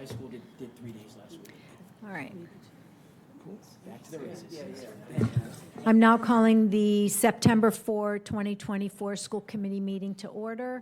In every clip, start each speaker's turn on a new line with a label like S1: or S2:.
S1: high school did 3 days last week.
S2: All right.
S1: Back to the races.
S2: I'm now calling the September 4, 2024 school committee meeting to order.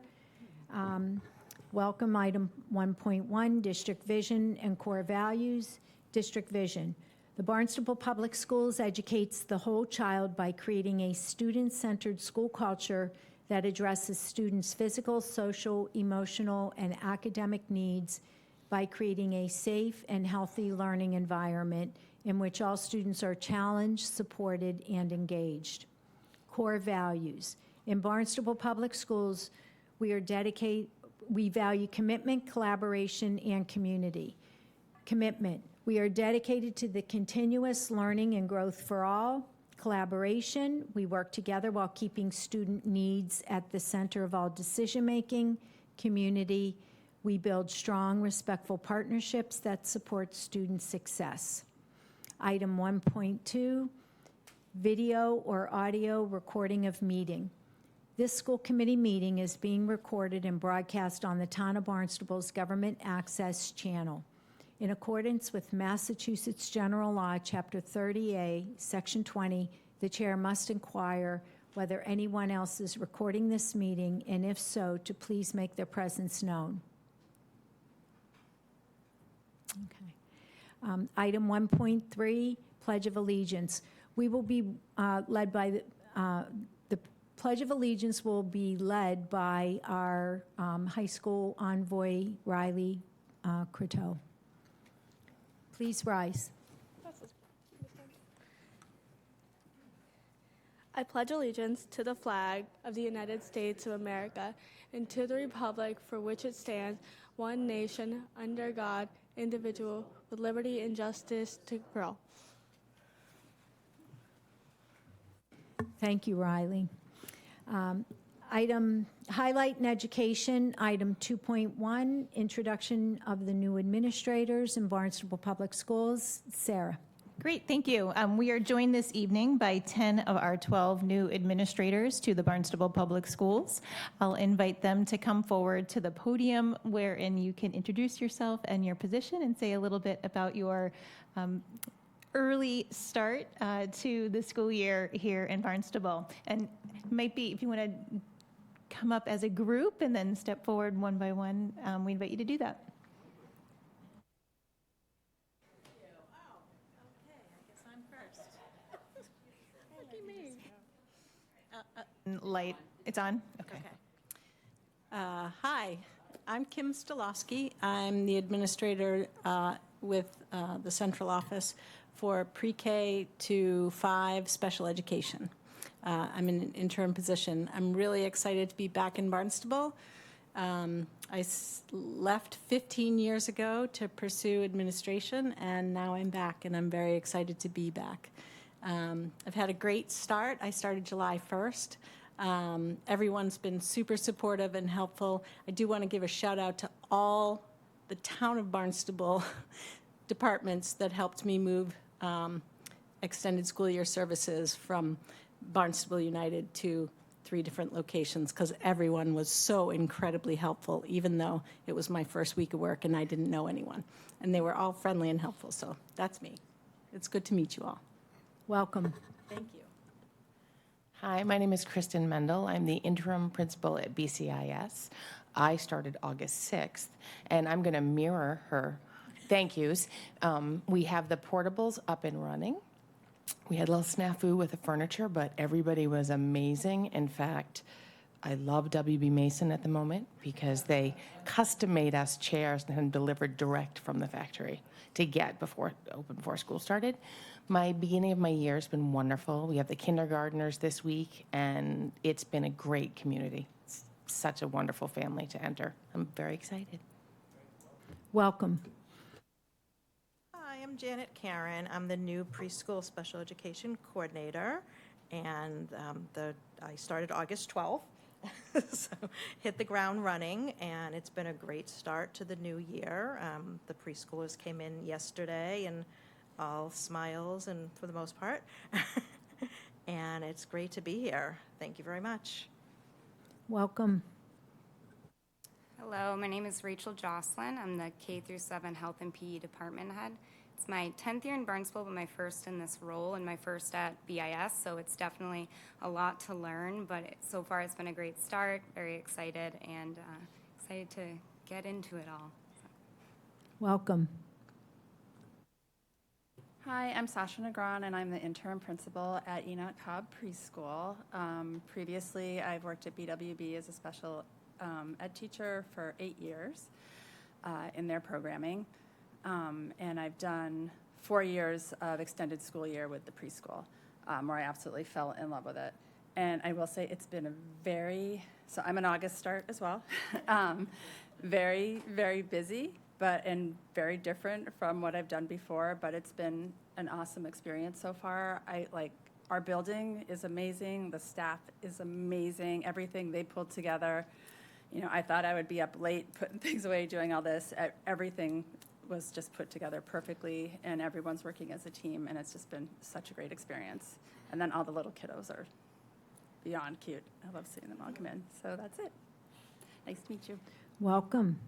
S2: Welcome item 1.1, district vision and core values. District vision. The Barnstable Public Schools educates the whole child by creating a student-centered school culture that addresses students' physical, social, emotional, and academic needs by creating a safe and healthy learning environment in which all students are challenged, supported, and engaged. Core values. In Barnstable Public Schools, we value commitment, collaboration, and community. Commitment. We are dedicated to the continuous learning and growth for all. Collaboration. We work together while keeping student needs at the center of all decision-making. Community. We build strong, respectful partnerships that support student success. Item 1.2, video or audio recording of meeting. This school committee meeting is being recorded and broadcast on the Town of Barnstable's Government Access Channel. In accordance with Massachusetts General Law, Chapter 30A, Section 20, the chair must inquire whether anyone else is recording this meeting, and if so, to please make their presence known. Okay. Item 1.3, Pledge of Allegiance. We will be led by the Pledge of Allegiance will be led by our high school envoy, Riley Croteau. Please rise.
S3: I pledge allegiance to the flag of the United States of America and to the republic for which it stands, one nation, under God, indivisible, with liberty and justice for all.
S2: Thank you, Riley. Item highlight in education, item 2.1, introduction of the new administrators in Barnstable Public Schools. Sarah.
S4: Great, thank you. We are joined this evening by 10 of our 12 new administrators to the Barnstable Public Schools. I'll invite them to come forward to the podium wherein you can introduce yourself and your position and say a little bit about your early start to the school year here in Barnstable. And might be, if you want to come up as a group and then step forward one by one, we invite you to do that. Light, it's on? Okay.
S5: Hi, I'm Kim Stolowski. I'm the administrator with the central office for pre-K to 5 special education. I'm in an interim position. I'm really excited to be back in Barnstable. I left 15 years ago to pursue administration, and now I'm back, and I'm very excited to be back. I've had a great start. I started July 1st. Everyone's been super supportive and helpful. I do want to give a shout out to all the Town of Barnstable departments that helped me move extended school year services from Barnstable United to 3 different locations, because everyone was so incredibly helpful, even though it was my first week of work and I didn't know anyone. And they were all friendly and helpful, so that's me. It's good to meet you all.
S2: Welcome.
S5: Thank you.
S6: Hi, my name is Kristen Mendel. I'm the interim principal at BCIS. I started August 6th, and I'm going to mirror her thank yous. We have the portables up and running. We had a little snafu with the furniture, but everybody was amazing. In fact, I love WB Mason at the moment because they custom made us chairs and delivered direct from the factory to get before school started. My beginning of my year has been wonderful. We have the kindergartners this week, and it's been a great community. It's such a wonderful family to enter. I'm very excited.
S2: Welcome.
S7: Hi, I'm Janet Karen. I'm the new preschool special education coordinator, and I started August 12th, so hit the ground running, and it's been a great start to the new year. The preschoolers came in yesterday, and all smiles, and for the most part, and it's great to be here. Thank you very much.
S2: Welcome.
S8: Hello, my name is Rachel Jocelyn. I'm the K through 7 Health and PE Department Head. It's my 10th year in Barnstable, but my first in this role and my first at BIS, so it's definitely a lot to learn, but so far it's been a great start, very excited, and excited to get into it all.
S2: Welcome.
S9: Hi, I'm Sasha Negron, and I'm the interim principal at Enoch Cobb Preschool. Previously, I've worked at BWB as a special ed teacher for 8 years in their programming, and I've done 4 years of extended school year with the preschool, where I absolutely fell in love with it. And I will say it's been so I'm an August start as well, very, very busy, and very different from what I've done before, but it's been an awesome experience so far. Our building is amazing, the staff is amazing, everything they pulled together. You know, I thought I would be up late putting things away, doing all this. Everything was just put together perfectly, and everyone's working as a team, and it's just been such a great experience. And then all the little kiddos are beyond cute. I love seeing them all come in. So that's it. Nice to meet you.
S2: Welcome.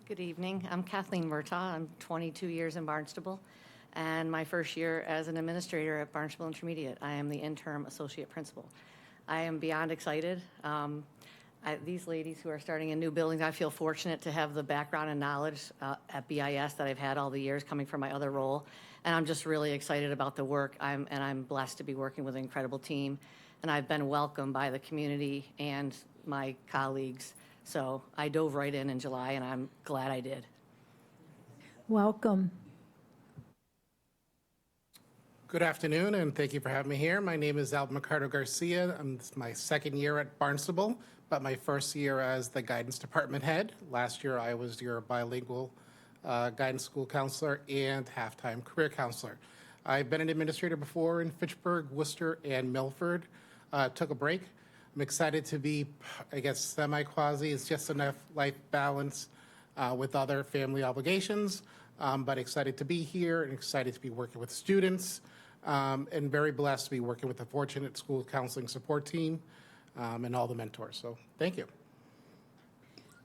S10: Good evening. I'm Kathleen Murtaugh. I'm 22 years in Barnstable, and my first year as an administrator at Barnstable Intermediate. I am the interim associate principal. I am beyond excited. These ladies who are starting in new buildings, I feel fortunate to have the background and knowledge at BIS that I've had all the years coming from my other role, and I'm just really excited about the work. I'm blessed to be working with an incredible team, and I've been welcomed by the community and my colleagues. So I dove right in July, and I'm glad I did.
S2: Welcome.
S11: Good afternoon, and thank you for having me here. My name is Alvin Ricardo Garcia. This is my second year at Barnstable, but my first year as the guidance department head. Last year, I was your bilingual guidance school counselor and half-time career counselor. I've been an administrator before in Fitchburg, Worcester, and Milford. Took a break. I'm excited to be, I guess, semi-quasi. It's just enough life balance with other family obligations, but excited to be here and excited to be working with students, and very blessed to be working with the fortunate school counseling support team and all the mentors. So thank you.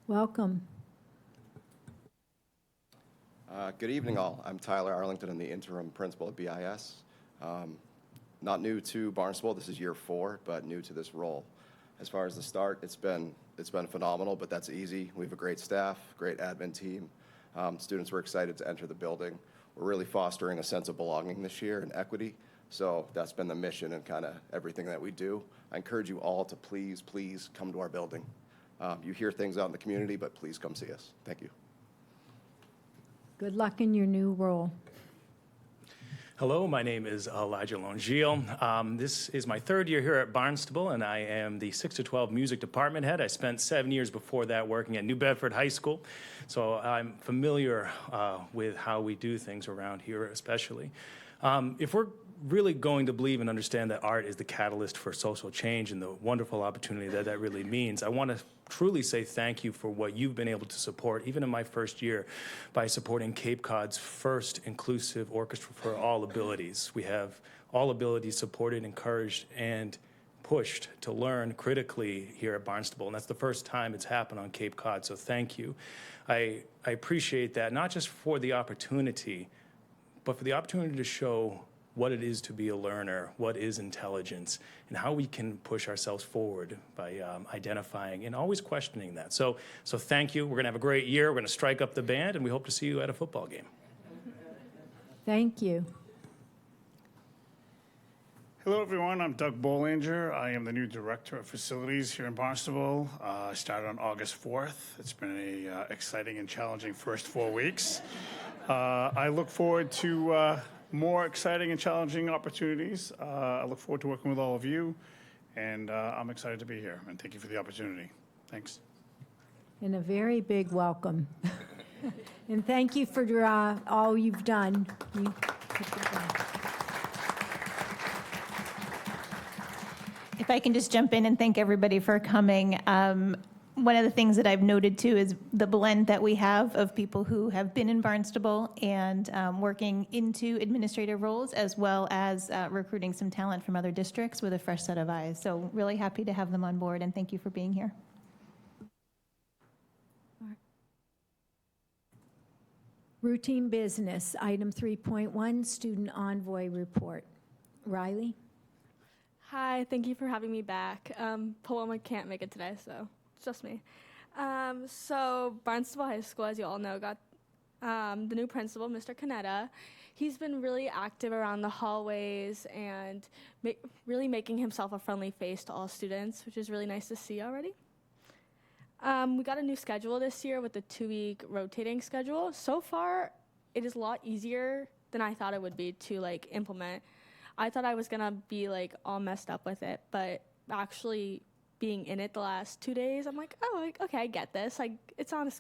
S2: Welcome.
S12: Good evening, all. I'm Tyler Arlington. I'm the interim principal at BIS. Not new to Barnstable. This is year 4, but new to this role. As far as the start, it's been phenomenal, but that's easy. We have a great staff, great admin team. Students were excited to enter the building. We're really fostering a sense of belonging this year and equity. So that's been the mission and kind of everything that we do. I encourage you all to please, please come to our building. You hear things out in the community, but please come see us. Thank you.
S2: Good luck in your new role.
S13: Hello, my name is Elijah Longiel. This is my 3rd year here at Barnstable, and I am the 6 to 12 music department head. I spent 7 years before that working at New Bedford High School, so I'm familiar with how we do things around here, especially. If we're really going to believe and understand that art is the catalyst for social change and the wonderful opportunity that that really means, I want to truly say thank you for what you've been able to support, even in my first year, by supporting Cape Cod's first inclusive orchestra for all abilities. We have all abilities supported, encouraged, and pushed to learn critically here at Barnstable, and that's the first time it's happened on Cape Cod, so thank you. I appreciate that, not just for the opportunity, but for the opportunity to show what it is to be a learner, what is intelligence, and how we can push ourselves forward by identifying and always questioning that. So thank you. We're going to have a great year. We're going to strike up the band, and we hope to see you at a football game.
S2: Thank you.
S14: Hello, everyone. I'm Doug Bollinger. I am the new Director of Facilities here in Barnstable. I started on August 4th. It's been an exciting and challenging first 4 weeks. I look forward to more exciting and challenging opportunities. I look forward to working with all of you, and I'm excited to be here, and thank you for the opportunity. Thanks.
S2: And a very big welcome. And thank you for all you've done.
S4: If I can just jump in and thank everybody for coming. One of the things that I've noted too is the blend that we have of people who have been in Barnstable and working into administrative roles, as well as recruiting some talent from other districts with a fresh set of eyes. So really happy to have them on board, and thank you for being here.
S2: Routine business, item 3.1, student envoy report. Riley?
S3: Hi, thank you for having me back. Paloma can't make it today, so it's just me. So Barnstable High School, as you all know, got the new principal, Mr. Canetta. He's been really active around the hallways and really making himself a friendly face to all students, which is really nice to see already. We got a new schedule this year with the 2-week rotating schedule. So far, it is a lot easier than I thought it would be to implement. I thought I was gonna be all messed up with it, but actually being in it the last 2 days, I'm like, oh, okay, I get this. It's on a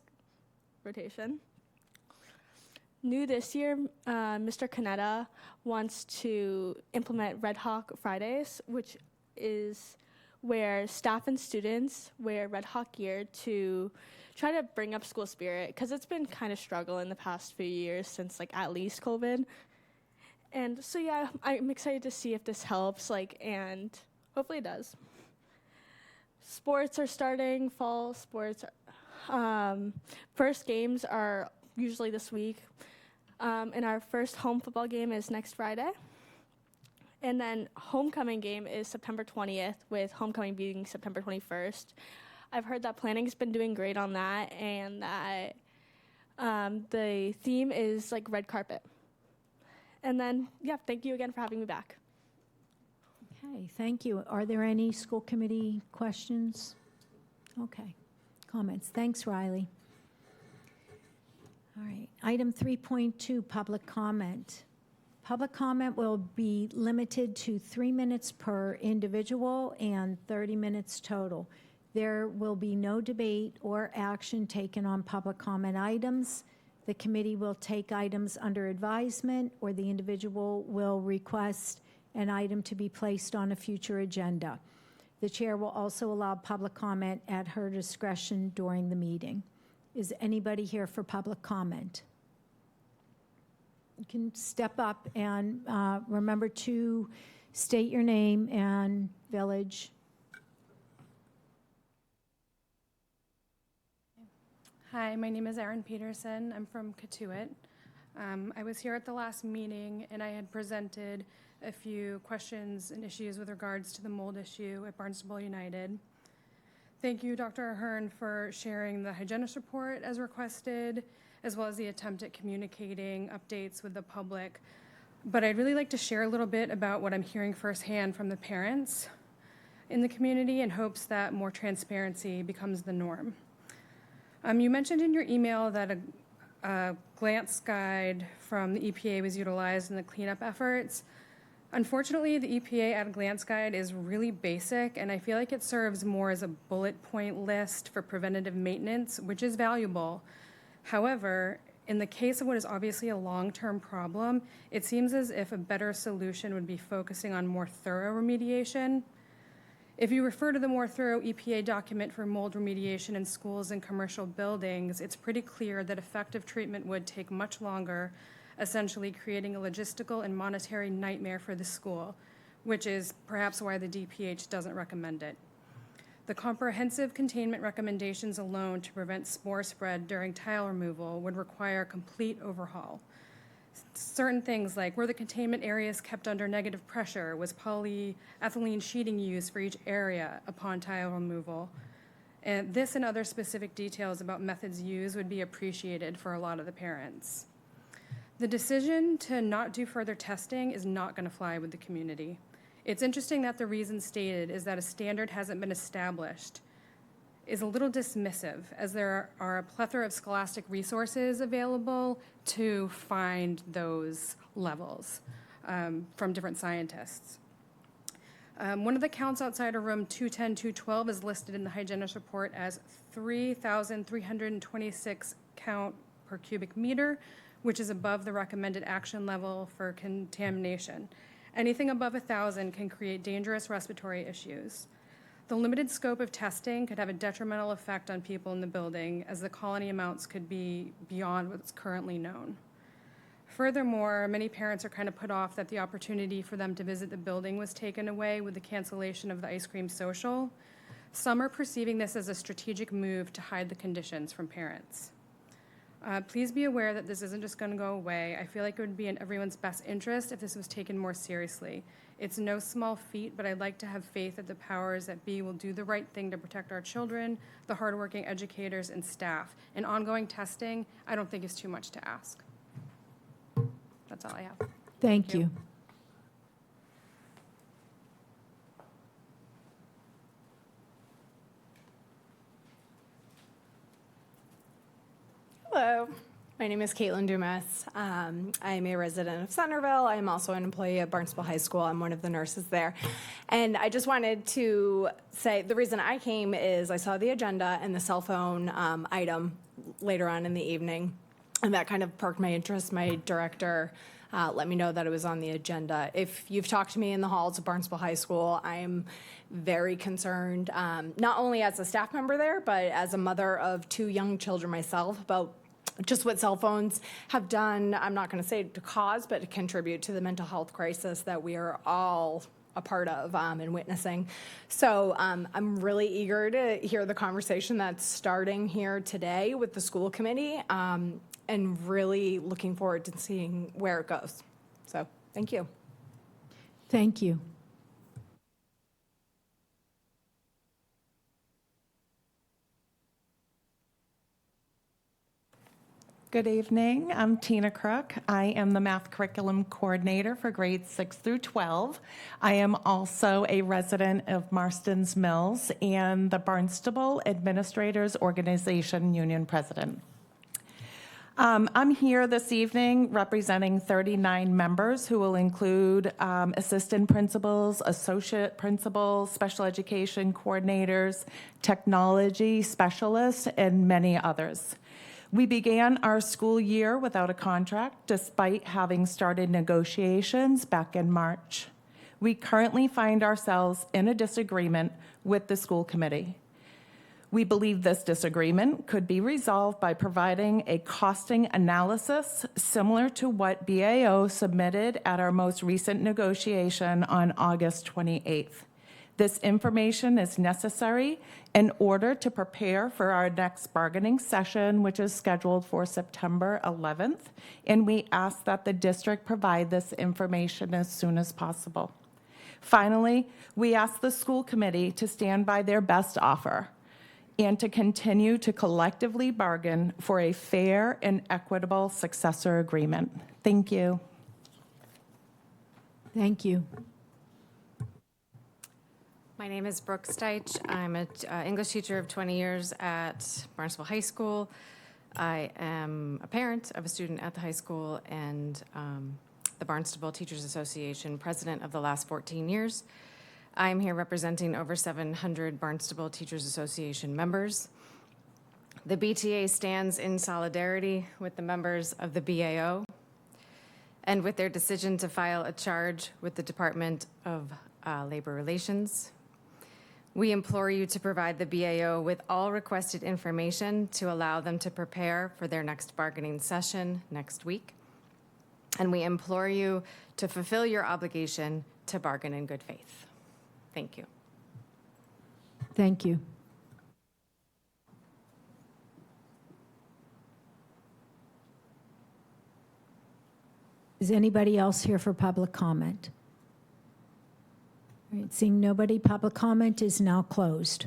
S3: rotation. New this year, Mr. Canetta wants to implement Red Hawk Fridays, which is where staff and students wear Red Hawk gear to try to bring up school spirit, because it's been kind of struggle in the past few years since at least COVID. And so yeah, I'm excited to see if this helps, and hopefully it does. Sports are starting, fall sports. First games are usually this week. And our first home football game is next Friday. And then homecoming game is September 20th, with homecoming being September 21st. I've heard that planning's been doing great on that, and that the theme is red carpet. And then, yeah, thank you again for having me back.
S2: Okay, thank you. Are there any school committee questions? Okay, comments. Thanks, Riley. All right, item 3.2, public comment. Public comment will be limited to 3 minutes per individual and 30 minutes total. There will be no debate or action taken on public comment items. The committee will take items under advisement, or the individual will request an item to be placed on a future agenda. The chair will also allow public comment at her discretion during the meeting. Is anybody here for public comment? You can step up and remember to state your name and village.
S15: Hi, my name is Erin Peterson. I'm from Katuitt. I was here at the last meeting, and I had presented a few questions and issues with regards to the mold issue at Barnstable United. Thank you, Dr. Ahern, for sharing the hygienist report as requested, as well as the attempt at communicating updates with the public. But I'd really like to share a little bit about what I'm hearing firsthand from the parents in the community, in hopes that more transparency becomes the norm. You mentioned in your email that a glance guide from the EPA was utilized in the cleanup efforts. Unfortunately, the EPA at a glance guide is really basic, and I feel like it serves more as a bullet point list for preventative maintenance, which is valuable. However, in the case of what is obviously a long-term problem, it seems as if a better solution would be focusing on more thorough remediation. If you refer to the more thorough EPA document for mold remediation in schools and commercial buildings, it's pretty clear that effective treatment would take much longer, essentially creating a logistical and monetary nightmare for the school, which is perhaps why the DPH doesn't recommend it. The comprehensive containment recommendations alone to prevent spore spread during tile removal would require a complete overhaul. Certain things like, were the containment areas kept under negative pressure? Was polyethylene sheeting used for each area upon tile removal? And this and other specific details about methods used would be appreciated for a lot of the parents. The decision to not do further testing is not going to fly with the community. It's interesting that the reason stated is that a standard hasn't been established is a little dismissive, as there are a plethora of scholastic resources available to find those levels from different scientists. One of the counts outside of room 210, 212 is listed in the hygienist report as 3,326 count per cubic meter, which is above the recommended action level for contamination. Anything above 1,000 can create dangerous respiratory issues. The limited scope of testing could have a detrimental effect on people in the building, as the colony amounts could be beyond what's currently known. Furthermore, many parents are kind of put off that the opportunity for them to visit the building was taken away with the cancellation of the ice cream social. Some are perceiving this as a strategic move to hide the conditions from parents. Please be aware that this isn't just going to go away. I feel like it would be in everyone's best interest if this was taken more seriously. It's no small feat, but I'd like to have faith that the powers that be will do the right thing to protect our children, the hardworking educators and staff. And ongoing testing, I don't think is too much to ask. That's all I have.
S2: Thank you.
S16: Hello, my name is Caitlin Dumas. I'm a resident of Centerville. I'm also an employee at Barnstable High School. I'm one of the nurses there. And I just wanted to say the reason I came is I saw the agenda and the cell phone item later on in the evening, and that kind of perked my interest. My director let me know that it was on the agenda. If you've talked to me in the halls of Barnstable High School, I am very concerned, not only as a staff member there, but as a mother of 2 young children myself, about just what cell phones have done, I'm not going to say to cause, but to contribute to the mental health crisis that we are all a part of and witnessing. So I'm really eager to hear the conversation that's starting here today with the school committee, and really looking forward to seeing where it goes. So thank you.
S2: Thank you.
S17: Good evening. I'm Tina Crook. I am the math curriculum coordinator for grades 6 through 12. I am also a resident of Marston's Mills and the Barnstable Administrators Organization Union President. I'm here this evening representing 39 members who will include assistant principals, associate principals, special education coordinators, technology specialists, and many others. We began our school year without a contract, despite having started negotiations back in March. We currently find ourselves in a disagreement with the school committee. We believe this disagreement could be resolved by providing a costing analysis similar to what BAO submitted at our most recent negotiation on August 28th. This information is necessary in order to prepare for our next bargaining session, which is scheduled for September 11th, and we ask that the district provide this information as soon as possible. Finally, we ask the school committee to stand by their best offer and to continue to collectively bargain for a fair and equitable successor agreement. Thank you.
S2: Thank you.
S18: My name is Brooke Steich. I'm an English teacher of 20 years at Barnstable High School. I am a parent of a student at the high school and the Barnstable Teachers Association president of the last 14 years. I'm here representing over 700 Barnstable Teachers Association members. The BTA stands in solidarity with the members of the BAO and with their decision to file a charge with the Department of Labor Relations. We implore you to provide the BAO with all requested information to allow them to prepare for their next bargaining session next week. And we implore you to fulfill your obligation to bargain in good faith. Thank you.
S2: Thank you. Is anybody else here for public comment? All right, seeing nobody, public comment is now closed.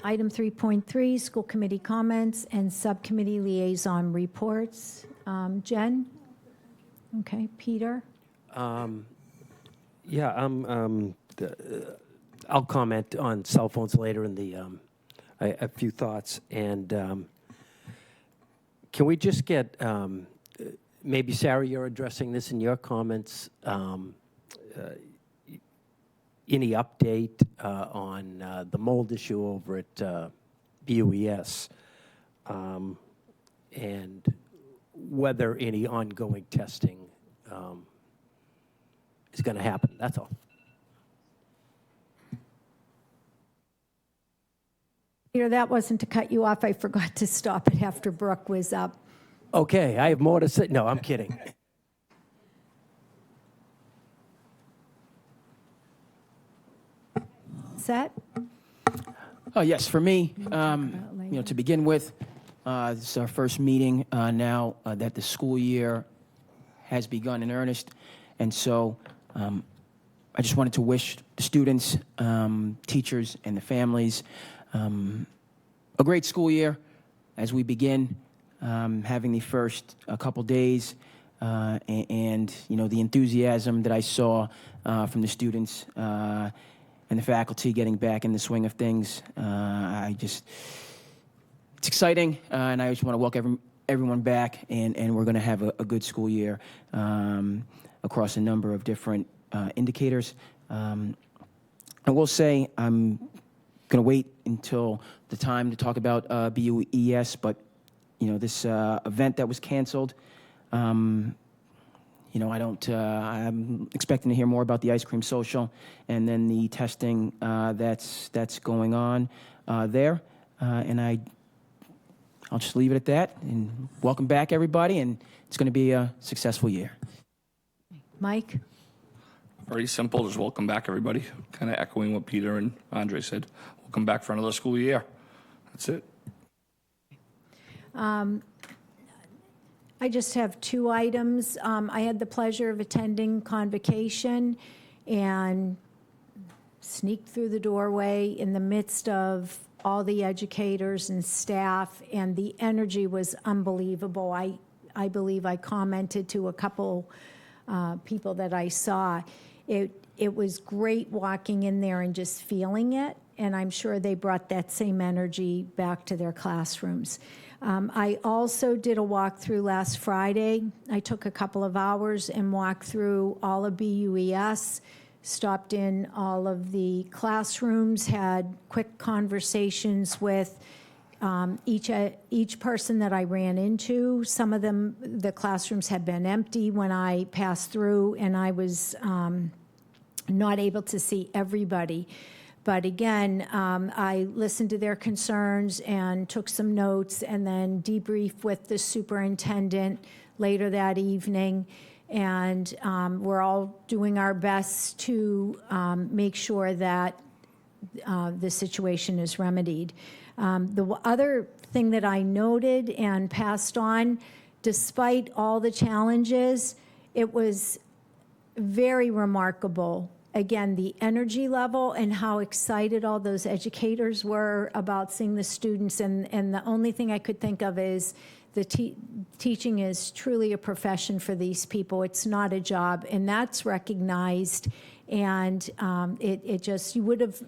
S2: Item 3.3, school committee comments and subcommittee liaison reports. Jen? Okay, Peter?
S1: Yeah, I'll comment on cell phones later in the, a few thoughts. And can we just get, maybe Sarah, you're addressing this in your comments, any update on the mold issue over at BUES, and whether any ongoing testing is going to happen. That's all.
S2: Peter, that wasn't to cut you off. I forgot to stop it after Brooke was up.
S1: Okay, I have more to say. No, I'm kidding.
S2: Set?
S19: Oh, yes, for me, to begin with, this is our first meeting now that the school year has begun in earnest. And so I just wanted to wish the students, teachers, and the families a great school year as we begin having the first couple days. And the enthusiasm that I saw from the students and the faculty getting back in the swing of things. It's exciting, and I just want to welcome everyone back, and we're going to have a good school year across a number of different indicators. I will say I'm going to wait until the time to talk about BUES, but this event that was canceled. I'm expecting to hear more about the ice cream social and then the testing that's going on there. And I'll just leave it at that. And welcome back, everybody. And it's going to be a successful year.
S2: Mike?
S20: Very simple. Just welcome back, everybody. Kind of echoing what Peter and Andre said. Welcome back for another school year. That's it.
S2: I just have 2 items. I had the pleasure of attending Convocation and sneaked through the doorway in the midst of all the educators and staff, and the energy was unbelievable. I believe I commented to a couple people that I saw. It was great walking in there and just feeling it, and I'm sure they brought that same energy back to their classrooms. I also did a walkthrough last Friday. I took a couple of hours and walked through all of BUES, stopped in all of the classrooms, had quick conversations with each person that I ran into. Some of them, the classrooms had been empty when I passed through, and I was not able to see everybody. But again, I listened to their concerns and took some notes, and then debriefed with the superintendent later that evening. And we're all doing our best to make sure that the situation is remedied. The other thing that I noted and passed on, despite all the challenges, it was very remarkable. Again, the energy level and how excited all those educators were about seeing the students. And the only thing I could think of is the teaching is truly a profession for these people. It's not a job, and that's recognized. And it just, you would have,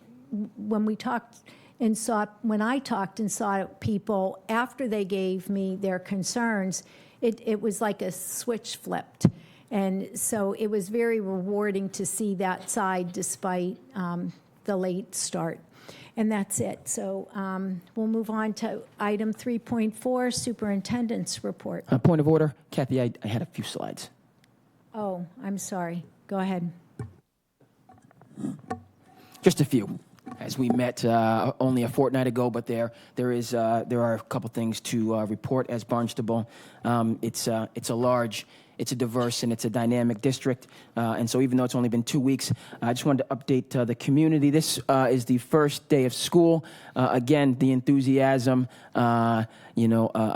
S2: when I talked and saw people after they gave me their concerns, it was like a switch flipped. And so it was very rewarding to see that side despite the late start. And that's it. So we'll move on to item 3.4, Superintendent's Report.
S19: Point of order. Kathy, I had a few slides.
S2: Oh, I'm sorry. Go ahead.
S19: Just a few. As we met only a fortnight ago, but there are a couple things to report as Barnstable. It's a large, it's a diverse, and it's a dynamic district. And so even though it's only been 2 weeks, I just wanted to update the community. This is the first day of school. Again, the enthusiasm. I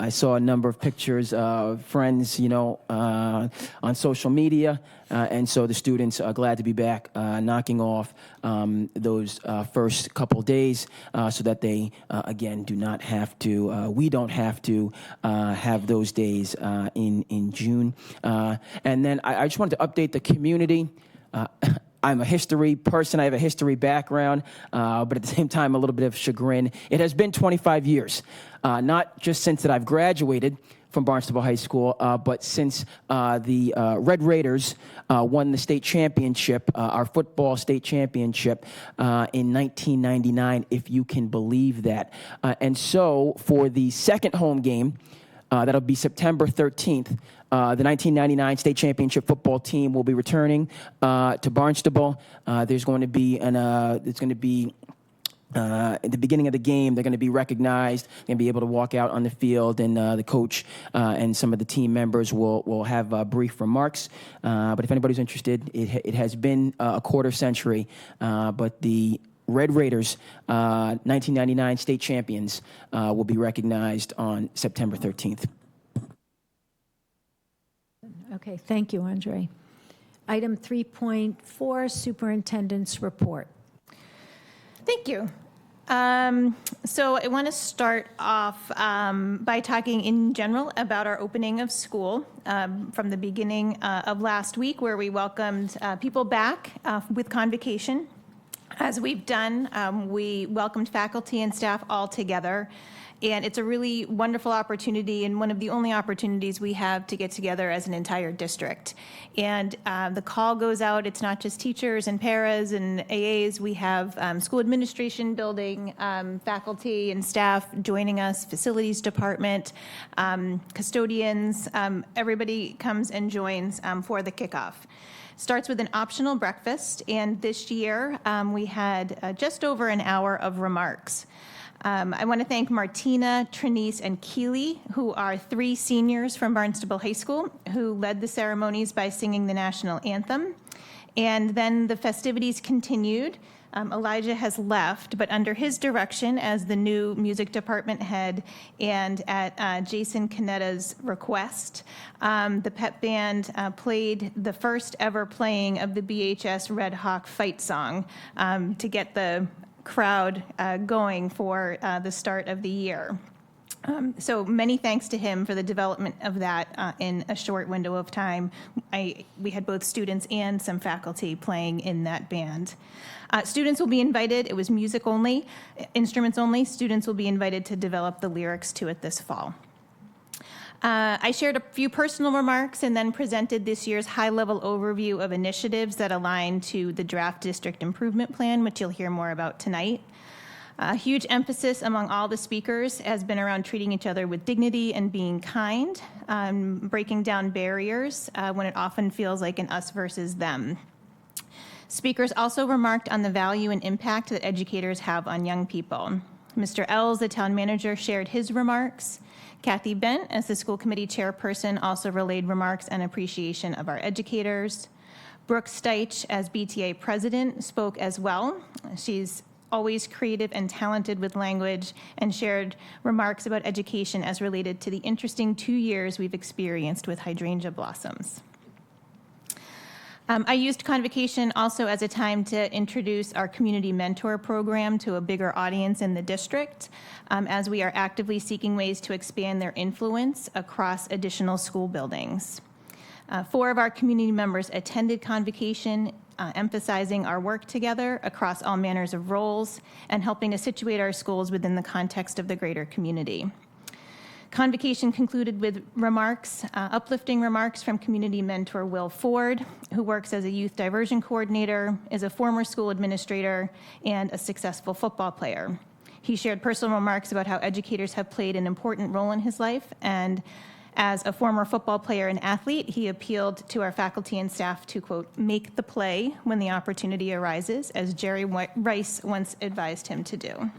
S19: saw a number of pictures of friends, on social media. And so the students are glad to be back knocking off those first couple days so that they, again, do not have to, we don't have to have those days in June. And then I just wanted to update the community. I'm a history person. I have a history background, but at the same time, a little bit of chagrin. It has been 25 years, not just since that I've graduated from Barnstable High School, but since the Red Raiders won the state championship, our football state championship in 1999, if you can believe that. And so for the second home game, that'll be September 13th. The 1999 state championship football team will be returning to Barnstable. There's going to be at the beginning of the game, they're going to be recognized and be able to walk out on the field, and the coach and some of the team members will have brief remarks. But if anybody's interested, it has been a quarter century, but the Red Raiders, 1999 state champions, will be recognized on September 13th.
S2: Okay, thank you, Andre. Item 3.4, Superintendent's Report.
S4: Thank you. So I want to start off by talking in general about our opening of school from the beginning of last week, where we welcomed people back with convocation. As we've done, we welcomed faculty and staff all together. And it's a really wonderful opportunity, and one of the only opportunities we have to get together as an entire district. And the call goes out. It's not just teachers and paras and AAs. We have school administration building, faculty and staff joining us, facilities department, custodians. Everybody comes and joins for the kickoff. Starts with an optional breakfast, and this year we had just over an hour of remarks. I want to thank Martina, Trinice, and Keely, who are 3 seniors from Barnstable High School, who led the ceremonies by singing the national anthem. And then the festivities continued. Elijah has left, but under his direction as the new music department head and at Jason Canetta's request, the pep band played the first ever playing of the BHS Red Hawk fight song to get the crowd going for the start of the year. So many thanks to him for the development of that in a short window of time. We had both students and some faculty playing in that band. Students will be invited. It was music only, instruments only. Students will be invited to develop the lyrics to it this fall. I shared a few personal remarks and then presented this year's high-level overview of initiatives that align to the draft district improvement plan, which you'll hear more about tonight. A huge emphasis among all the speakers has been around treating each other with dignity and being kind, breaking down barriers when it often feels like an us versus them. Speakers also remarked on the value and impact that educators have on young people. Mr. Ells, the town manager, shared his remarks. Kathy Bent, as the school committee chairperson, also relayed remarks and appreciation of our educators. Brooke Steich, as BTA president, spoke as well. She's always creative and talented with language and shared remarks about education as related to the interesting 2 years we've experienced with hydrangea blossoms. I used convocation also as a time to introduce our community mentor program to a bigger audience in the district, as we are actively seeking ways to expand their influence across additional school buildings. 4 of our community members attended convocation, emphasizing our work together across all manners of roles and helping to situate our schools within the context of the greater community. Convocation concluded with remarks, uplifting remarks from community mentor Will Ford, who works as a youth diversion coordinator, is a former school administrator, and a successful football player. He shared personal remarks about how educators have played an important role in his life, and as a former football player and athlete, he appealed to our faculty and staff to, quote, make the play when the opportunity arises, as Jerry Rice once advised him to do.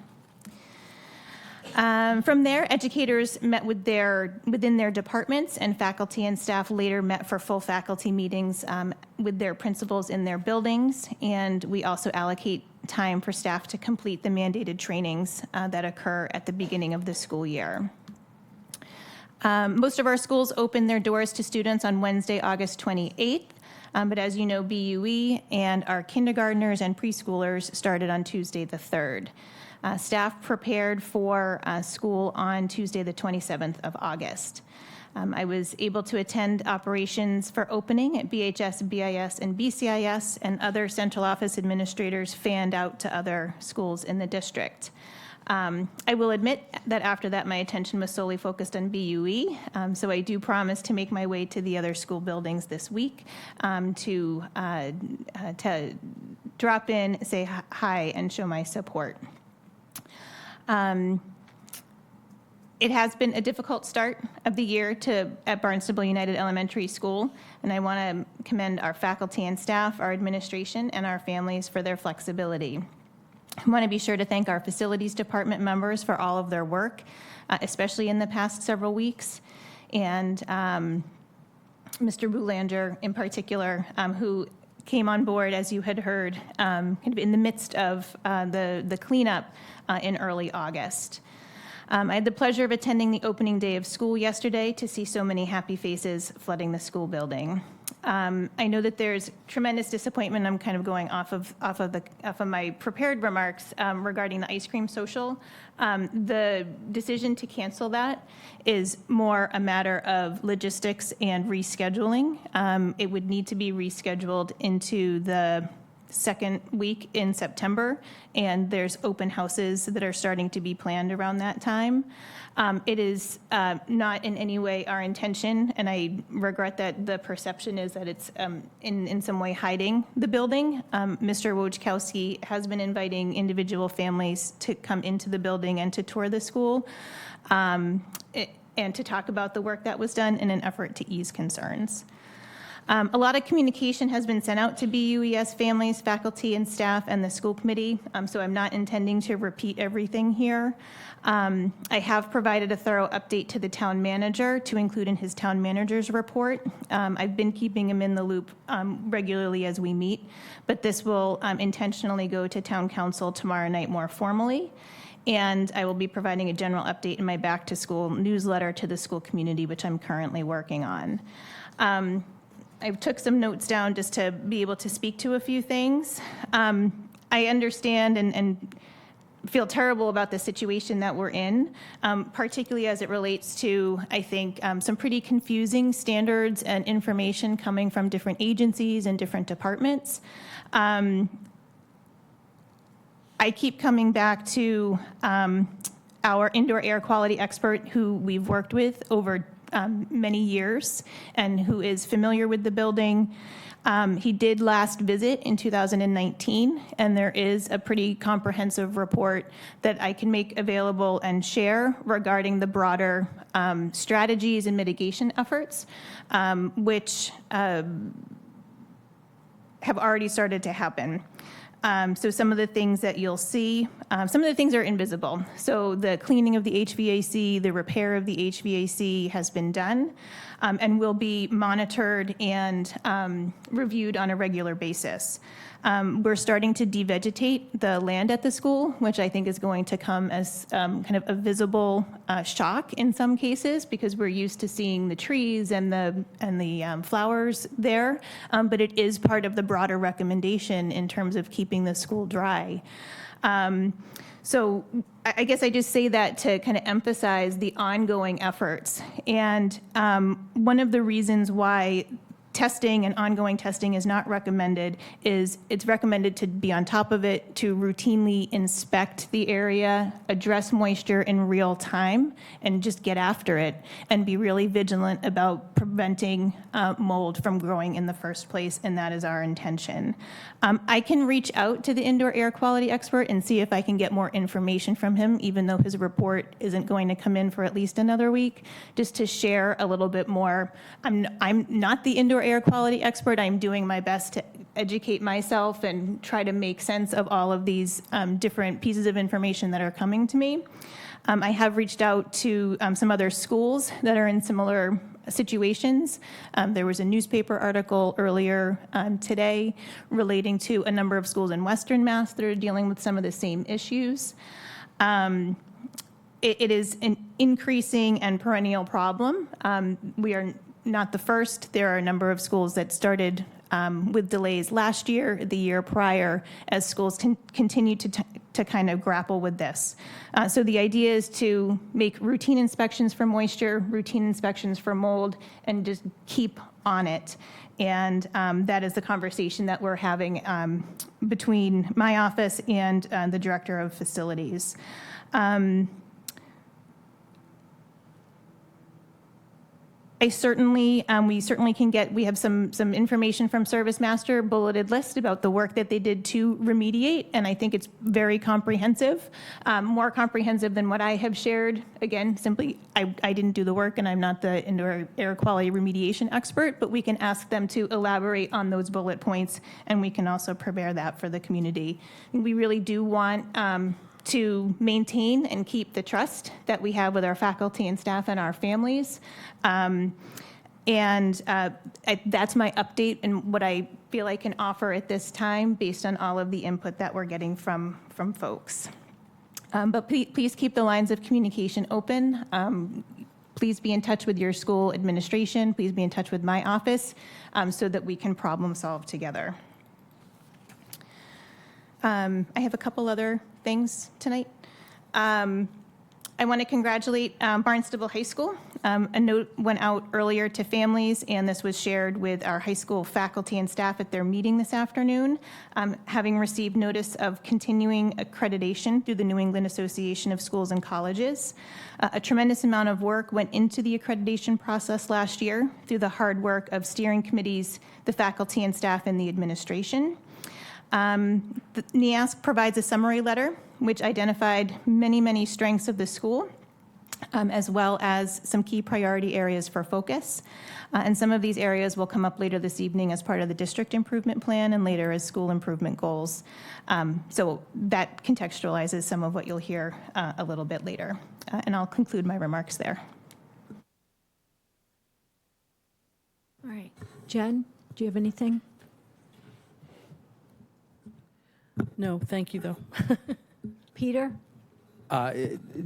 S4: From there, educators met within their departments, and faculty and staff later met for full faculty meetings with their principals in their buildings, and we also allocate time for staff to complete the mandated trainings that occur at the beginning of the school year. Most of our schools open their doors to students on Wednesday, August 28th, but as you know, BUE and our kindergartners and preschoolers started on Tuesday the 3rd. Staff prepared for school on Tuesday, the 27th of August. I was able to attend operations for opening at BHS, BIS, and BCIS, and other central office administrators fanned out to other schools in the district. I will admit that after that, my attention was solely focused on BUE, so I do promise to make my way to the other school buildings this week to drop in, say hi, and show my support. It has been a difficult start of the year at Barnstable United Elementary School, and I want to commend our faculty and staff, our administration, and our families for their flexibility. I want to be sure to thank our facilities department members for all of their work, especially in the past several weeks, and Mr. Boulanger in particular, who came on board, as you had heard, kind of in the midst of the cleanup in early August. I had the pleasure of attending the opening day of school yesterday to see so many happy faces flooding the school building. I know that there's tremendous disappointment. I'm kind of going off of my prepared remarks regarding the ice cream social. The decision to cancel that is more a matter of logistics and rescheduling. It would need to be rescheduled into the second week in September, and there's open houses that are starting to be planned around that time. It is not in any way our intention, and I regret that the perception is that it's in some way hiding the building. Mr. Wojciechowski has been inviting individual families to come into the building and to tour the school and to talk about the work that was done in an effort to ease concerns. A lot of communication has been sent out to BUES families, faculty, and staff, and the school committee, so I'm not intending to repeat everything here. I have provided a thorough update to the town manager to include in his town manager's report. I've been keeping him in the loop regularly as we meet, but this will intentionally go to town council tomorrow night more formally. And I will be providing a general update in my back to school newsletter to the school community, which I'm currently working on. I took some notes down just to be able to speak to a few things. I understand and feel terrible about the situation that we're in, particularly as it relates to, I think, some pretty confusing standards and information coming from different agencies and different departments. I keep coming back to our indoor air quality expert who we've worked with over many years and who is familiar with the building. He did last visit in 2019, and there is a pretty comprehensive report that I can make available and share regarding the broader strategies and mitigation efforts, which have already started to happen. So some of the things that you'll see, some of the things are invisible. So the cleaning of the HVAC, the repair of the HVAC has been done and will be monitored and reviewed on a regular basis. We're starting to devegetate the land at the school, which I think is going to come as kind of a visible shock in some cases, because we're used to seeing the trees and the flowers there, but it is part of the broader recommendation in terms of keeping the school dry. So I guess I just say that to kind of emphasize the ongoing efforts. And one of the reasons why testing and ongoing testing is not recommended is it's recommended to be on top of it, to routinely inspect the area, address moisture in real time, and just get after it and be really vigilant about preventing mold from growing in the first place, and that is our intention. I can reach out to the indoor air quality expert and see if I can get more information from him, even though his report isn't going to come in for at least another week, just to share a little bit more. I'm not the indoor air quality expert. I'm doing my best to educate myself and try to make sense of all of these different pieces of information that are coming to me. I have reached out to some other schools that are in similar situations. There was a newspaper article earlier today relating to a number of schools in Western Mass that are dealing with some of the same issues. It is an increasing and perennial problem. We are not the first. There are a number of schools that started with delays last year, the year prior, as schools continue to kind of grapple with this. So the idea is to make routine inspections for moisture, routine inspections for mold, and just keep on it. And that is the conversation that we're having between my office and the director of facilities. We certainly can get, we have some information from Service Master, bulleted list about the work that they did to remediate, and I think it's very comprehensive, more comprehensive than what I have shared. Again, simply, I didn't do the work and I'm not the indoor air quality remediation expert, but we can ask them to elaborate on those bullet points, and we can also prepare that for the community. We really do want to maintain and keep the trust that we have with our faculty and staff and our families. That's my update and what I feel I can offer at this time based on all of the input that we're getting from folks. But please keep the lines of communication open. Please be in touch with your school administration. Please be in touch with my office so that we can problem solve together. I have a couple other things tonight. I want to congratulate Barnstable High School. A note went out earlier to families, and this was shared with our high school faculty and staff at their meeting this afternoon. Having received notice of continuing accreditation through the New England Association of Schools and Colleges. A tremendous amount of work went into the accreditation process last year through the hard work of steering committees, the faculty and staff, and the administration. The NEASC provides a summary letter which identified many, many strengths of the school, as well as some key priority areas for focus. And some of these areas will come up later this evening as part of the district improvement plan and later as school improvement goals. So that contextualizes some of what you'll hear a little bit later. And I'll conclude my remarks there.
S2: All right. Jen, do you have anything?
S21: No, thank you, though.
S2: Peter?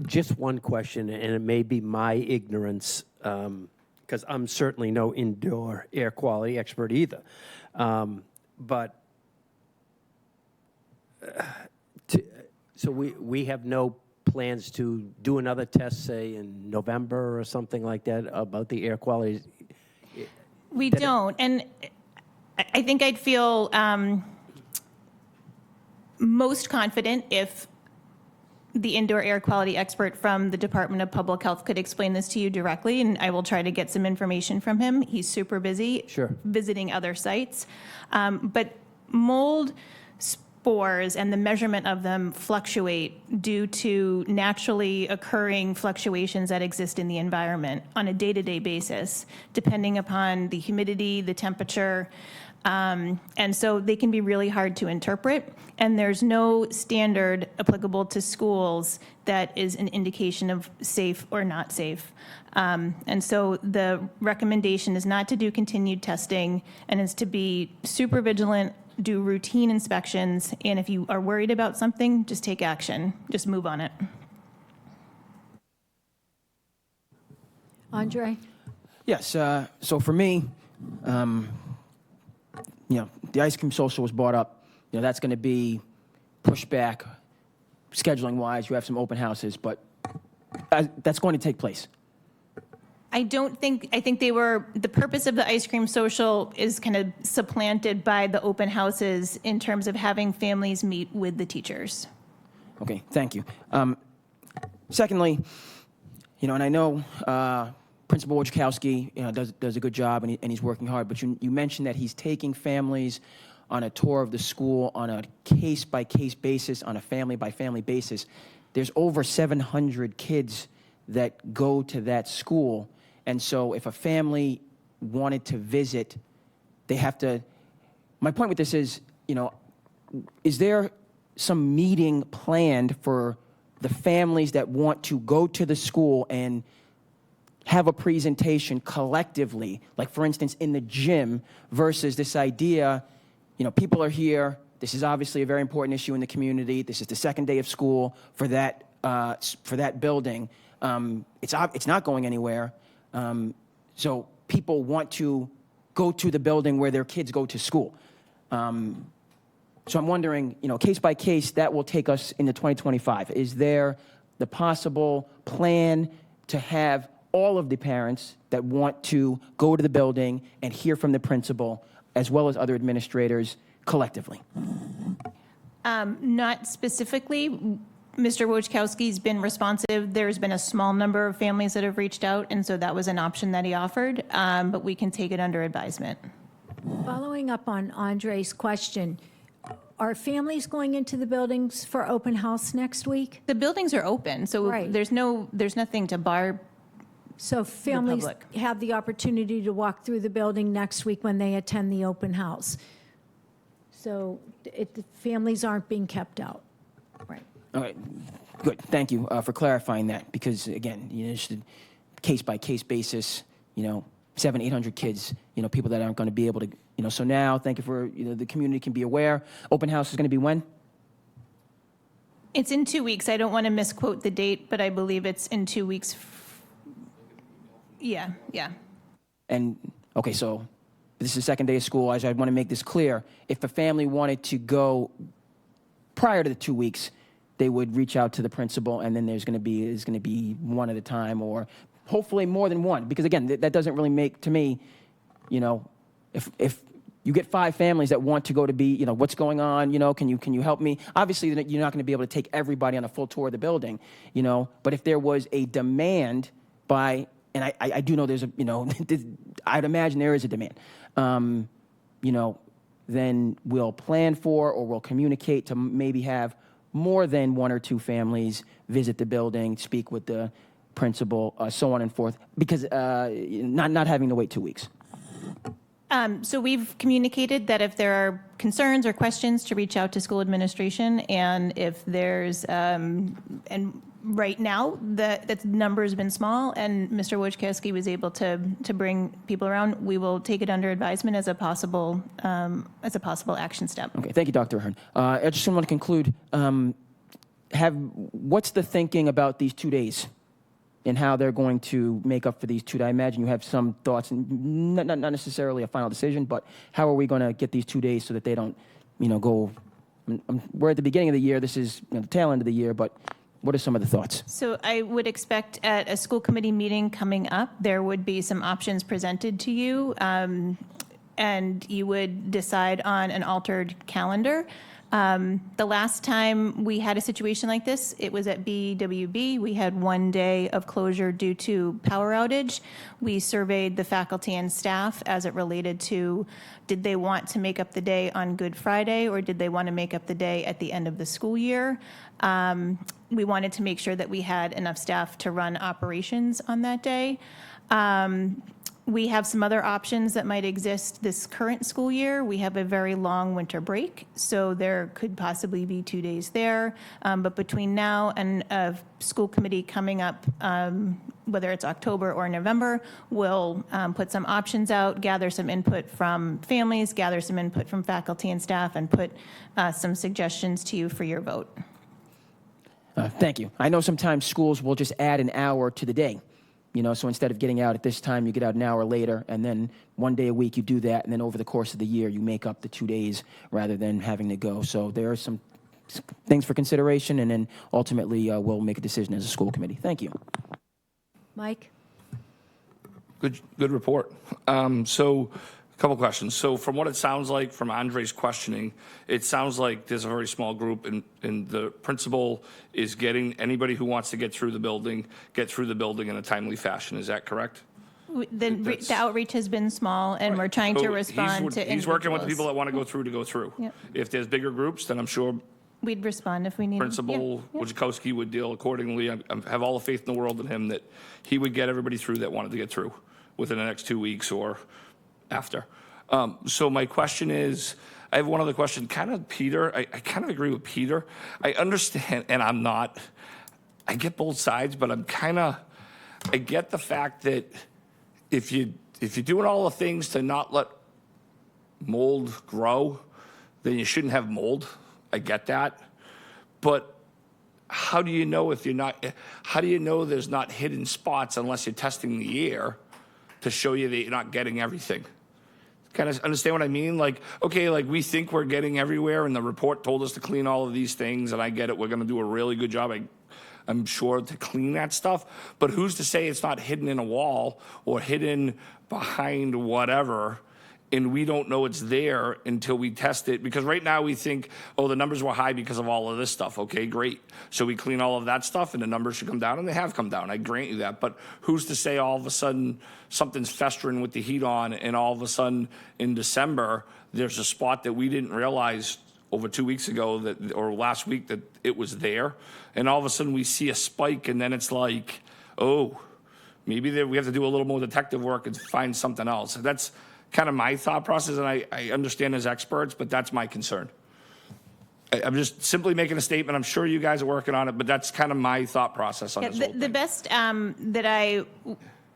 S1: Just one question, and it may be my ignorance, because I'm certainly no indoor air quality expert either. So we have no plans to do another test, say, in November or something like that about the air quality?
S4: We don't. And I think I'd feel most confident if the indoor air quality expert from the Department of Public Health could explain this to you directly, and I will try to get some information from him. He's super busy visiting other sites. But mold spores and the measurement of them fluctuate due to naturally occurring fluctuations that exist in the environment on a day-to-day basis, depending upon the humidity, the temperature, and so they can be really hard to interpret, and there's no standard applicable to schools that is an indication of safe or not safe. And so the recommendation is not to do continued testing and is to be super vigilant, do routine inspections, and if you are worried about something, just take action. Just move on it.
S2: Andre?
S19: Yes, so for me, the ice cream social was brought up. That's going to be pushed back scheduling-wise. You have some open houses, but that's going to take place.
S4: I think the purpose of the ice cream social is kind of supplanted by the open houses in terms of having families meet with the teachers.
S19: Okay, thank you. Secondly, and I know Principal Wojciechowski does a good job and he's working hard, but you mentioned that he's taking families on a tour of the school on a case-by-case basis, on a family-by-family basis. There's over 700 kids that go to that school, and so if a family wanted to visit, they have to. My point with this is, is there some meeting planned for the families that want to go to the school and have a presentation collectively, like for instance in the gym, versus this idea, people are here, this is obviously a very important issue in the community, this is the second day of school for that building, it's not going anywhere, so people want to go to the building where their kids go to school. So I'm wondering, case by case, that will take us into 2025. Is there the possible plan to have all of the parents that want to go to the building and hear from the principal, as well as other administrators, collectively?
S4: Not specifically. Mr. Wojciechowski's been responsive. There's been a small number of families that have reached out, and so that was an option that he offered, but we can take it under advisement.
S2: Following up on Andre's question, are families going into the buildings for open house next week?
S4: The buildings are open, so there's nothing to bar.
S2: So families have the opportunity to walk through the building next week when they attend the open house. So the families aren't being kept out. Right.
S19: All right, good. Thank you for clarifying that, because again, it's a case-by-case basis. 700, 800 kids, people that aren't going to be able to, so now, thank you for, the community can be aware. Open house is going to be when?
S4: It's in 2 weeks. I don't want to misquote the date, but I believe it's in 2 weeks. Yeah.
S19: And, okay, so this is the second day of school. I want to make this clear. If a family wanted to go prior to the 2 weeks, they would reach out to the principal, and then there's going to be one at a time, or hopefully more than one. Because again, that doesn't really make, to me, if you get 5 families that want to go to be, what's going on, can you help me? Obviously, you're not going to be able to take everybody on a full tour of the building, but if there was a demand by, and I do know there's a, I'd imagine there is a demand, then we'll plan for, or we'll communicate to maybe have more than 1 or 2 families visit the building, speak with the principal, so on and forth, because not having to wait 2 weeks.
S4: So we've communicated that if there are concerns or questions, to reach out to school administration, and if there's, and right now, the number has been small, and Mr. Wojciechowski was able to bring people around. We will take it under advisement as a possible action step.
S19: Okay, thank you, Dr. Ahern. I just want to conclude. What's the thinking about these 2 days and how they're going to make up for these 2 days? I imagine you have some thoughts, and not necessarily a final decision, but how are we going to get these 2 days so that they don't, go? We're at the beginning of the year. This is the tail end of the year, but what are some of the thoughts?
S4: So I would expect at a school committee meeting coming up, there would be some options presented to you, and you would decide on an altered calendar. The last time we had a situation like this, it was at BWB. We had 1 day of closure due to power outage. We surveyed the faculty and staff as it related to, did they want to make up the day on Good Friday, or did they want to make up the day at the end of the school year? We wanted to make sure that we had enough staff to run operations on that day. We have some other options that might exist this current school year. We have a very long winter break, so there could possibly be 2 days there. But between now and a school committee coming up, whether it's October or November, we'll put some options out, gather some input from families, gather some input from faculty and staff, and put some suggestions to you for your vote.
S19: Thank you. I know sometimes schools will just add an hour to the day. So instead of getting out at this time, you get out an hour later, and then 1 day a week you do that, and then over the course of the year, you make up the 2 days rather than having to go. So there are some things for consideration, and then ultimately we'll make a decision as a school committee. Thank you.
S2: Mike?
S20: Good report. So a couple questions. So from what it sounds like from Andre's questioning, it sounds like there's a very small group, and the principal is getting anybody who wants to get through the building in a timely fashion. Is that correct?
S4: The outreach has been small, and we're trying to respond to
S20: He's working with the
S4: individuals.
S20: people that want to go through to go through.
S4: Yep.
S20: If there's bigger groups, then I'm sure
S4: We'd respond if we needed.
S20: Principal Wojciechowski would deal accordingly. I have all the faith in the world in him that he would get everybody through that wanted to get through within the next 2 weeks or after. So my question is, I have one other question. Kind of Peter, I kind of agree with Peter. I understand, and I get both sides, but I get the fact that if you're doing all the things to not let mold grow, then you shouldn't have mold. I get that. But how do you know how do you know there's not hidden spots unless you're testing the air to show you that you're not getting everything? Kind of understand what I mean? Okay, we think we're getting everywhere, and the report told us to clean all of these things, and I get it. We're going to do a really good job, I'm sure, to clean that stuff. But who's to say it's not hidden in a wall or hidden behind whatever, and we don't know it's there until we test it? Because right now we think, oh, the numbers were high because of all of this stuff. Okay, great. So we clean all of that stuff, and the numbers should come down, and they have come down. I grant you that. But who's to say all of a sudden something's festering with the heat on, and all of a sudden in December there's a spot that we didn't realize over 2 weeks ago or last week that it was there, and all of a sudden we see a spike, and then it's like, oh, maybe we have to do a little more detective work and find something else. That's kind of my thought process, and I understand as experts, but that's my concern. I'm just simply making a statement. I'm sure you guys are working on it, but that's kind of my thought process on this whole thing.
S4: The best that I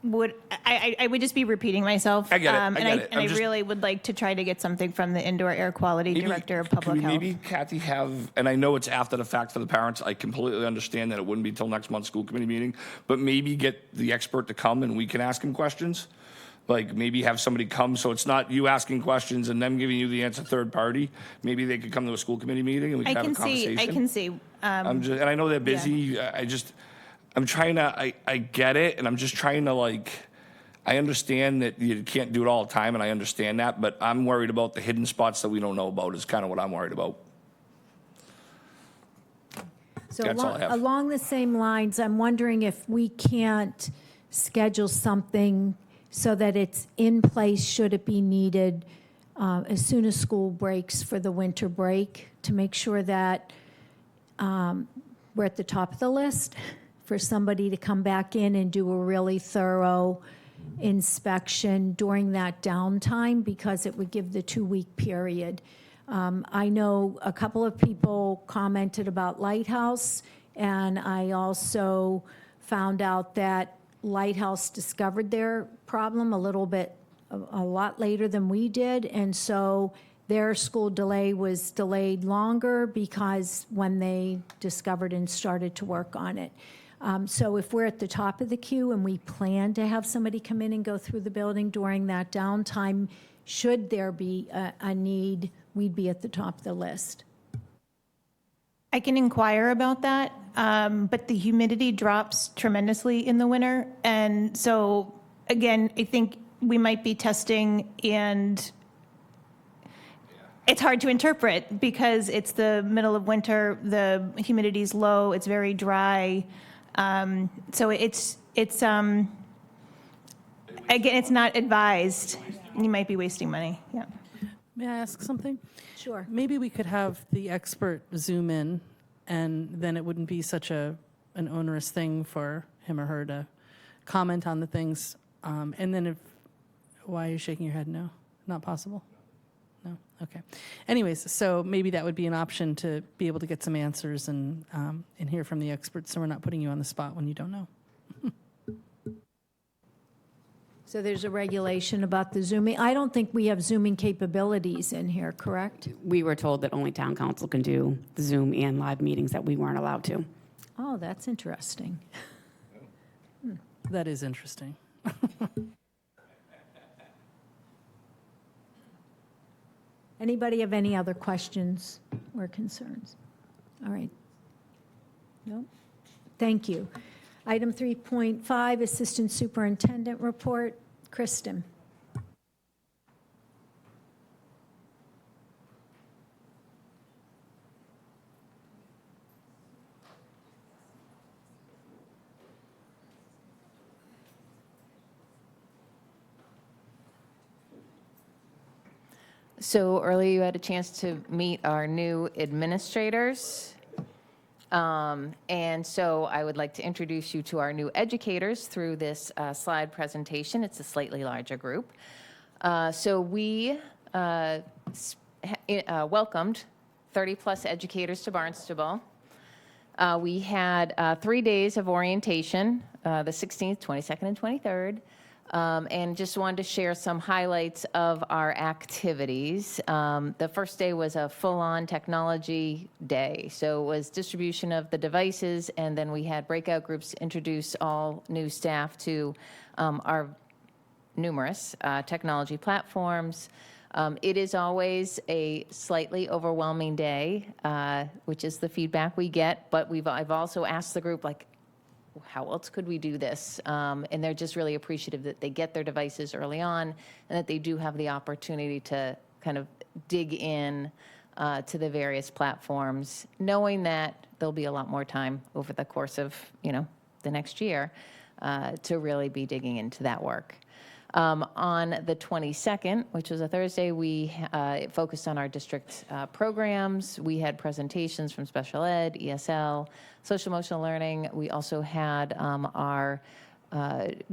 S4: I would just be repeating myself.
S20: I get it. I
S4: And
S20: get it.
S4: and
S20: I'm
S4: I
S20: just-
S4: really would like to try to get something from the Indoor Air Quality Director of
S20: Could
S4: Public
S20: we
S4: Health.
S20: maybe, Kathy, have, and I know it's after the fact for the parents, I completely understand that it wouldn't be till next month's school committee meeting, but maybe get the expert to come and we can ask him questions? Like, maybe have somebody come, so it's not you asking questions and them giving you the answer third party. Maybe they could come to a school committee meeting and we
S4: I
S20: could have a
S4: can see,
S20: conversation.
S4: I can see.
S20: I'm just, and I know they're busy. I'm trying to, I get it, and I'm just trying to like, I understand that you can't do it all the time, and I understand that, but I'm worried about the hidden spots that we don't know about is kind of what I'm worried about.
S2: So
S20: That's all I have.
S2: along the same lines, I'm wondering if we can't schedule something so that it's in place should it be needed as soon as school breaks for the winter break, to make sure that we're at the top of the list for somebody to come back in and do a really thorough inspection during that downtime, because it would give the 2-week period. I know a couple of people commented about Lighthouse, and I also found out that Lighthouse discovered their problem a lot later than we did, and so their school delay was delayed longer because when they discovered and started to work on it. So if we're at the top of the queue and we plan to have somebody come in and go through the building during that downtime, should there be a need, we'd be at the top of the list.
S4: I can inquire about that, but the humidity drops tremendously in the winter. And so, again, I think we might be testing, and it's hard to interpret because it's the middle of winter, the humidity's low, it's very dry. So again, it's not advised. You might be wasting money, yeah.
S21: May I ask something?
S2: Sure.
S21: Maybe we could have the expert zoom in, and then it wouldn't be such an onerous thing for him or her to comment on the things. And then why are you shaking your head? No, not possible? No? Okay. Anyways, so maybe that would be an option to be able to get some answers and hear from the experts, so we're not putting you on the spot when you don't know.
S2: So there's a regulation about the Zooming. I don't think we have Zooming capabilities in here, correct?
S5: We were told that only town council can do the Zoom and live meetings, that we weren't allowed to.
S2: Oh, that's interesting.
S21: That is interesting.
S2: Anybody have any other questions or concerns? All right. No? Thank you. Item 3.5, Assistant Superintendent Report. Kristen.
S6: So earlier you had a chance to meet our new administrators. And so I would like to introduce you to our new educators through this slide presentation. It's a slightly larger group. So we welcomed 30-plus educators to Barnstable. We had 3 days of orientation, the 16th, 22nd, and 23rd. And just wanted to share some highlights of our activities. The first day was a full-on technology day. So it was distribution of the devices, and then we had breakout groups introduce all new staff to our numerous technology platforms. It is always a slightly overwhelming day, which is the feedback we get, but I've also asked the group, like, how else could we do this? And they're just really appreciative that they get their devices early on and that they do have the opportunity to kind of dig in to the various platforms, knowing that there'll be a lot more time over the course of, the next year to really be digging into that work. On the 22nd, which was a Thursday, we focused on our district programs. We had presentations from special ed, ESL, social emotional learning. We also had our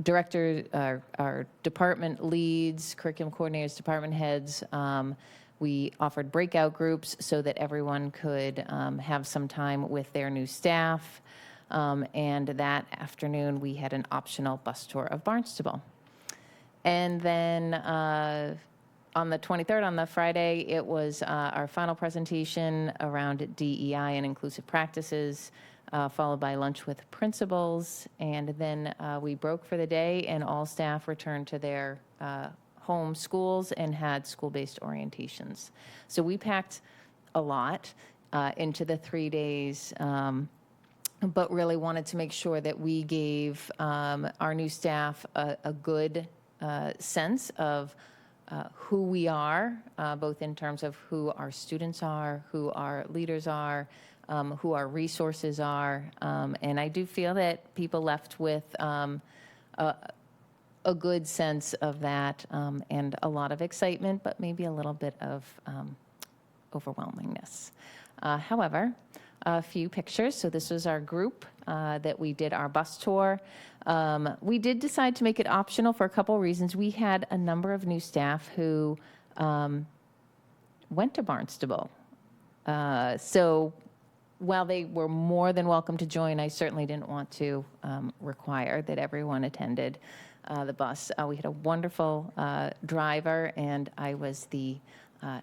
S6: director, our department leads, curriculum coordinators, department heads. We offered breakout groups so that everyone could have some time with their new staff.
S4: And that afternoon, we had an optional bus tour of Barnstable. And then on the 23rd, on the Friday, it was our final presentation around DEI and inclusive practices, followed by lunch with principals. And then we broke for the day, and all staff returned to their home schools and had school-based orientations. So we packed a lot into the 3 days, but really wanted to make sure that we gave our new staff a good sense of who we are, both in terms of who our students are, who our leaders are, who our resources are. And I do feel that people left with a good sense of that, and a lot of excitement, but maybe a little bit of overwhelmingness. However, a few pictures. So this was our group that we did our bus tour. We did decide to make it optional for a couple reasons. We had a number of new staff who went to Barnstable. So while they were more than welcome to join, I certainly didn't want to require that everyone attended the bus. We had a wonderful driver, and I was the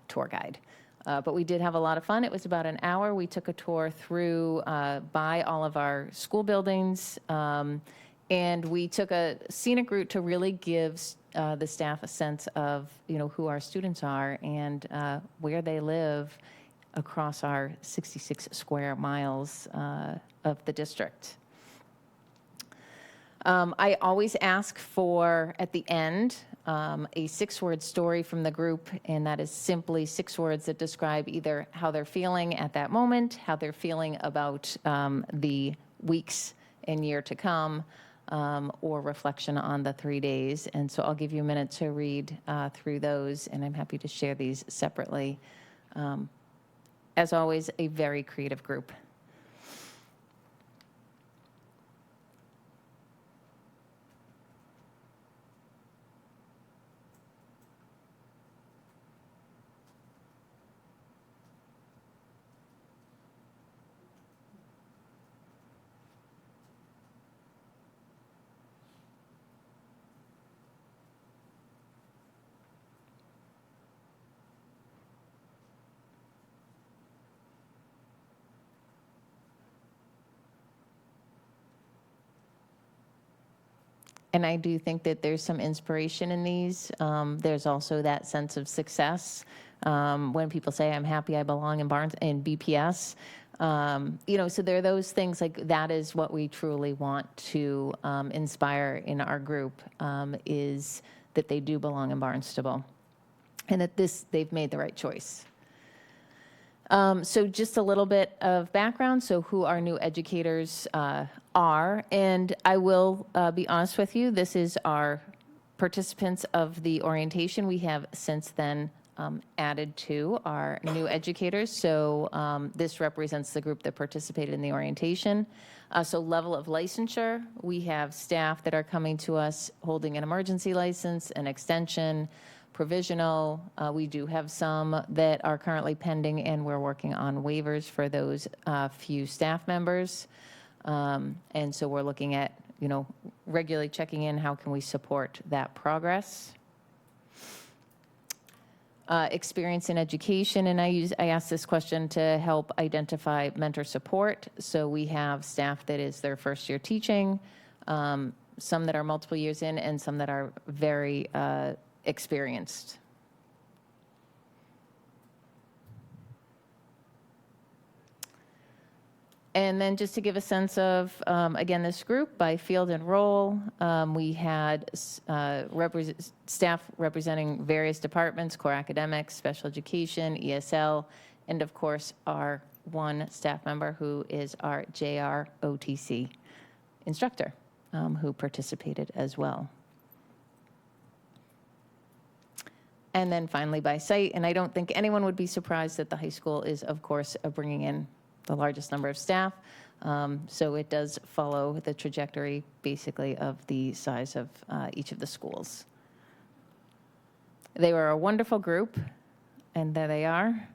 S4: tour guide. But we did have a lot of fun. It was about an hour. We took a tour through by all of our school buildings, and we took a scenic route to really give the staff a sense of, who our students are and where they live across our 66 square miles of the district. I always ask for, at the end, a 6-word story from the group, and that is simply 6 words that describe either how they're feeling at that moment, how they're feeling about the weeks and year to come, or reflection on the 3 days. And so I'll give you a minute to read through those, and I'm happy to share these separately. As always, a very creative group. And I do think that there's some inspiration in these. There's also that sense of success. When people say, I'm happy I belong in BPS. So there are those things like that is what we truly want to inspire in our group, is that they do belong in Barnstable and that they've made the right choice. So just a little bit of background, so who our new educators are. And I will be honest with you, this is our participants of the orientation. We have since then added to our new educators. So this represents the group that participated in the orientation. So level of licensure, we have staff that are coming to us holding an emergency license, an extension, provisional. We do have some that are currently pending, and we're working on waivers for those few staff members. And so we're looking at, regularly checking in, how can we support that progress? Experience in education, and I asked this question to help identify mentor support. So we have staff that is their first year teaching, some that are multiple years in, and some that are very experienced. And then just to give a sense of, again, this group by field and role, we had staff representing various departments, core academics, special education, ESL, and of course, our one staff member who is our JROTC instructor, who participated as well. And then finally by site, and I don't think anyone would be surprised that the high school is, of course, bringing in the largest number of staff. So it does follow the trajectory, basically, of the size of each of the schools. They were a wonderful group, and there they are.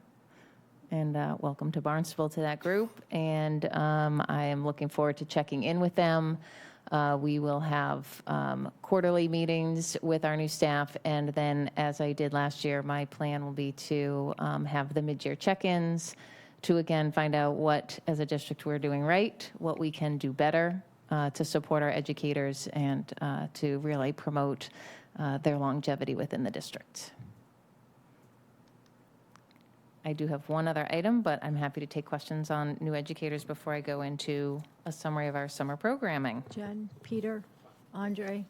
S4: And welcome to Barnstable to that group. And I am looking forward to checking in with them. We will have quarterly meetings with our new staff. And then, as I did last year, my plan will be to have the mid-year check-ins to, again, find out what, as a district, we're doing right, what we can do better to support our educators and to really promote their longevity within the district. I do have one other item, but I'm happy to take questions on new educators before I go into a summary of our summer programming.
S2: Jen, Peter, Andre?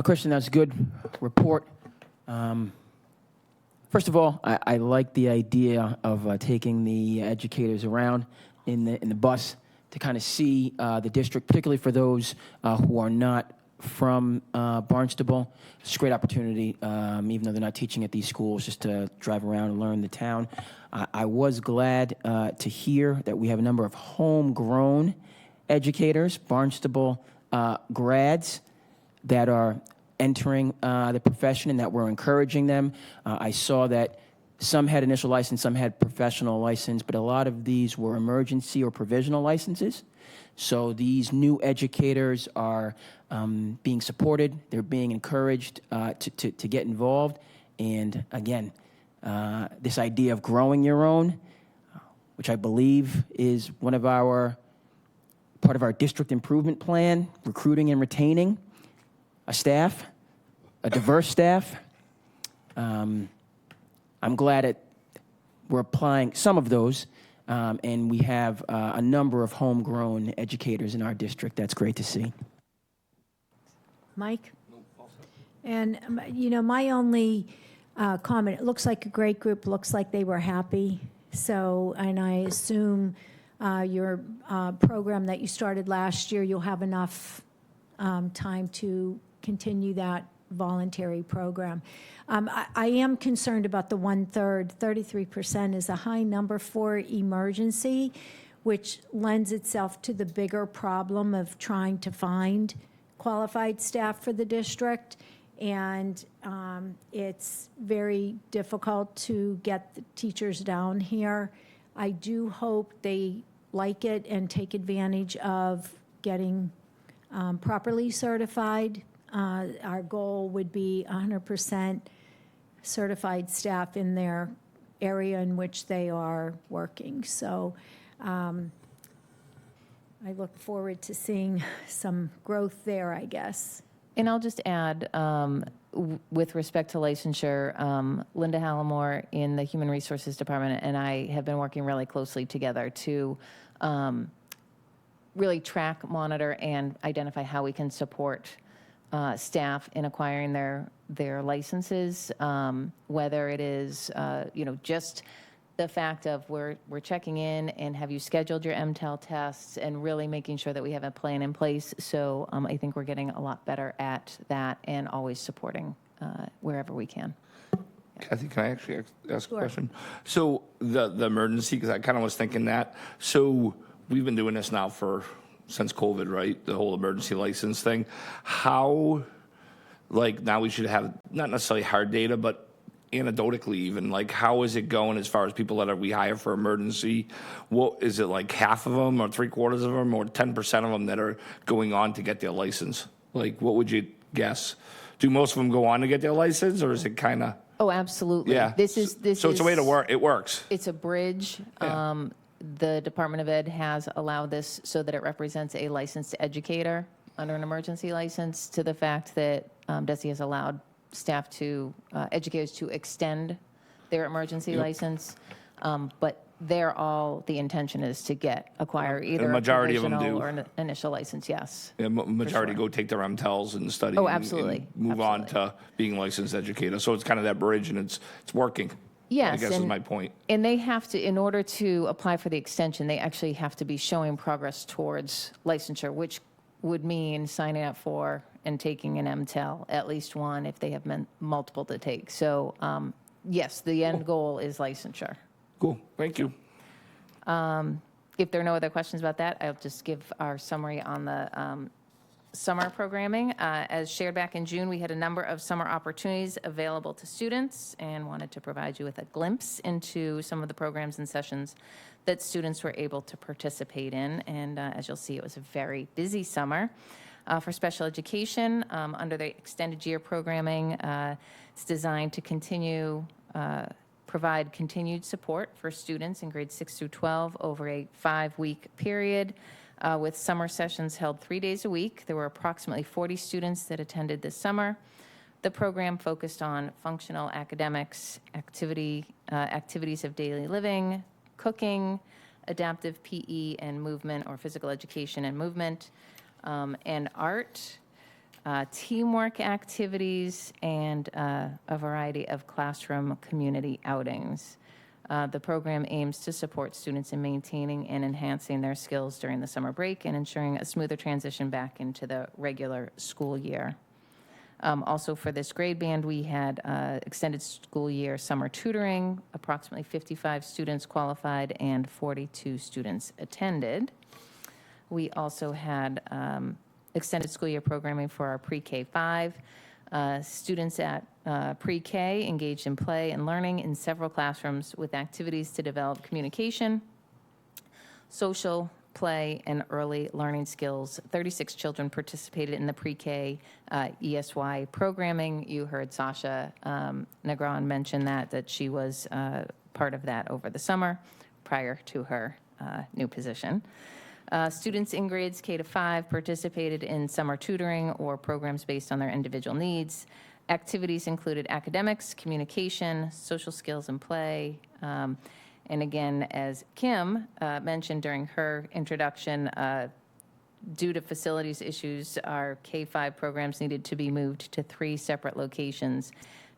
S19: Christian, that's a good report. First of all, I like the idea of taking the educators around in the bus to kind of see the district, particularly for those who are not from Barnstable. It's a great opportunity, even though they're not teaching at these schools, just to drive around and learn the town. I was glad to hear that we have a number of homegrown educators, Barnstable grads, that are entering the profession and that we're encouraging them. I saw that some had initial license, some had professional license, but a lot of these were emergency or provisional licenses. So these new educators are being supported. They're being encouraged to get involved. And again, this idea of growing your own, which I believe is part of our district improvement plan, recruiting and retaining a staff, a diverse staff. I'm glad we're applying some of those. And we have a number of homegrown educators in our district. That's great to see.
S2: Mike? And, my only comment, it looks like a great group, looks like they were happy. So, and I assume your program that you started last year, you'll have enough time to continue that voluntary program. I am concerned about the 1/3. 33% is a high number for emergency, which lends itself to the bigger problem of trying to find qualified staff for the district. And it's very difficult to get the teachers down here. I do hope they like it and take advantage of getting properly certified. Our goal would be 100% certified staff in their area in which they are working. So I look forward to seeing some growth there, I guess.
S4: And I'll just add, with respect to licensure, Linda Hallamore in the Human Resources Department and I have been working really closely together to really track, monitor, and identify how we can support staff in acquiring their licenses, whether it is, just the fact of we're checking in and have you scheduled your MTEL tests and really making sure that we have a plan in place. So I think we're getting a lot better at that and always supporting wherever we can.
S20: Kathy, can I actually ask
S2: Sure.
S20: a question? So the emergency, because I kind of was thinking that. So we've been doing this now since COVID, right? The whole emergency license thing. How, now we should have not necessarily hard data, but anecdotally even, how is it going as far as people that we hire for emergency? What is it, half of them or 3/4 of them or 10% of them that are going on to get their license? What would you guess? Do most of them go on to get their license, or is it kind of?
S4: Oh, absolutely.
S20: Yeah. So it's a way to work. It works.
S4: It's a bridge.
S20: Yeah.
S4: The Department of Ed has allowed this so that it represents a licensed educator under an emergency license, to the fact that DESE has allowed staff educators to extend their emergency license. But the intention is to acquire either
S20: The majority
S4: a
S20: of them
S4: provisional
S20: do.
S4: or an initial license, yes.
S20: Yeah, majority
S4: sure.
S20: go take their MTELs and study.
S4: Oh,
S20: and
S4: absolutely.
S20: move on to being licensed educator. So it's kind of that bridge, and it's working.
S4: Yes.
S20: I guess is my point.
S4: And they have to, in order to apply for the extension, they actually have to be showing progress towards licensure, which would mean signing up for and taking an MTEL, at least one if they have multiple to take. So yes, the end goal is licensure.
S20: Cool. Thank you.
S4: If there are no other questions about that, I'll just give our summary on the
S6: Summer programming. As shared back in June, we had a number of summer opportunities available to students and wanted to provide you with a glimpse into some of the programs and sessions that students were able to participate in. And as you'll see, it was a very busy summer. For special education, under the extended year programming, it's designed to provide continued support for students in grades 6 through 12 over a 5-week period. With summer sessions held 3 days a week. There were approximately 40 students that attended this summer. The program focused on functional academics, activities of daily living, cooking, adaptive PE and movement, or physical education and movement, and art, teamwork activities, and a variety of classroom community outings. The program aims to support students in maintaining and enhancing their skills during the summer break and ensuring a smoother transition back into the regular school year. Also for this grade band, we had extended school year summer tutoring. Approximately 55 students qualified and 42 students attended. We also had extended school year programming for our pre-K 5. Students at pre-K engaged in play and learning in several classrooms with activities to develop communication, social, play, and early learning skills. 36 children participated in the pre-K ESY programming. You heard Sasha Negron mention that she was part of that over the summer prior to her new position. Students in grades K to 5 participated in summer tutoring or programs based on their individual needs. Activities included academics, communication, social skills, and play. And again, as Kim mentioned during her introduction, due to facilities issues, our K-5 programs needed to be moved to 3 separate locations.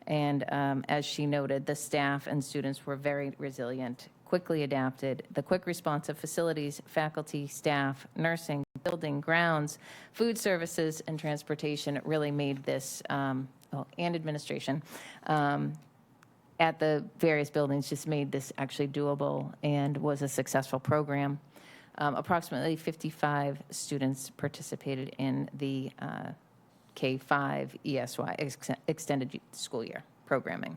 S6: And as she noted, the staff and students were very resilient, quickly adapted. The quick response of facilities, faculty, staff, nursing, building, grounds, food services, and transportation really made this, and administration, at the various buildings just made this actually doable and was a successful program. Approximately 55 students participated in the K-5 ESY, extended school year programming.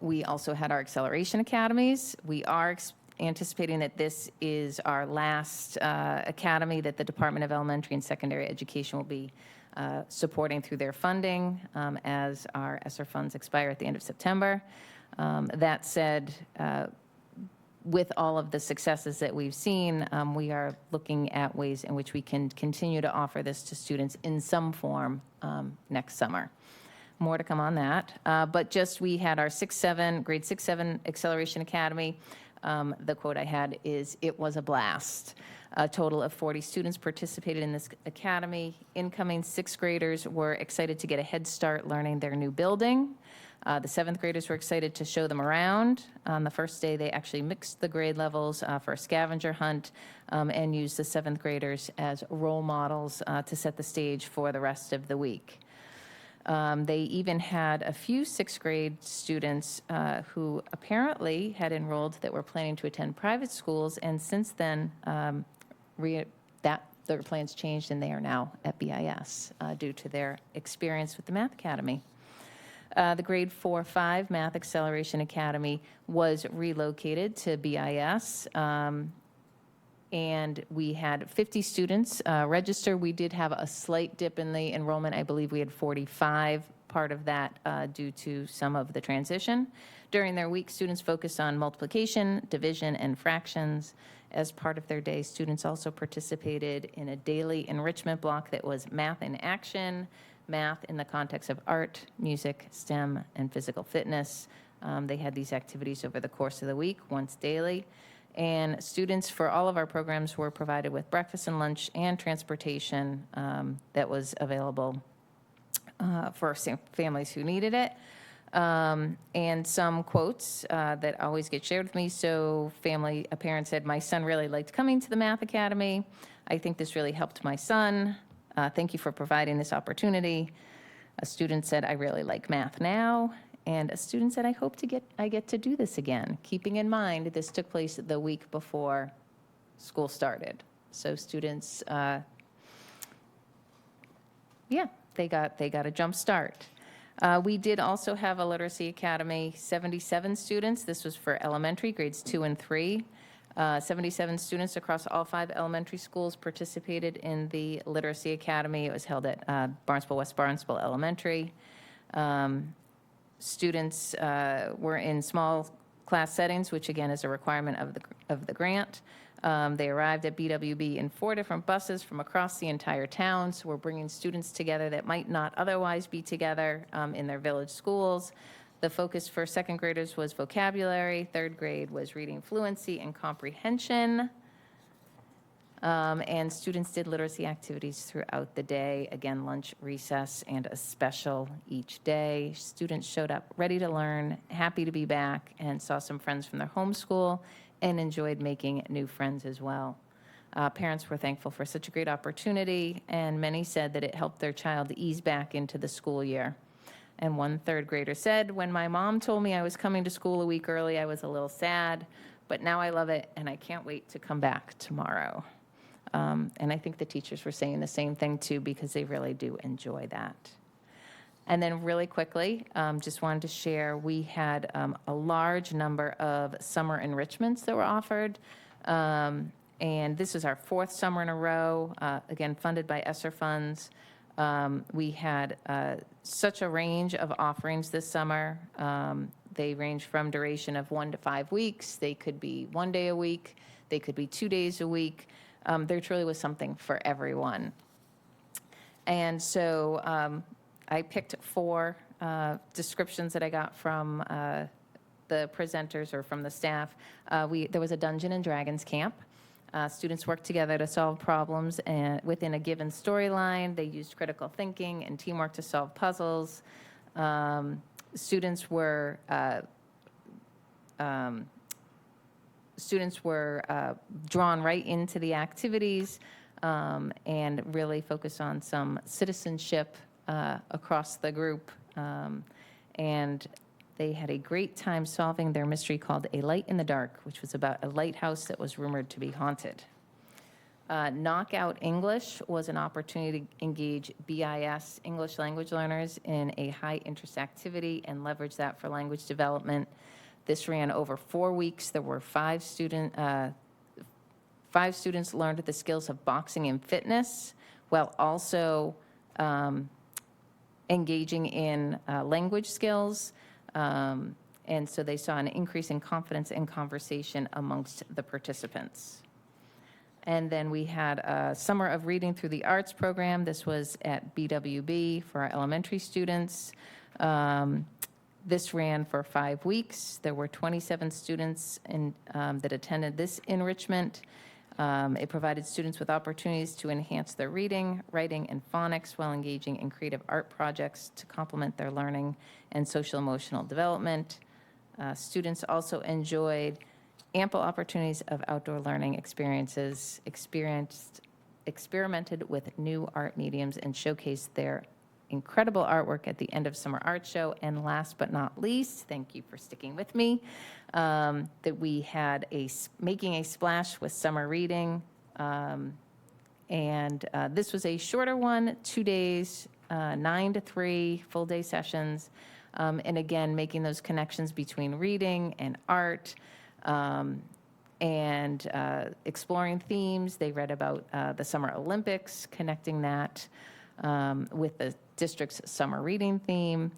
S6: We also had our acceleration academies. We are anticipating that this is our last academy that the Department of Elementary and Secondary Education will be supporting through their funding as our ESSER funds expire at the end of September. That said, with all of the successes that we've seen, we are looking at ways in which we can continue to offer this to students in some form next summer. More to come on that. But just we had our grade 6-7 Acceleration Academy. The quote I had is, "It was a blast." A total of 40 students participated in this academy. Incoming 6th graders were excited to get a head start learning their new building. The 7th graders were excited to show them around. On the first day, they actually mixed the grade levels for a scavenger hunt and used the 7th graders as role models to set the stage for the rest of the week. They even had a few 6th grade students who apparently had enrolled that were planning to attend private schools, and since then, their plans changed and they are now at BIS due to their experience with the Math Academy. The grade 4-5 Math Acceleration Academy was relocated to BIS. And we had 50 students register. We did have a slight dip in the enrollment. I believe we had 45, part of that due to some of the transition. During their week, students focused on multiplication, division, and fractions. As part of their day, students also participated in a daily enrichment block that was math in action, math in the context of art, music, STEM, and physical fitness. They had these activities over the course of the week, once daily. And students for all of our programs were provided with breakfast and lunch and transportation that was available for families who needed it. And some quotes that always get shared with me. So a parent said, "My son really liked coming to the Math Academy. I think this really helped my son. Thank you for providing this opportunity." A student said, "I really like math now." And a student said, I get to do this again, keeping in mind this took place the week before school started. So students yeah, they got a jump start. We did also have a Literacy Academy, 77 students. This was for elementary, grades 2 and 3. 77 students across all 5 elementary schools participated in the Literacy Academy. It was held at Barnstable, West Barnstable Elementary. Students were in small class settings, which again is a requirement of the grant. They arrived at BWB in 4 different buses from across the entire town, so we're bringing students together that might not otherwise be together in their village schools. The focus for second graders was vocabulary, third grade was reading fluency and comprehension. And students did literacy activities throughout the day, again, lunch, recess, and a special each day. Students showed up ready to learn, happy to be back, and saw some friends from their home school and enjoyed making new friends as well. Parents were thankful for such a great opportunity, and many said that it helped their child ease back into the school year. And one third grader said, "When my mom told me I was coming to school a week early, I was a little sad, but now I love it, and I can't wait to come back tomorrow." And I think the teachers were saying the same thing too, because they really do enjoy that. And then really quickly, just wanted to share, we had a large number of summer enrichments that were offered. And this is our 4th summer in a row, again, funded by ESSER funds. We had such a range of offerings this summer. They range from duration of 1 to 5 weeks. They could be 1 day a week. They could be 2 days a week. There truly was something for everyone. And so I picked 4 descriptions that I got from the presenters or from the staff. There was a Dungeon and Dragons camp. Students worked together to solve problems and within a given storyline. They used critical thinking and teamwork to solve puzzles. Students were drawn right into the activities and really focused on some citizenship across the group. And they had a great time solving their mystery called A Light in the Dark, which was about a lighthouse that was rumored to be haunted. Knockout English was an opportunity to engage BIS English language learners in a high-interest activity and leverage that for language development. This ran over 4 weeks. There were 5 students learned the skills of boxing and fitness, while also engaging in language skills. And so they saw an increase in confidence and conversation amongst the participants. And then we had a Summer of Reading Through the Arts program. This was at BWB for our elementary students. This ran for 5 weeks. There were 27 students that attended this enrichment. It provided students with opportunities to enhance their reading, writing, and phonics while engaging in creative art projects to complement their learning and social-emotional development. Students also enjoyed ample opportunities of outdoor learning experiences, experimented with new art mediums, and showcased their incredible artwork at the end of Summer Art Show. And last but not least, thank you for sticking with me, that we had Making a Splash with Summer Reading. This was a shorter one, 2 days, 9 to 3, full day sessions. And again, making those connections between reading and art, and exploring themes. They read about the Summer Olympics, connecting that with the district's summer reading theme.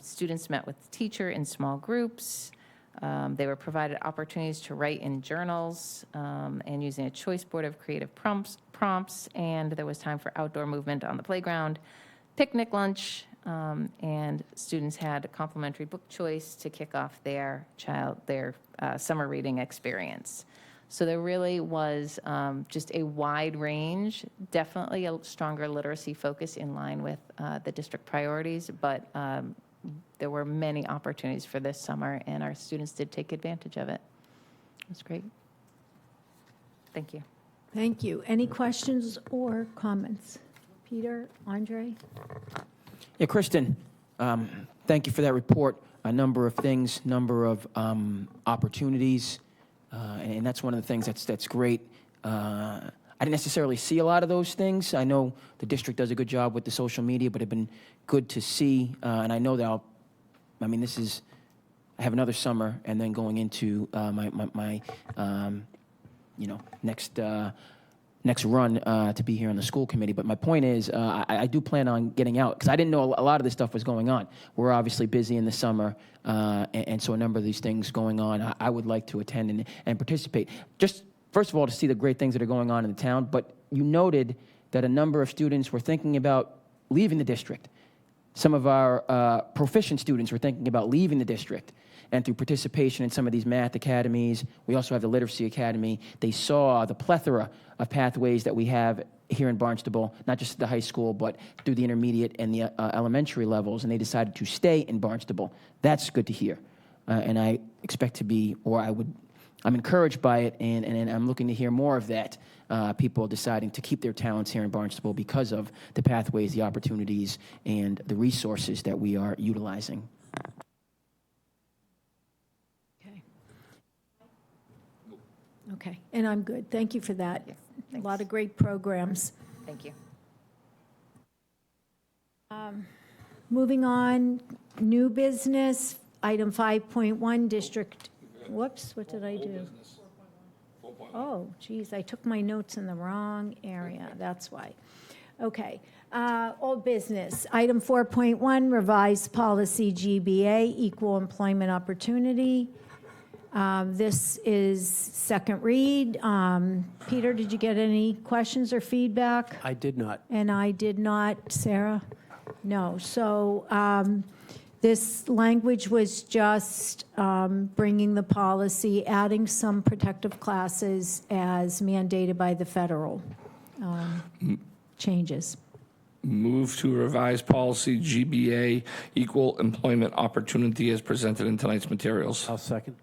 S6: Students met with the teacher in small groups. They were provided opportunities to write in journals and using a choice board of creative prompts. And there was time for outdoor movement on the playground, picnic lunch, and students had a complimentary book choice to kick off their summer reading experience. So there really was just a wide range, definitely a stronger literacy focus in line with the district priorities, but there were many opportunities for this summer, and our students did take advantage of it. It was great. Thank you.
S2: Thank you. Any questions or comments? Peter, Andre?
S19: Yeah, Kristen, thank you for that report. A number of things, number of opportunities, and that's one of the things that's great. I didn't necessarily see a lot of those things. I know the district does a good job with the social media, but it'd been good to see. And I know that I have another summer, and then going into my next run to be here on the school committee. But my point is, I do plan on getting out, because I didn't know a lot of this stuff was going on. We're obviously busy in the summer, and so a number of these things going on, I would like to attend and participate. Just, first of all, to see the great things that are going on in the town, but you noted that a number of students were thinking about leaving the district. Some of our proficient students were thinking about leaving the district. And through participation in some of these math academies, we also have the Literacy Academy, they saw the plethora of pathways that we have here in Barnstable, not just at the high school, but through the intermediate and the elementary levels, and they decided to stay in Barnstable. That's good to hear. And I expect to be, I'm encouraged by it, and I'm looking to hear more of that. People deciding to keep their talents here in Barnstable because of the pathways, the opportunities, and the resources that we are utilizing.
S2: Okay, and I'm good. Thank you for that. A lot of great programs.
S10: Thank you.
S2: Moving on, new business, item 5.1, district, whoops, what did I do? Oh, geez, I took my notes in the wrong area, that's why. Okay, old business, item 4.1, revised policy GBA, equal employment opportunity. This is second read. Peter, did you get any questions or feedback?
S1: I did not.
S2: And I did not. Sarah? No. So this language was just bringing the policy, adding some protective classes as mandated by the federal changes.
S20: Move to revise policy GBA, equal employment opportunity as presented in tonight's materials.
S1: I'll second.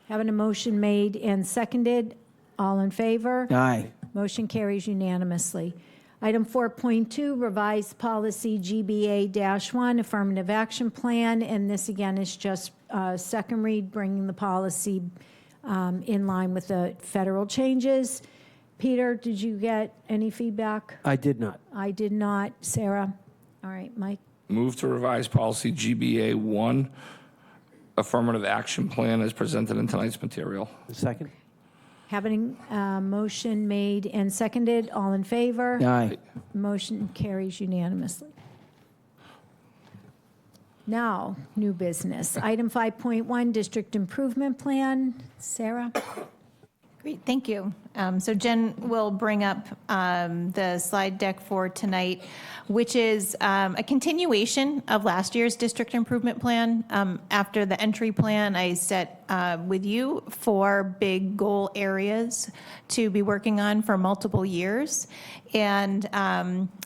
S2: Having a motion made and seconded, all in favor?
S19: Aye.
S2: Motion carries unanimously. Item 4.2, revised policy GBA-1, affirmative action plan, and this again is just second read, bringing the policy in line with the federal changes. Peter, did you get any feedback?
S1: I did not.
S2: I did not. Sarah? All right, Mike?
S20: Move to revise policy GBA-1, affirmative action plan as presented in tonight's material.
S1: Second.
S2: Having a motion made and seconded, all in favor?
S19: Aye.
S2: Motion carries unanimously. Now, new business. Item 5.1, district improvement plan. Sarah?
S4: Great, thank you. So Jen will bring up the slide deck for tonight, which is a continuation of last year's district improvement plan. After the entry plan, I set with you 4 big goal areas to be working on for multiple years. And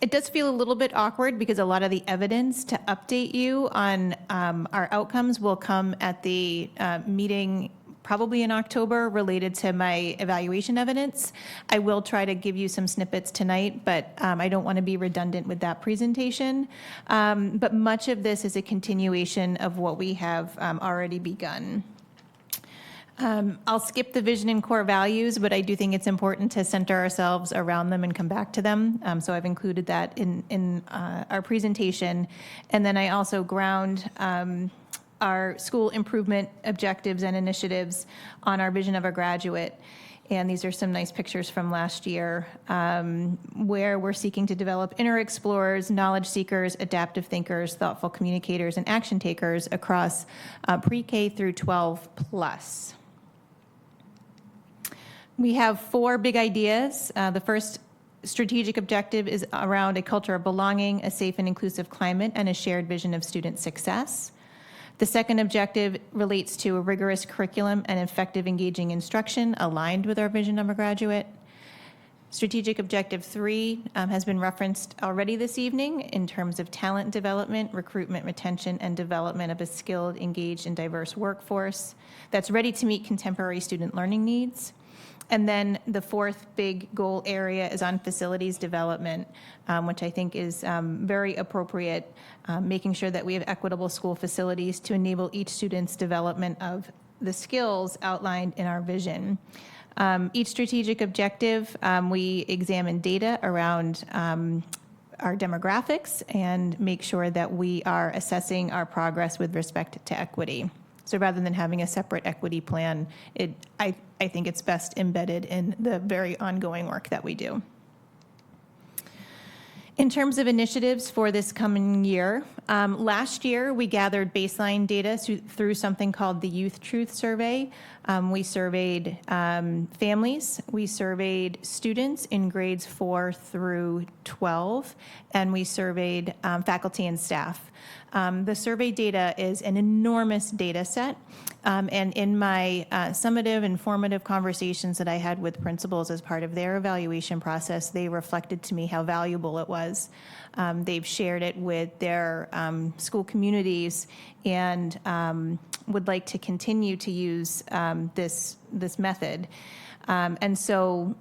S4: it does feel a little bit awkward because a lot of the evidence to update you on our outcomes will come at the meeting probably in October related to my evaluation evidence. I will try to give you some snippets tonight, but I don't want to be redundant with that presentation. But much of this is a continuation of what we have already begun. I'll skip the vision and core values, but I do think it's important to center ourselves around them and come back to them. So I've included that in our presentation. And then I also ground our school improvement objectives and initiatives on our vision of a graduate. And these are some nice pictures from last year where we're seeking to develop inner explorers, knowledge seekers, adaptive thinkers, thoughtful communicators, and action takers across pre-K through 12 plus. We have 4 big ideas. The first strategic objective is around a culture of belonging, a safe and inclusive climate, and a shared vision of student success. The second objective relates to a rigorous curriculum and effective engaging instruction aligned with our vision of a graduate. Strategic objective 3 has been referenced already this evening in terms of talent development, recruitment, retention, and development of a skilled, engaged, and diverse workforce that's ready to meet contemporary student learning needs. And then the 4th big goal area is on facilities development, which I think is very appropriate, making sure that we have equitable school facilities to enable each student's development of the skills outlined in our vision. Each strategic objective, we examine data around our demographics and make sure that we are assessing our progress with respect to equity. So rather than having a separate equity plan, I think it's best embedded in the very ongoing work that we do. In terms of initiatives for this coming year, last year we gathered baseline data through something called the Youth Truth Survey. We surveyed families, we surveyed students in grades 4 through 12, and we surveyed faculty and staff. The survey data is an enormous data set, and in my summative and formative conversations that I had with principals as part of their evaluation process, they reflected to me how valuable it was. They've shared it with their school communities and would like to continue to use this method. And so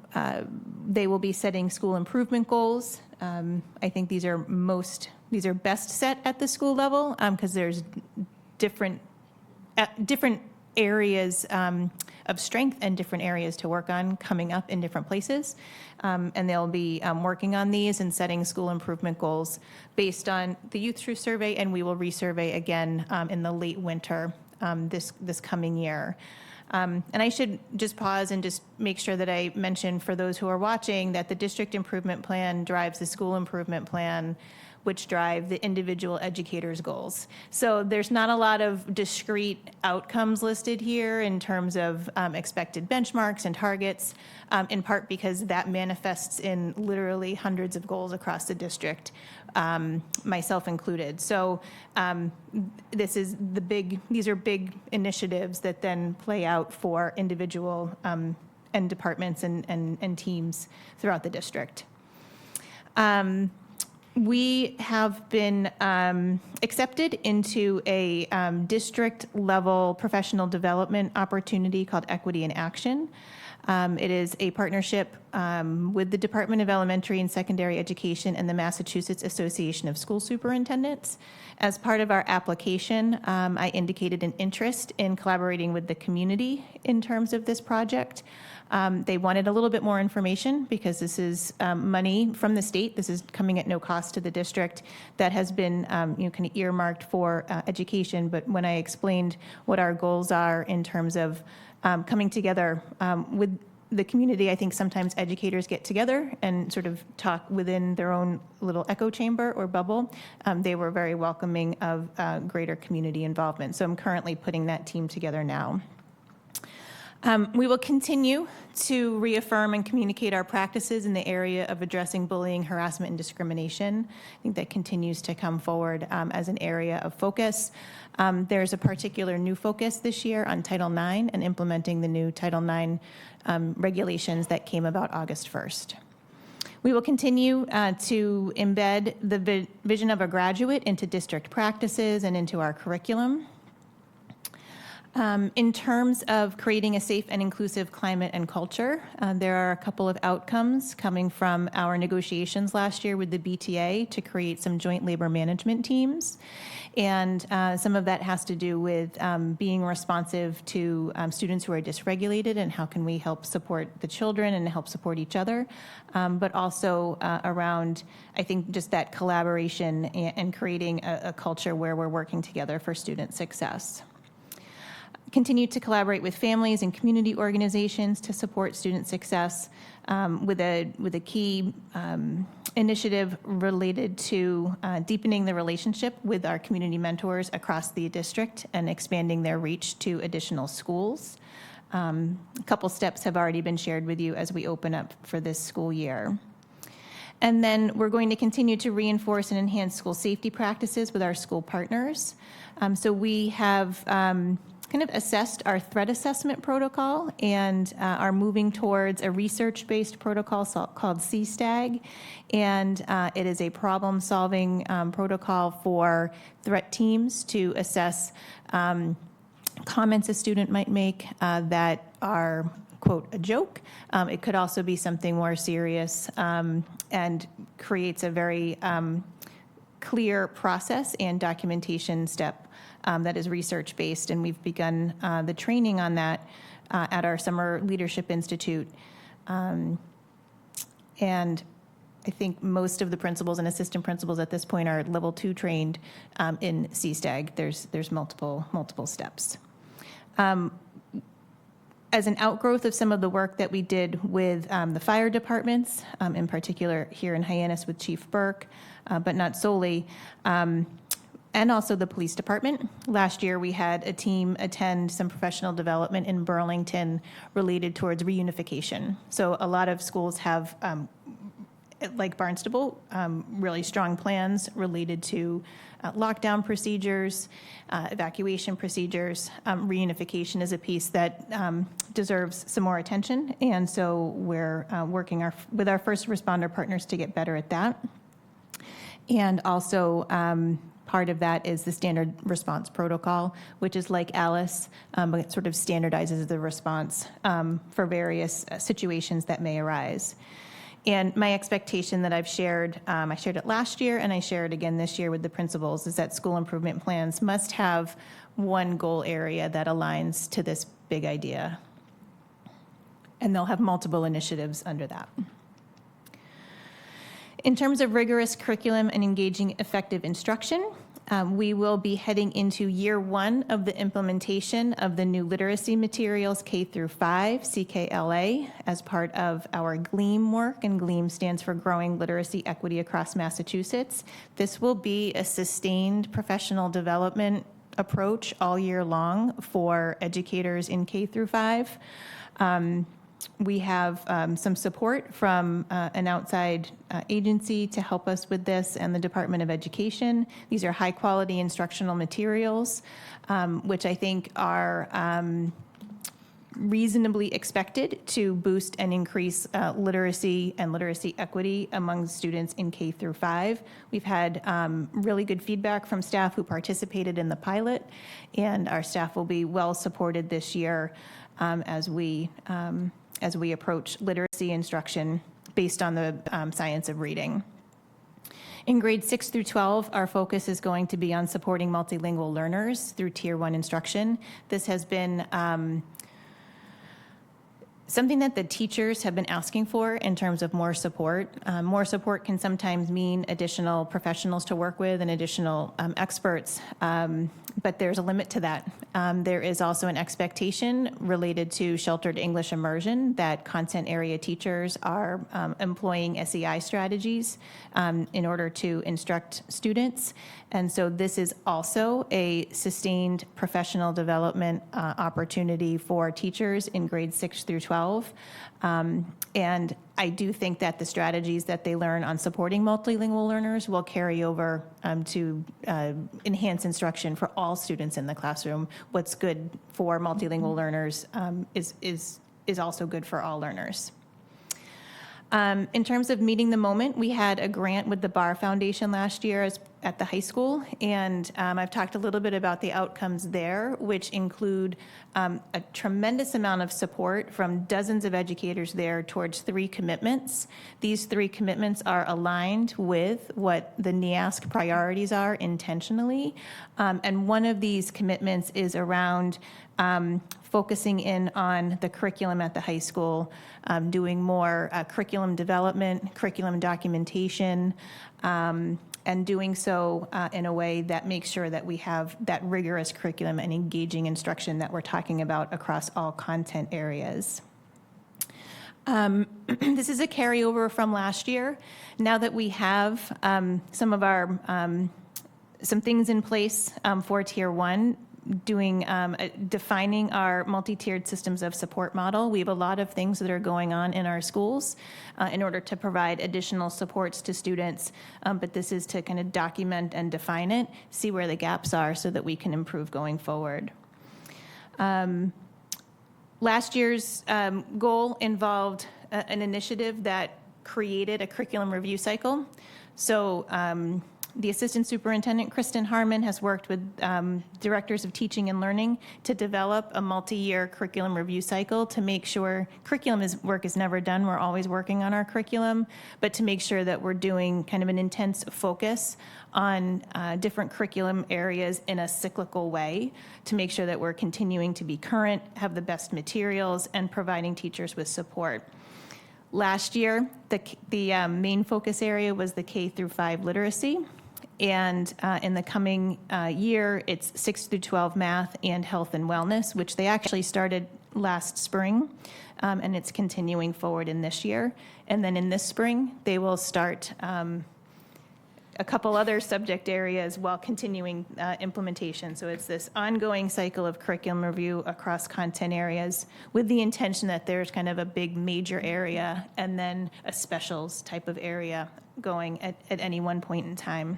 S4: they will be setting school improvement goals. I think these are best set at the school level because there's different areas of strength and different areas to work on coming up in different places. And they'll be working on these and setting school improvement goals based on the Youth Truth Survey, and we will resurvey again in the late winter this coming year. And I should just pause and just make sure that I mention for those who are watching that the district improvement plan drives the school improvement plan, which drive the individual educators' goals. So there's not a lot of discrete outcomes listed here in terms of expected benchmarks and targets, in part because that manifests in literally hundreds of goals across the district, myself included. So these are big initiatives that then play out for individual and departments and teams throughout the district. We have been accepted into a district-level professional development opportunity called Equity in Action. It is a partnership with the Department of Elementary and Secondary Education and the Massachusetts Association of School Superintendents. As part of our application, I indicated an interest in collaborating with the community in terms of this project. They wanted a little bit more information because this is money from the state. This is coming at no cost to the district that has been kind of earmarked for education. But when I explained what our goals are in terms of coming together with the community, I think sometimes educators get together and sort of talk within their own little echo chamber or bubble. They were very welcoming of greater community involvement. So I'm currently putting that team together now. We will continue to reaffirm and communicate our practices in the area of addressing bullying, harassment, and discrimination. I think that continues to come forward as an area of focus. There's a particular new focus this year on Title IX and implementing the new Title IX regulations that came about August 1st. We will continue to embed the vision of a graduate into district practices and into our curriculum. In terms of creating a safe and inclusive climate and culture, there are a couple of outcomes coming from our negotiations last year with the BTA to create some joint labor management teams. And some of that has to do with being responsive to students who are dysregulated and how can we help support the children and help support each other, but also around, I think, just that collaboration and creating a culture where we're working together for student success. Continue to collaborate with families and community organizations to support student success with a key initiative related to deepening the relationship with our community mentors across the district and expanding their reach to additional schools. A couple steps have already been shared with you as we open up for this school year. And then we're going to continue to reinforce and enhance school safety practices with our school partners. So we have kind of assessed our threat assessment protocol and are moving towards a research-based protocol called CSTAG. And it is a problem-solving protocol for threat teams to assess comments a student might make that are, quote, a joke. It could also be something more serious and creates a very clear process and documentation step that is research-based, and we've begun the training on that at our Summer Leadership Institute. And I think most of the principals and assistant principals at this point are level 2 trained in CSTAG. There's multiple steps. As an outgrowth of some of the work that we did with the fire departments, in particular here in Hyannis with Chief Burke, but not solely, and also the police department. Last year, we had a team attend some professional development in Burlington related towards reunification. So a lot of schools have, like Barnstable, really strong plans related to lockdown procedures, evacuation procedures. Reunification is a piece that deserves some more attention, and so we're working with our first responder partners to get better at that. And also, part of that is the standard response protocol, which is like Alice, but it sort of standardizes the response for various situations that may arise. And my expectation that I've shared, I shared it last year and I shared again this year with the principals, is that school improvement plans must have one goal area that aligns to this big idea. And they'll have multiple initiatives under that. In terms of rigorous curriculum and engaging effective instruction, we will be heading into year 1 of the implementation of the new literacy materials K through 5, CKLA, as part of our GLEAM work, and GLEAM stands for Growing Literacy Equity Across Massachusetts. This will be a sustained professional development approach all year long for educators in K through 5. We have some support from an outside agency to help us with this, and the Department of Education. These are high-quality instructional materials, which I think are reasonably expected to boost and increase literacy and literacy equity among students in K through 5. We've had really good feedback from staff who participated in the pilot, and our staff will be well supported this year as we approach literacy instruction based on the science of reading. In grades 6 through 12, our focus is going to be on supporting multilingual learners through Tier 1 instruction. This has been something that the teachers have been asking for in terms of more support. More support can sometimes mean additional professionals to work with and additional experts, but there's a limit to that. There is also an expectation related to sheltered English immersion that content area teachers are employing SEI strategies in order to instruct students. And so this is also a sustained professional development opportunity for teachers in grades 6 through 12. And I do think that the strategies that they learn on supporting multilingual learners will carry over to enhance instruction for all students in the classroom. What's good for multilingual learners is also good for all learners. In terms of meeting the moment, we had a grant with the Barr Foundation last year at the high school, and I've talked a little bit about the outcomes there, which include a tremendous amount of support from dozens of educators there towards 3 commitments. These 3 commitments are aligned with what the NEASC priorities are intentionally, and one of these commitments is around focusing in on the curriculum at the high school, doing more curriculum development, curriculum documentation, and doing so in a way that makes sure that we have that rigorous curriculum and engaging instruction that we're talking about across all content areas. This is a carryover from last year. Now that we have some of our some things in place for Tier 1, defining our multi-tiered systems of support model. We have a lot of things that are going on in our schools in order to provide additional supports to students, but this is to kind of document and define it, see where the gaps are so that we can improve going forward. Last year's goal involved an initiative that created a curriculum review cycle. So The Assistant Superintendent, Kristen Harmon, has worked with directors of teaching and learning to develop a multi-year curriculum review cycle to make sure work is never done. We're always working on our curriculum, but to make sure that we're doing kind of an intense focus on different curriculum areas in a cyclical way to make sure that we're continuing to be current, have the best materials, and providing teachers with support. Last year, the main focus area was the K through 5 literacy. And in the coming year, it's 6 through 12 math and health and wellness, which they actually started last spring, and it's continuing forward in this year. And then in this spring, they will start a couple other subject areas while continuing implementation. So it's this ongoing cycle of curriculum review across content areas with the intention that there's kind of a big major area and then a specials type of area going at any one point in time.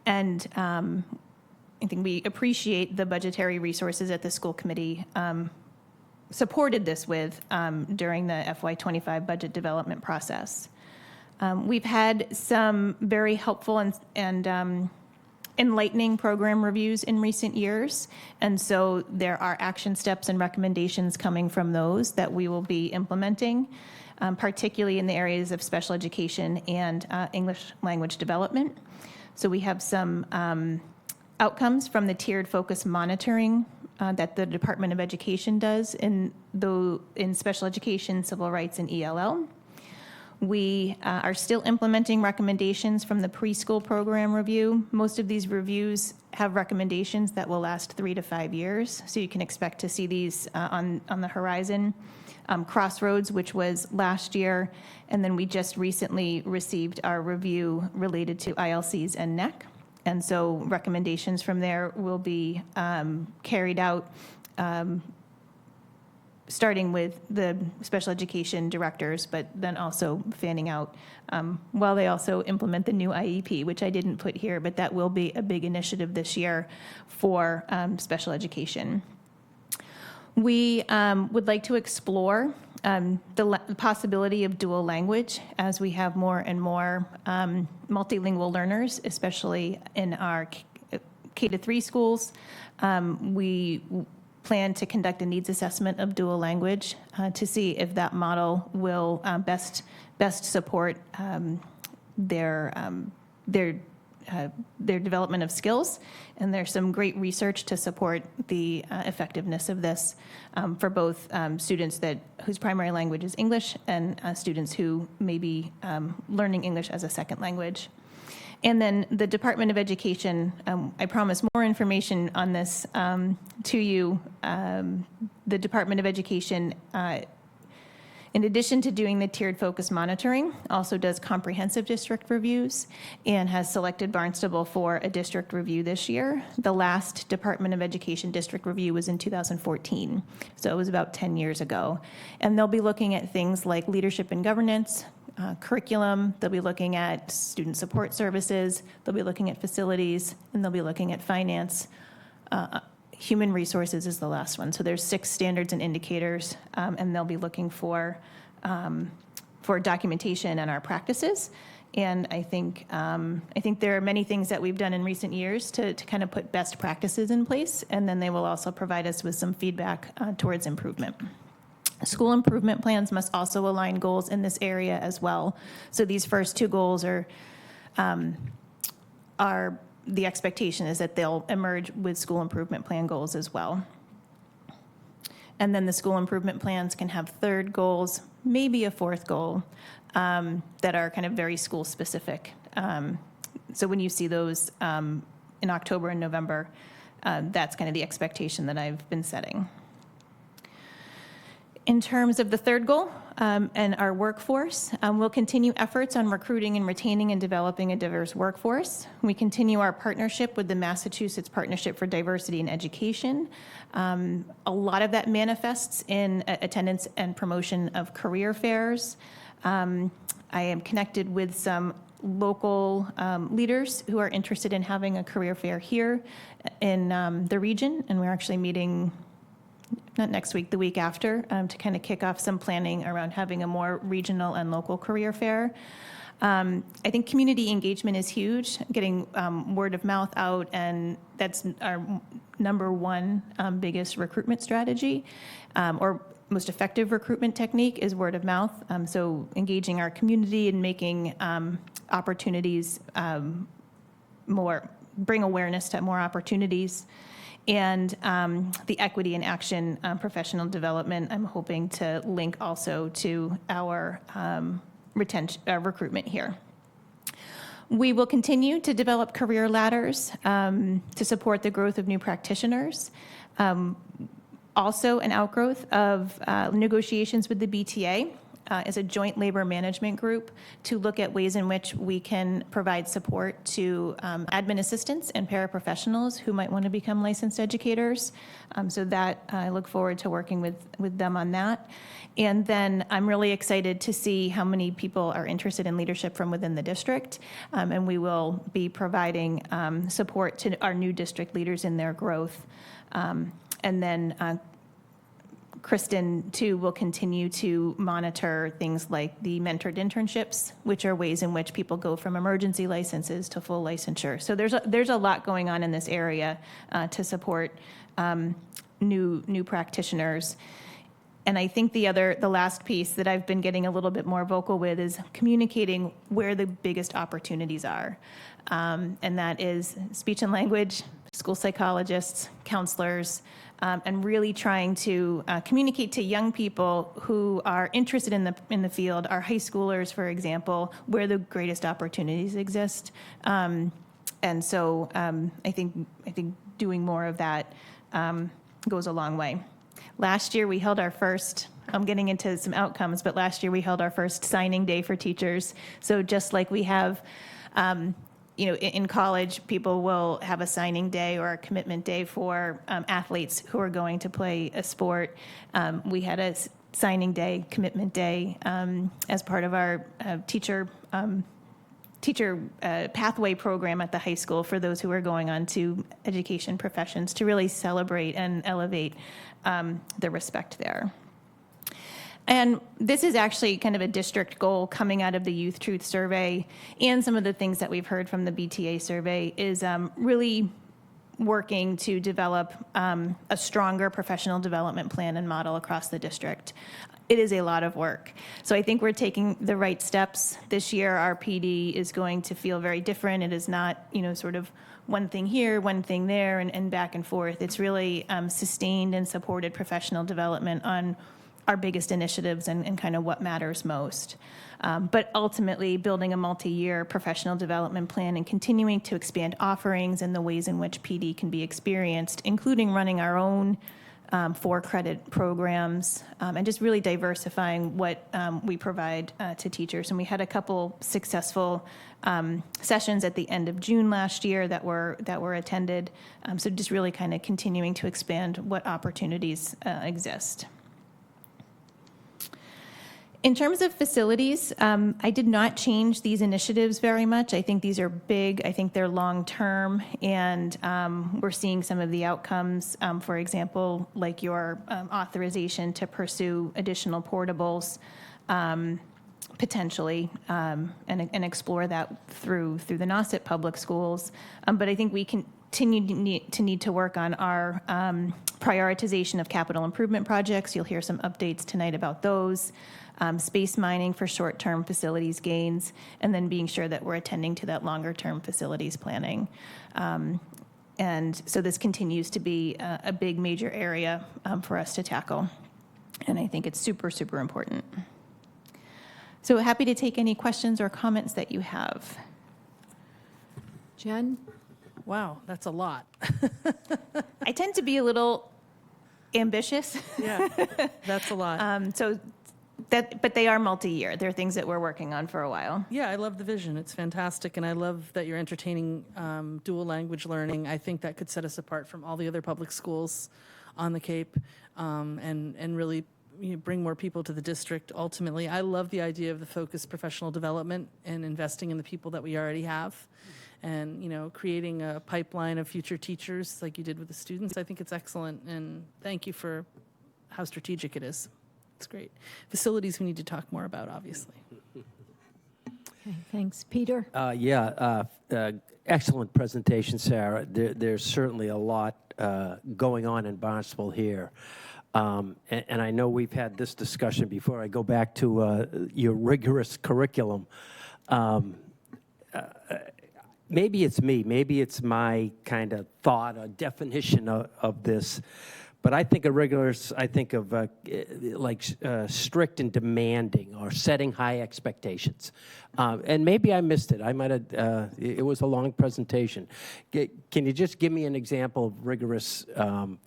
S4: And I think we appreciate the budgetary resources that the school committee supported this with during the FY25 budget development process. We've had some very helpful and enlightening program reviews in recent years, and so there are action steps and recommendations coming from those that we will be implementing, particularly in the areas of special education and English language development. So we have some outcomes from the tiered focus monitoring that the Department of Education does in special education, civil rights, and ELL. We are still implementing recommendations from the preschool program review. Most of these reviews have recommendations that will last 3 to 5 years, so you can expect to see these on the horizon. Crossroads, which was last year, and then we just recently received our review related to ILCs and NEC, and so recommendations from there will be carried out starting with the special education directors, but then also fanning out while they also implement the new IEP, which I didn't put here, but that will be a big initiative this year for special education. We would like to explore the possibility of dual language as we have more and more multilingual learners, especially in our K-3 schools. We plan to conduct a needs assessment of dual language to see if that model will best support their development of skills. And there's some great research to support the effectiveness of this for both students whose primary language is English and students who may be learning English as a second language. And then the Department of Education, I promise more information on this to you. The Department of Education, in addition to doing the tiered focus monitoring, also does comprehensive district reviews and has selected Barnstable for a district review this year. The last Department of Education district review was in 2014, so it was about 10 years ago. And they'll be looking at things like leadership and governance, curriculum, they'll be looking at student support services, they'll be looking at facilities, and they'll be looking at finance. Human resources is the last one. So there's 6 standards and indicators, and they'll be looking for documentation and our practices. And I think there are many things that we've done in recent years to kind of put best practices in place, and then they will also provide us with some feedback towards improvement. School improvement plans must also align goals in this area as well. So these first 2 goals are the expectation is that they'll emerge with school improvement plan goals as well. And then the school improvement plans can have 3rd goals, maybe a 4th goal that are kind of very school specific. So when you see those in October and November, that's kind of the expectation that I've been setting. In terms of the 3rd goal and our workforce, we'll continue efforts on recruiting and retaining and developing a diverse workforce. We continue our partnership with the Massachusetts Partnership for Diversity in Education. A lot of that manifests in attendance and promotion of career fairs. I am connected with some local leaders who are interested in having a career fair here in the region, and we're actually meeting not next week, the week after, to kind of kick off some planning around having a more regional and local career fair. I think community engagement is huge, getting word of mouth out, and that's our number one biggest recruitment strategy, or most effective recruitment technique is word of mouth. So engaging our community and making opportunities bring awareness to more opportunities. And the equity in action professional development, I'm hoping to link also to our recruitment here. We will continue to develop career ladders to support the growth of new practitioners. Also, an outgrowth of negotiations with the BTA as a joint labor management group to look at ways in which we can provide support to admin assistants and paraprofessionals who might want to become licensed educators. So that I look forward to working with them on that. And then I'm really excited to see how many people are interested in leadership from within the district. And we will be providing support to our new district leaders in their growth. And then Kristen, too, will continue to monitor things like the mentored internships, which are ways in which people go from emergency licenses to full licensure. So there's a lot going on in this area to support new practitioners. And I think the last piece that I've been getting a little bit more vocal with is communicating where the biggest opportunities are. And that is speech and language, school psychologists, counselors, and really trying to communicate to young people who are interested in the field, our high schoolers, for example, where the greatest opportunities exist. And so I think doing more of that goes a long way. Last year we held our first, I'm getting into some outcomes, but last year we held our first signing day for teachers. So just like we have, in college, people will have a signing day or a commitment day for athletes who are going to play a sport. We had a signing day, commitment day as part of our teacher pathway program at the high school for those who are going on to education professions to really celebrate and elevate the respect there. And this is actually kind of a district goal coming out of the Youth Truth Survey and some of the things that we've heard from the BTA survey is really working to develop a stronger professional development plan and model across the district. It is a lot of work. So I think we're taking the right steps. This year, our PD is going to feel very different. It is not, sort of one thing here, one thing there, and back and forth. It's really sustained and supported professional development on our biggest initiatives and kind of what matters most. But ultimately, building a multi-year professional development plan and continuing to expand offerings and the ways in which PD can be experienced, including running our own 4-credit programs, and just really diversifying what we provide to teachers. And we had a couple successful sessions at the end of June last year that were attended. So just really kind of continuing to expand what opportunities exist. In terms of facilities, I did not change these initiatives very much. I think these are big. I think they're long-term, and we're seeing some of the outcomes, for example, like your authorization to pursue additional portables, potentially, and explore that through the Nauset Public Schools. But I think we continue to need to work on our prioritization of capital improvement projects. You'll hear some updates tonight about those. Space mining for short-term facilities gains, and then being sure that we're attending to that longer-term facilities planning. And so this continues to be a big major area for us to tackle. And I think it's super, super important. So happy to take any questions or comments that you have.
S2: Jen?
S21: Wow, that's a lot.
S4: I tend to be a little ambitious.
S21: Yeah, that's a lot.
S4: But they are multi-year. They're things that we're working on for a while.
S21: Yeah, I love the vision. It's fantastic, and I love that you're entertaining dual language learning. I think that could set us apart from all the other public schools on the Cape, and really bring more people to the district. Ultimately, I love the idea of the focused professional development and investing in the people that we already have, and creating a pipeline of future teachers like you did with the students. I think it's excellent, and thank you for how strategic it is. It's great. Facilities we need to talk more about, obviously.
S2: Okay, thanks. Peter?
S1: Excellent presentation, Sarah. There's certainly a lot going on in Barnstable here. And I know we've had this discussion before. I go back to your rigorous curriculum. Maybe it's me. Maybe it's my kind of thought or definition of this. But I think of rigorous, I think of strict and demanding or setting high expectations. And maybe I missed it. I might have, it was a long presentation. Can you just give me an example of rigorous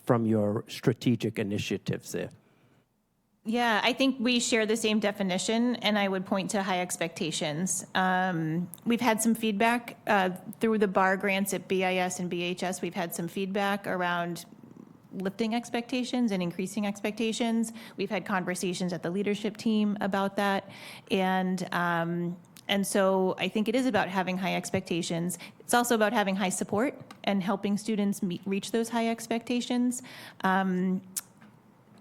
S1: from your strategic initiatives there?
S4: Yeah, I think we share the same definition, and I would point to high expectations. We've had some feedback through the BAR grants at BIS and BHS. We've had some feedback around lifting expectations and increasing expectations. We've had conversations at the leadership team about that. And so I think it is about having high expectations. It's also about having high support and helping students reach those high expectations.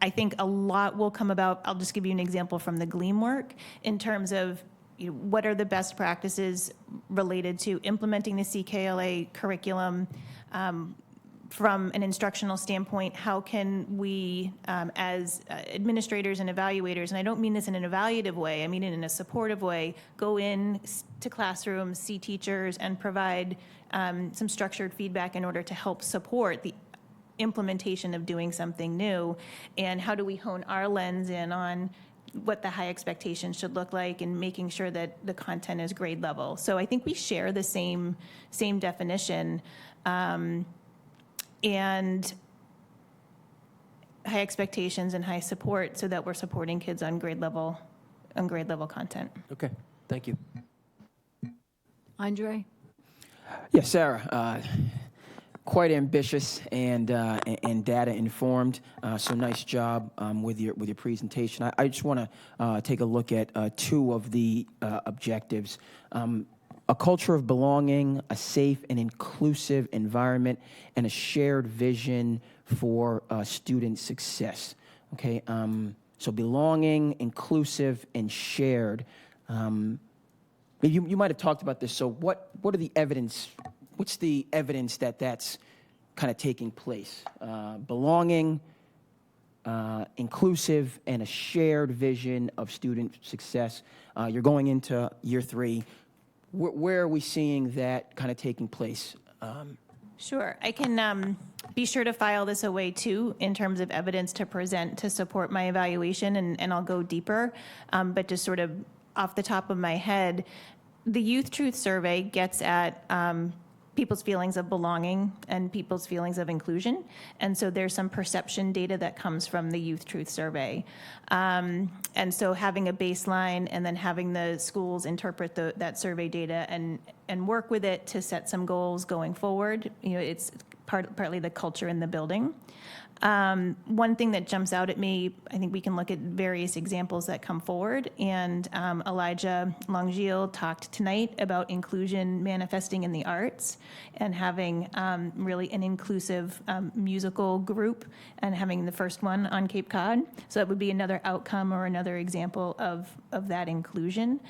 S4: I think a lot will come about. I'll just give you an example from the GLEAM work in terms of what are the best practices related to implementing the CKLA curriculum. From an instructional standpoint, how can we, as administrators and evaluators, and I don't mean this in an evaluative way, I mean it in a supportive way, go in to classrooms, see teachers, and provide some structured feedback in order to help support the implementation of doing something new, and how do we hone our lens in on what the high expectations should look like and making sure that the content is grade level. So I think we share the same definition. And high expectations and high support so that we're supporting kids on grade level content.
S1: Okay, thank you.
S2: Andre?
S19: Yeah, Sarah, quite ambitious and data informed. So nice job with your presentation. I just want to take a look at two of the objectives. A culture of belonging, a safe and inclusive environment, and a shared vision for student success. Okay, so belonging, inclusive, and shared. You might have talked about this. So what are the evidence? What's the evidence that that's kind of taking place? Belonging, inclusive, and a shared vision of student success. You're going into year 3. Where are we seeing that kind of taking place?
S4: Sure. I can be sure to file this away, too, in terms of evidence to present to support my evaluation, and I'll go deeper. But just sort of off the top of my head, the Youth Truth Survey gets at people's feelings of belonging and people's feelings of inclusion. And so there's some perception data that comes from the Youth Truth Survey. And so having a baseline and then having the schools interpret that survey data and work with it to set some goals going forward, it's partly the culture in the building. One thing that jumps out at me, I think we can look at various examples that come forward, and Elijah Longiel talked tonight about inclusion manifesting in the arts and having really an inclusive musical group and having the first one on Cape Cod. So that would be another outcome or another example of that inclusion.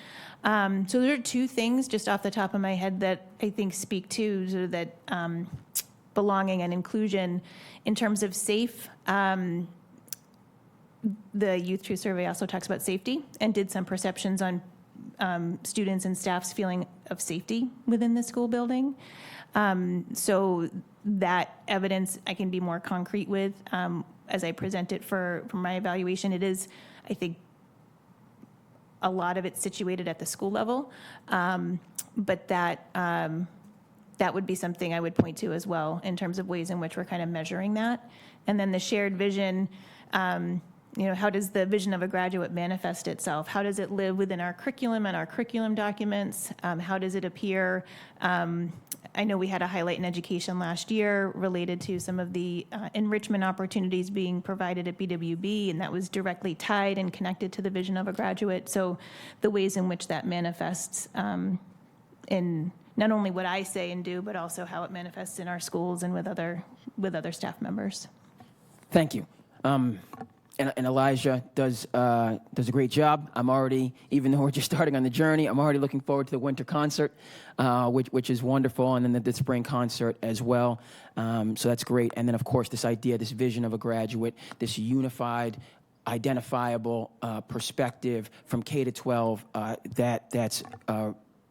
S4: So there are two things just off the top of my head that I think speak to sort of that belonging and inclusion. In terms of safe, the Youth Truth Survey also talks about safety and did some perceptions on students and staff's feeling of safety within the school building. So that evidence I can be more concrete with as I present it for my evaluation. It is, I think, a lot of it's situated at the school level, but that would be something I would point to as well in terms of ways in which we're kind of measuring that. And then the shared vision, how does the vision of a graduate manifest itself? How does it live within our curriculum and our curriculum documents? How does it appear? I know we had a highlight in education last year related to some of the enrichment opportunities being provided at BWB, and that was directly tied and connected to the vision of a graduate. So the ways in which that manifests in not only what I say and do, but also how it manifests in our schools and with other staff members.
S19: Thank you. and Elijah does a great job. I'm already, even though we're just starting on the journey, I'm already looking forward to the winter concert, which is wonderful, and then the spring concert as well. So that's great. And then, of course, this idea, this vision of a graduate, this unified, identifiable perspective from K to 12, that's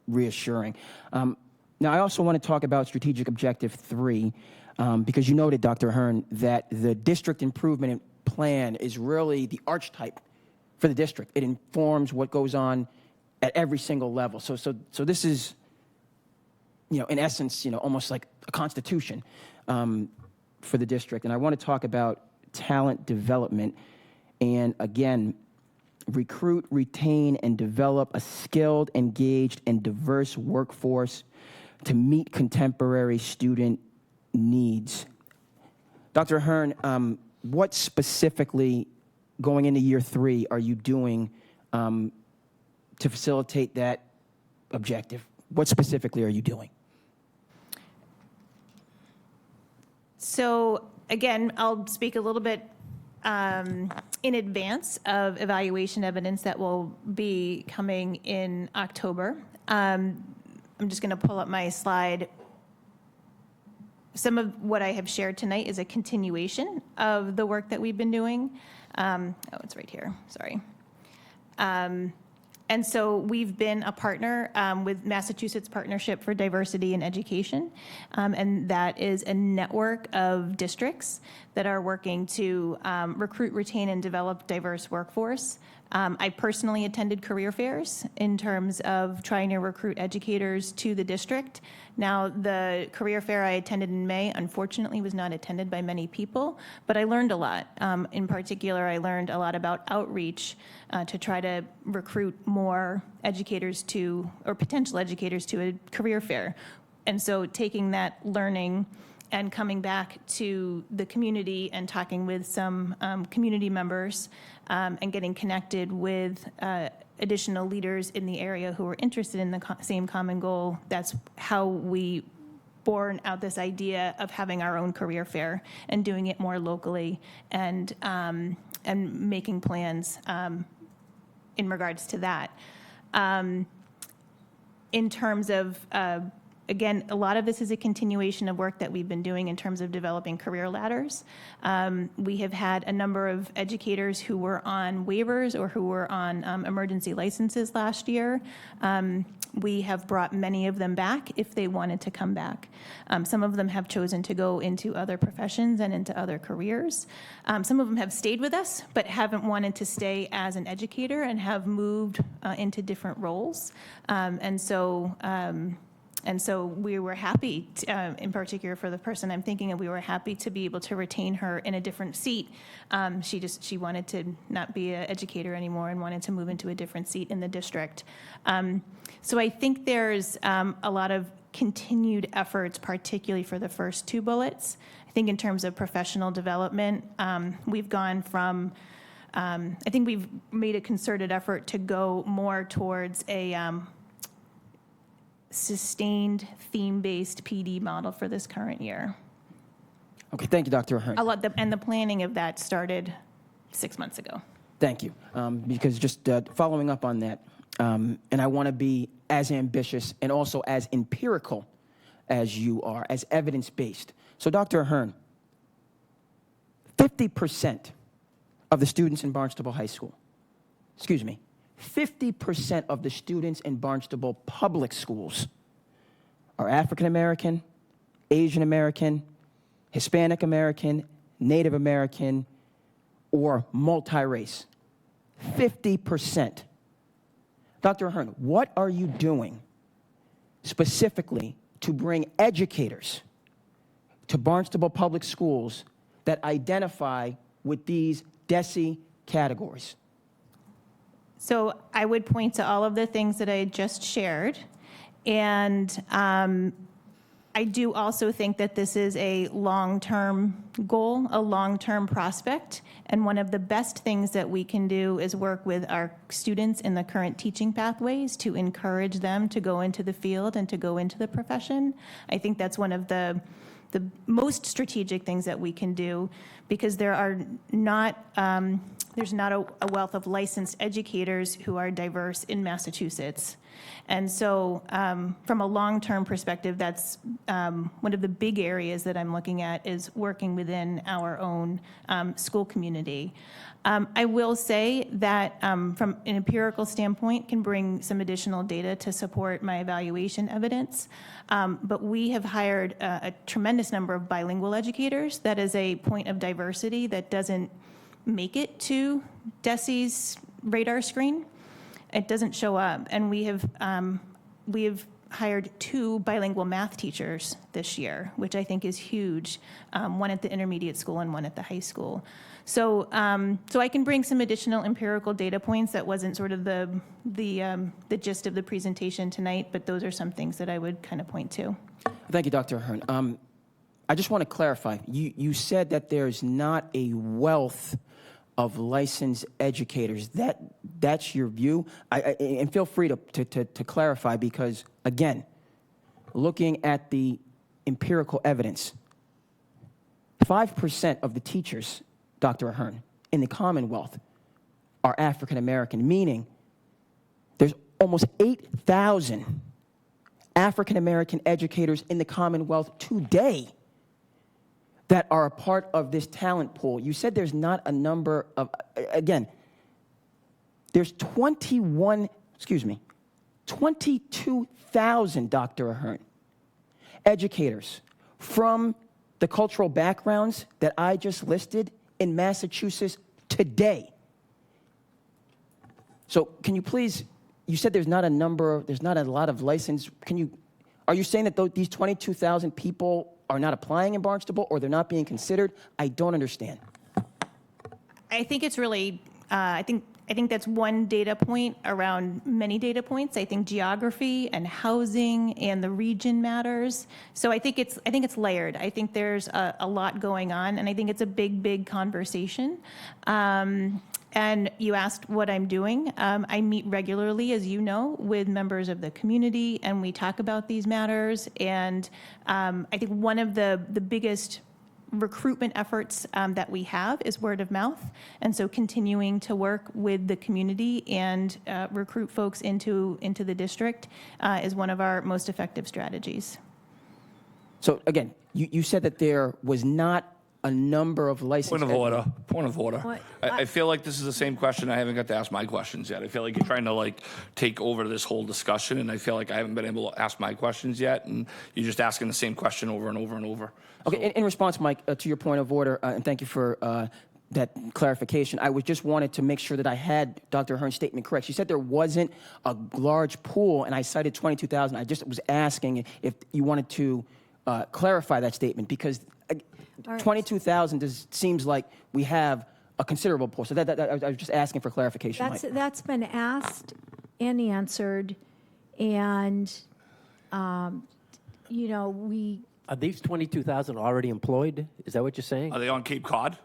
S19: reassuring. Now, I also want to talk about Strategic Objective 3, because you noted, Dr. Hearn, that the district improvement plan is really the archetype for the district. It informs what goes on at every single level. So this is, in essence, almost like a constitution for the district. And I want to talk about talent development. And again, recruit, retain, and develop a skilled, engaged, and diverse workforce to meet contemporary student needs. Dr. Hearn, what specifically, going into year 3, are you doing to facilitate that objective? What specifically are you doing?
S4: So again, I'll speak a little bit in advance of evaluation evidence that will be coming in October. I'm just going to pull up my slide. Some of what I have shared tonight is a continuation of the work that we've been doing. It's right here, sorry. And so we've been a partner with Massachusetts Partnership for Diversity in Education, and that is a network of districts that are working to recruit, retain, and develop diverse workforce. I personally attended career fairs in terms of trying to recruit educators to the district. Now, the career fair I attended in May, unfortunately, was not attended by many people, but I learned a lot. In particular, I learned a lot about outreach to try to recruit more educators to, or potential educators to, a career fair. And so taking that learning and coming back to the community and talking with some community members and getting connected with additional leaders in the area who are interested in the same common goal. That's how we born out this idea of having our own career fair and doing it more locally and making plans in regards to that. In terms of again, a lot of this is a continuation of work that we've been doing in terms of developing career ladders. We have had a number of educators who were on waivers or who were on emergency licenses last year. We have brought many of them back if they wanted to come back. Some of them have chosen to go into other professions and into other careers. Some of them have stayed with us, but haven't wanted to stay as an educator and have moved into different roles. And so we were happy, in particular for the person I'm thinking of, we were happy to be able to retain her in a different seat. She wanted to not be an educator anymore and wanted to move into a different seat in the district. So I think there's a lot of continued efforts, particularly for the first 2 bullets. I think in terms of professional development, we've gone from, I think we've made a concerted effort to go more towards a sustained theme-based PD model for this current year.
S19: Okay, thank you, Dr. Hearn.
S4: And the planning of that started 6 months ago.
S19: Thank you. Because just following up on that, and I want to be as ambitious and also as empirical as you are, as evidence-based. So, Dr. Hearn, 50% of the students in Barnstable High School, 50% of the students in Barnstable public schools are African American, Asian American, Hispanic American, Native American, or multi-race. 50%. Dr. Ahern, what are you doing specifically to bring educators to Barnstable Public Schools that identify with these DESE categories?
S4: So I would point to all of the things that I just shared. And I do also think that this is a long-term goal, a long-term prospect. And one of the best things that we can do is work with our students in the current teaching pathways to encourage them to go into the field and to go into the profession. I think that's one of the the most strategic things that we can do, because there's not a wealth of licensed educators who are diverse in Massachusetts. And so from a long-term perspective, that's one of the big areas that I'm looking at is working within our own school community. I will say that from an empirical standpoint can bring some additional data to support my evaluation evidence. But we have hired a tremendous number of bilingual educators. That is a point of diversity that doesn't make it to DESE's radar screen. It doesn't show up. And we have hired 2 bilingual math teachers this year, which I think is huge, one at the intermediate school and one at the high school. So I can bring some additional empirical data points. That wasn't sort of the gist of the presentation tonight, but those are some things that I would kind of point to.
S19: Thank you, Dr. Ahern. I just want to clarify. You said that there's not a wealth of licensed educators. That's your view? And feel free to clarify, because, again, looking at the empirical evidence, 5% of the teachers, Dr. Ahern, in the Commonwealth are African American, meaning there's almost 8,000 African American educators in the Commonwealth today that are a part of this talent pool. You said there's not a number of, again, there's 22,000, Dr. Ahern, educators from the cultural backgrounds that I just listed in Massachusetts today. So can you please, you said there's not a lot of licensed, are you saying that these 22,000 people are not applying in Barnstable, or they're not being considered? I don't understand.
S4: I think it's really, I think that's one data point around many data points. I think geography and housing and the region matters. So I think it's layered. I think there's a lot going on, and I think it's a big conversation. And you asked what I'm doing. I meet regularly, as you know, with members of the community, and we talk about these matters. And I think one of the biggest recruitment efforts that we have is word of mouth. And so continuing to work with the community and recruit folks into the district is one of our most effective strategies.
S19: So again, you said that there was not a number of licensed...
S20: Point of order. I feel like this is the same question. I haven't got to ask my questions yet. I feel like you're trying to take over this whole discussion, and I feel like I haven't been able to ask my questions yet, and you're just asking the same question over and over and over.
S19: Okay, in response, Mike, to your point of order, and thank you for that clarification, I just wanted to make sure that I had Dr. Ahern's statement correct. She said there wasn't a large pool, and I cited 22,000. I just was asking if you wanted to clarify that statement, because 22,000 seems like we have a considerable pool. So I was just asking for clarification, Mike.
S2: That's been asked and answered, and, we...
S1: Are these 22,000 already employed? Is that what you're saying?
S20: Are they on Cape Cod?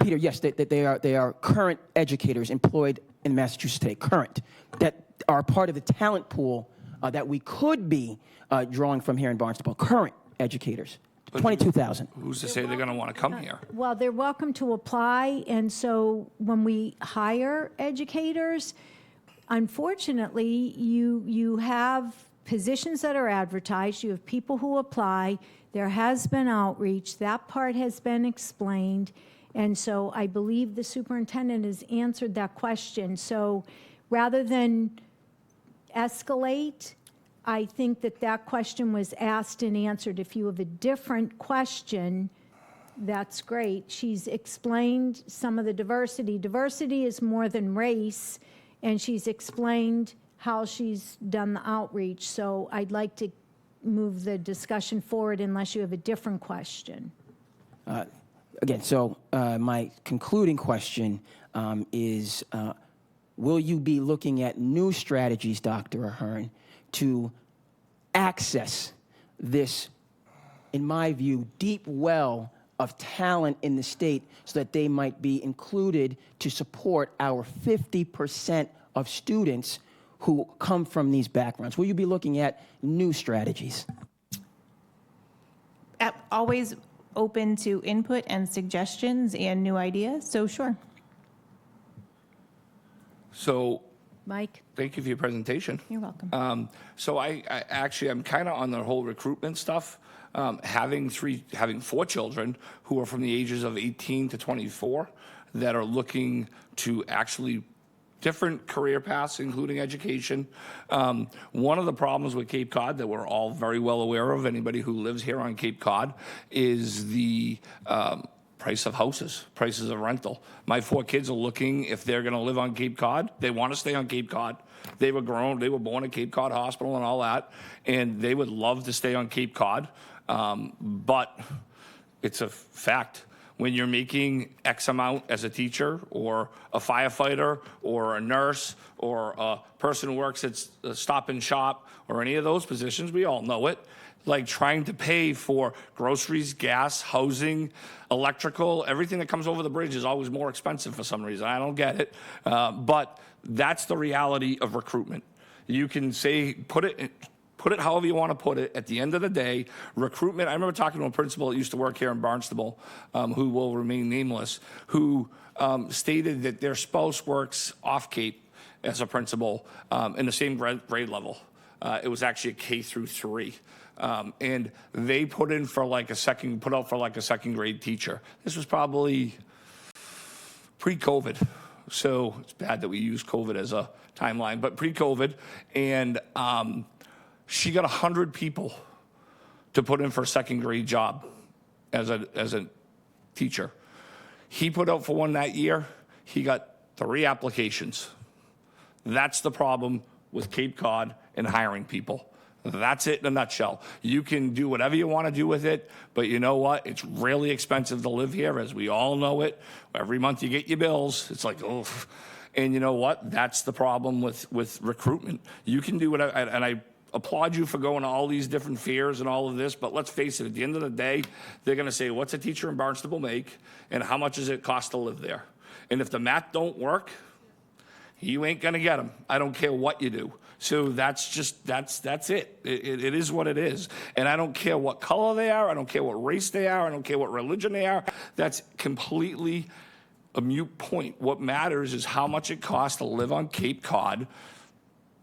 S19: Peter, yes, they are current educators employed in Massachusetts today, current, that are part of the talent pool that we could be drawing from here in Barnstable, current educators. 22,000.
S20: Who's to say they're going to want to come here?
S2: Well, they're welcome to apply, and so when we hire educators, unfortunately, you have positions that are advertised, you have people who apply, there has been outreach, that part has been explained, and so I believe the superintendent has answered that question. So rather than escalate, I think that question was asked and answered. If you have a different question, that's great. She's explained some of the diversity. Diversity is more than race, and she's explained how she's done the outreach. So I'd like to move the discussion forward unless you have a different question.
S19: Again, so my concluding question is, will you be looking at new strategies, Dr. Ahern, to access this, in my view, deep well of talent in the state so that they might be included to support our 50% of students who come from these backgrounds? Will you be looking at new strategies?
S4: always open to input and suggestions and new ideas, so sure.
S20: So,
S2: Mike?
S20: thank you for your presentation.
S4: You're welcome.
S20: So I'm kind of on the whole recruitment stuff. Having 4 children who are from the ages of 18 to 24 that are looking to actually different career paths, including education. One of the problems with Cape Cod that we're all very well aware of, anybody who lives here on Cape Cod, is the price of houses, prices of rental. My 4 kids are looking, if they're going to live on Cape Cod, they want to stay on Cape Cod. They were born at Cape Cod Hospital and all that, and they would love to stay on Cape Cod. But it's a fact. When you're making X amount as a teacher or a firefighter or a nurse or a person who works at Stop and Shop or any of those positions, we all know it, like trying to pay for groceries, gas, housing, electrical, everything that comes over the bridge is always more expensive for some reason. I don't get it. But that's the reality of recruitment. You can say, put it however you want to put it. At the end of the day, recruitment, I remember talking to a principal that used to work here in Barnstable, who will remain nameless, who stated that their spouse works off Cape as a principal in the same grade level. It was actually a K through 3. And they put out for like a second grade teacher. This was probably pre-COVID. So it's bad that we use COVID as a timeline, but pre-COVID. And she got 100 people to put in for a second grade job as a teacher. He put out for one that year. He got 3 applications. That's the problem with Cape Cod and hiring people. That's it in a nutshell. You can do whatever you want to do with it, but you know what? It's really expensive to live here, as we all know it. Every month you get your bills. It's like, oh. And you know what? That's the problem with recruitment. You can do whatever, and I applaud you for going to all these different fairs and all of this, but let's face it, at the end of the day, they're going to say, what's a teacher in Barnstable make, and how much does it cost to live there? And if the math don't work, you ain't going to get them. I don't care what you do. So that's it. It is what it is. And I don't care what color they are. I don't care what race they are. I don't care what religion they are. That's completely a moot point. What matters is how much it costs to live on Cape Cod.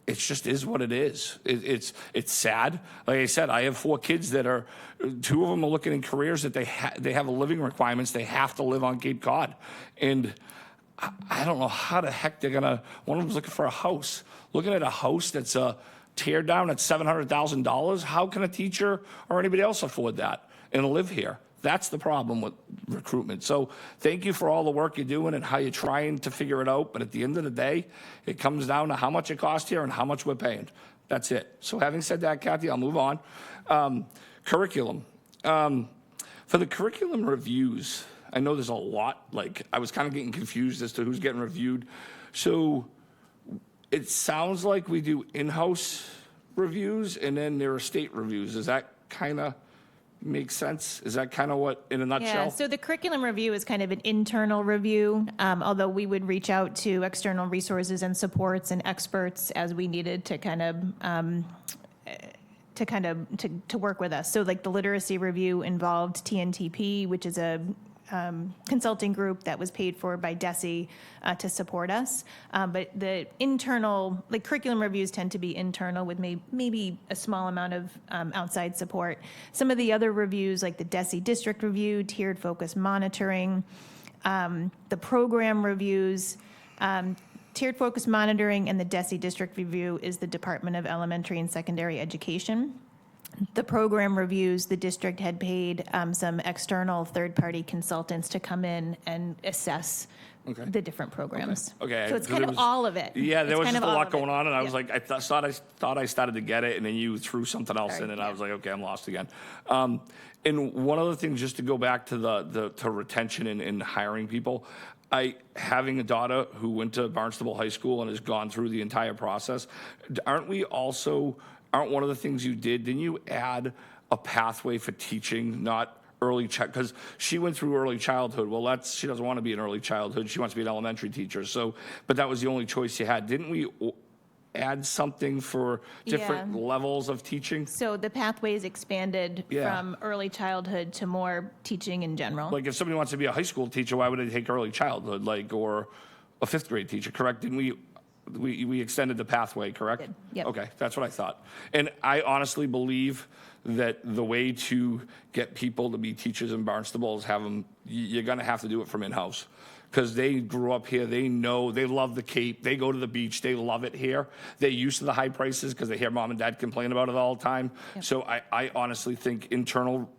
S20: It just is what it is. It's sad. Like I said, I have 4 kids that are, 2 of them are looking in careers that they have living requirements. They have to live on Cape Cod. And I don't know how the heck they're gonna, one of them's looking for a house. Looking at a house that's a tear down at $700,000, how can a teacher or anybody else afford that and live here? That's the problem with recruitment. So thank you for all the work you're doing and how you're trying to figure it out. But at the end of the day, it comes down to how much it costs here and how much we're paying. That's it. So having said that, Kathy, I'll move on. Curriculum. For the curriculum reviews, I know there's a lot, like I was kind of getting confused as to who's getting reviewed. So it sounds like we do in-house reviews and then there are state reviews. Does that kind of make sense? Is that kind of what, in a nutshell?
S4: Yeah, so the curriculum review is kind of an internal review, although we would reach out to external resources and supports and experts as we needed to kind of to work with us. So like the literacy review involved TNTP, which is a consulting group that was paid for by DESE to support us. But the internal, like curriculum reviews tend to be internal with maybe a small amount of outside support. Some of the other reviews, like the DESE district review, tiered focus monitoring, the program reviews, tiered focus monitoring and the DESE district review is the Department of Elementary and Secondary Education. The program reviews, the district had paid some external third-party consultants to come in and assess the different programs.
S20: Okay.
S4: So it's kind of all of it.
S20: Yeah, there
S4: It's
S20: was
S4: kind
S20: just
S4: of
S20: a
S4: all
S20: lot
S4: of it.
S20: going on, and I was
S4: Yeah.
S20: like, I thought I started to get it, and then you threw something else in, and I was like, okay, I'm lost again. And one other thing, just to go back to to retention and hiring people, having a daughter who went to Barnstable High School and has gone through the entire process, aren't one of the things you didn't you add a pathway for teaching, not early child, because she went through early childhood. Well, she doesn't want to be an early childhood. She wants to be an elementary teacher. So, but that was the only choice you had. Didn't we add something for different
S4: Yeah.
S20: levels of teaching?
S4: So the pathways expanded
S20: Yeah.
S4: from early childhood to more teaching in general.
S20: Like if somebody wants to be a high school teacher, why would they take early childhood, like, or a fifth grade teacher, correct? Didn't we extended the pathway, correct?
S4: Did, yep.
S20: Okay, that's what I thought. And I honestly believe that the way to get people to be teachers in Barnstable is have them, you're gonna have to do it from in-house. Because they grew up here, they know, they love the Cape, they go to the beach, they love it here. They're used to the high prices because they hear mom and dad complain about it all the time. So I honestly think internal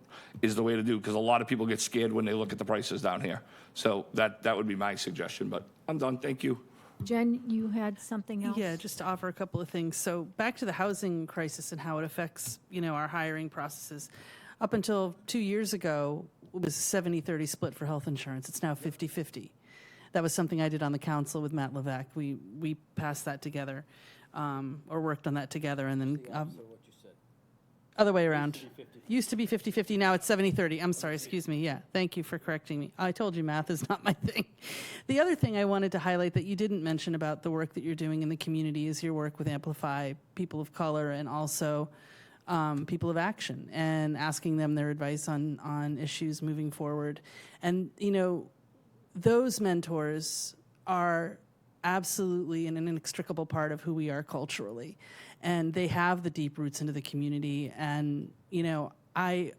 S20: is the way to do, because a lot of people get scared when they look at the prices down here. So that would be my suggestion, but I'm done, thank you.
S2: Jen, you had something else?
S21: Yeah, just to offer a couple of things. So back to the housing crisis and how it affects, our hiring processes. Up until 2 years ago, it was a 70-30 split for health insurance. It's now 50-50. That was something I did on the council with Matt Levesque. We passed that together, or worked on that together, and then other way around. Used to be 50-50, now it's 70-30. I'm sorry, excuse me. Yeah, thank you for correcting me. I told you math is not my thing. The other thing I wanted to highlight that you didn't mention about the work that you're doing in the community is your work with Amplify People of Color and also People of Action, and asking them their advice on issues moving forward. And, those mentors are absolutely an inextricable part of who we are culturally. And they have the deep roots into the community. And, I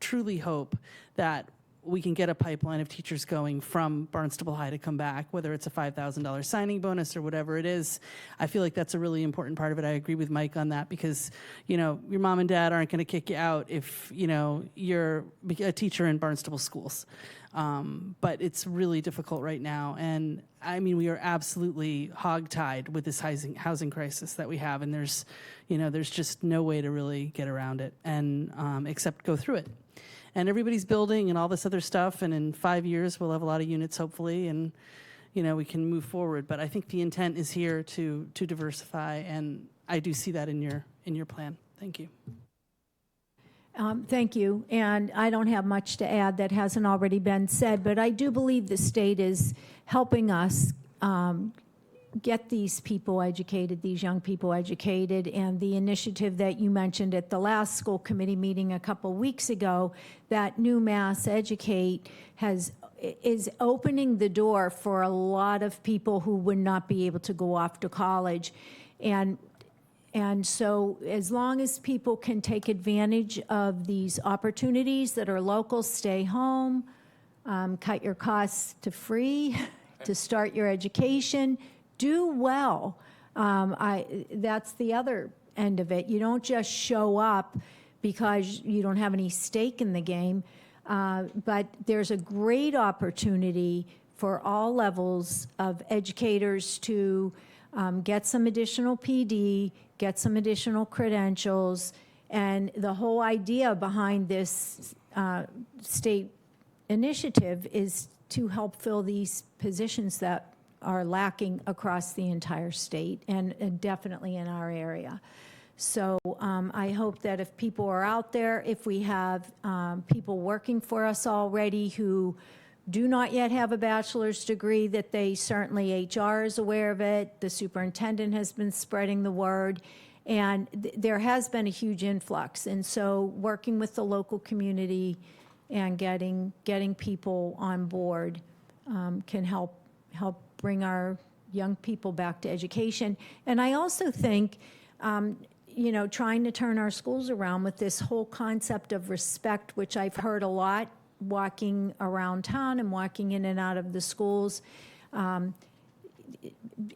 S21: truly hope that we can get a pipeline of teachers going from Barnstable High to come back, whether it's a $5,000 signing bonus or whatever it is. I feel like that's a really important part of it. I agree with Mike on that because, your mom and dad aren't going to kick you out if, you're a teacher in Barnstable schools. But it's really difficult right now. And I mean, we are absolutely hogtied with this housing crisis that we have. And there's just no way to really get around it and except go through it. And everybody's building and all this other stuff. And in 5 years, we'll have a lot of units, hopefully. And, we can move forward. But I think the intent is here to diversify. And I do see that in your plan. Thank you.
S2: Thank you. And I don't have much to add that hasn't already been said, but I do believe the state is helping us get these people educated, these young people educated, and the initiative that you mentioned at the last school committee meeting a couple weeks ago, that New Mass Educate is opening the door for a lot of people who would not be able to go off to college. And so as long as people can take advantage of these opportunities that are local, stay home, cut your costs to free, to start your education, do well. That's the other end of it. You don't just show up because you don't have any stake in the game, but there's a great opportunity for all levels of educators to get some additional PD, get some additional credentials, and the whole idea behind this state initiative is to help fill these positions that are lacking across the entire state and definitely in our area. So I hope that if people are out there, if we have people working for us already who do not yet have a bachelor's degree, that they certainly, HR is aware of it, the superintendent has been spreading the word, and there has been a huge influx. And so working with the local community and getting people on board can help bring our young people back to education. And I also think, trying to turn our schools around with this whole concept of respect, which I've heard a lot walking around town and walking in and out of the schools.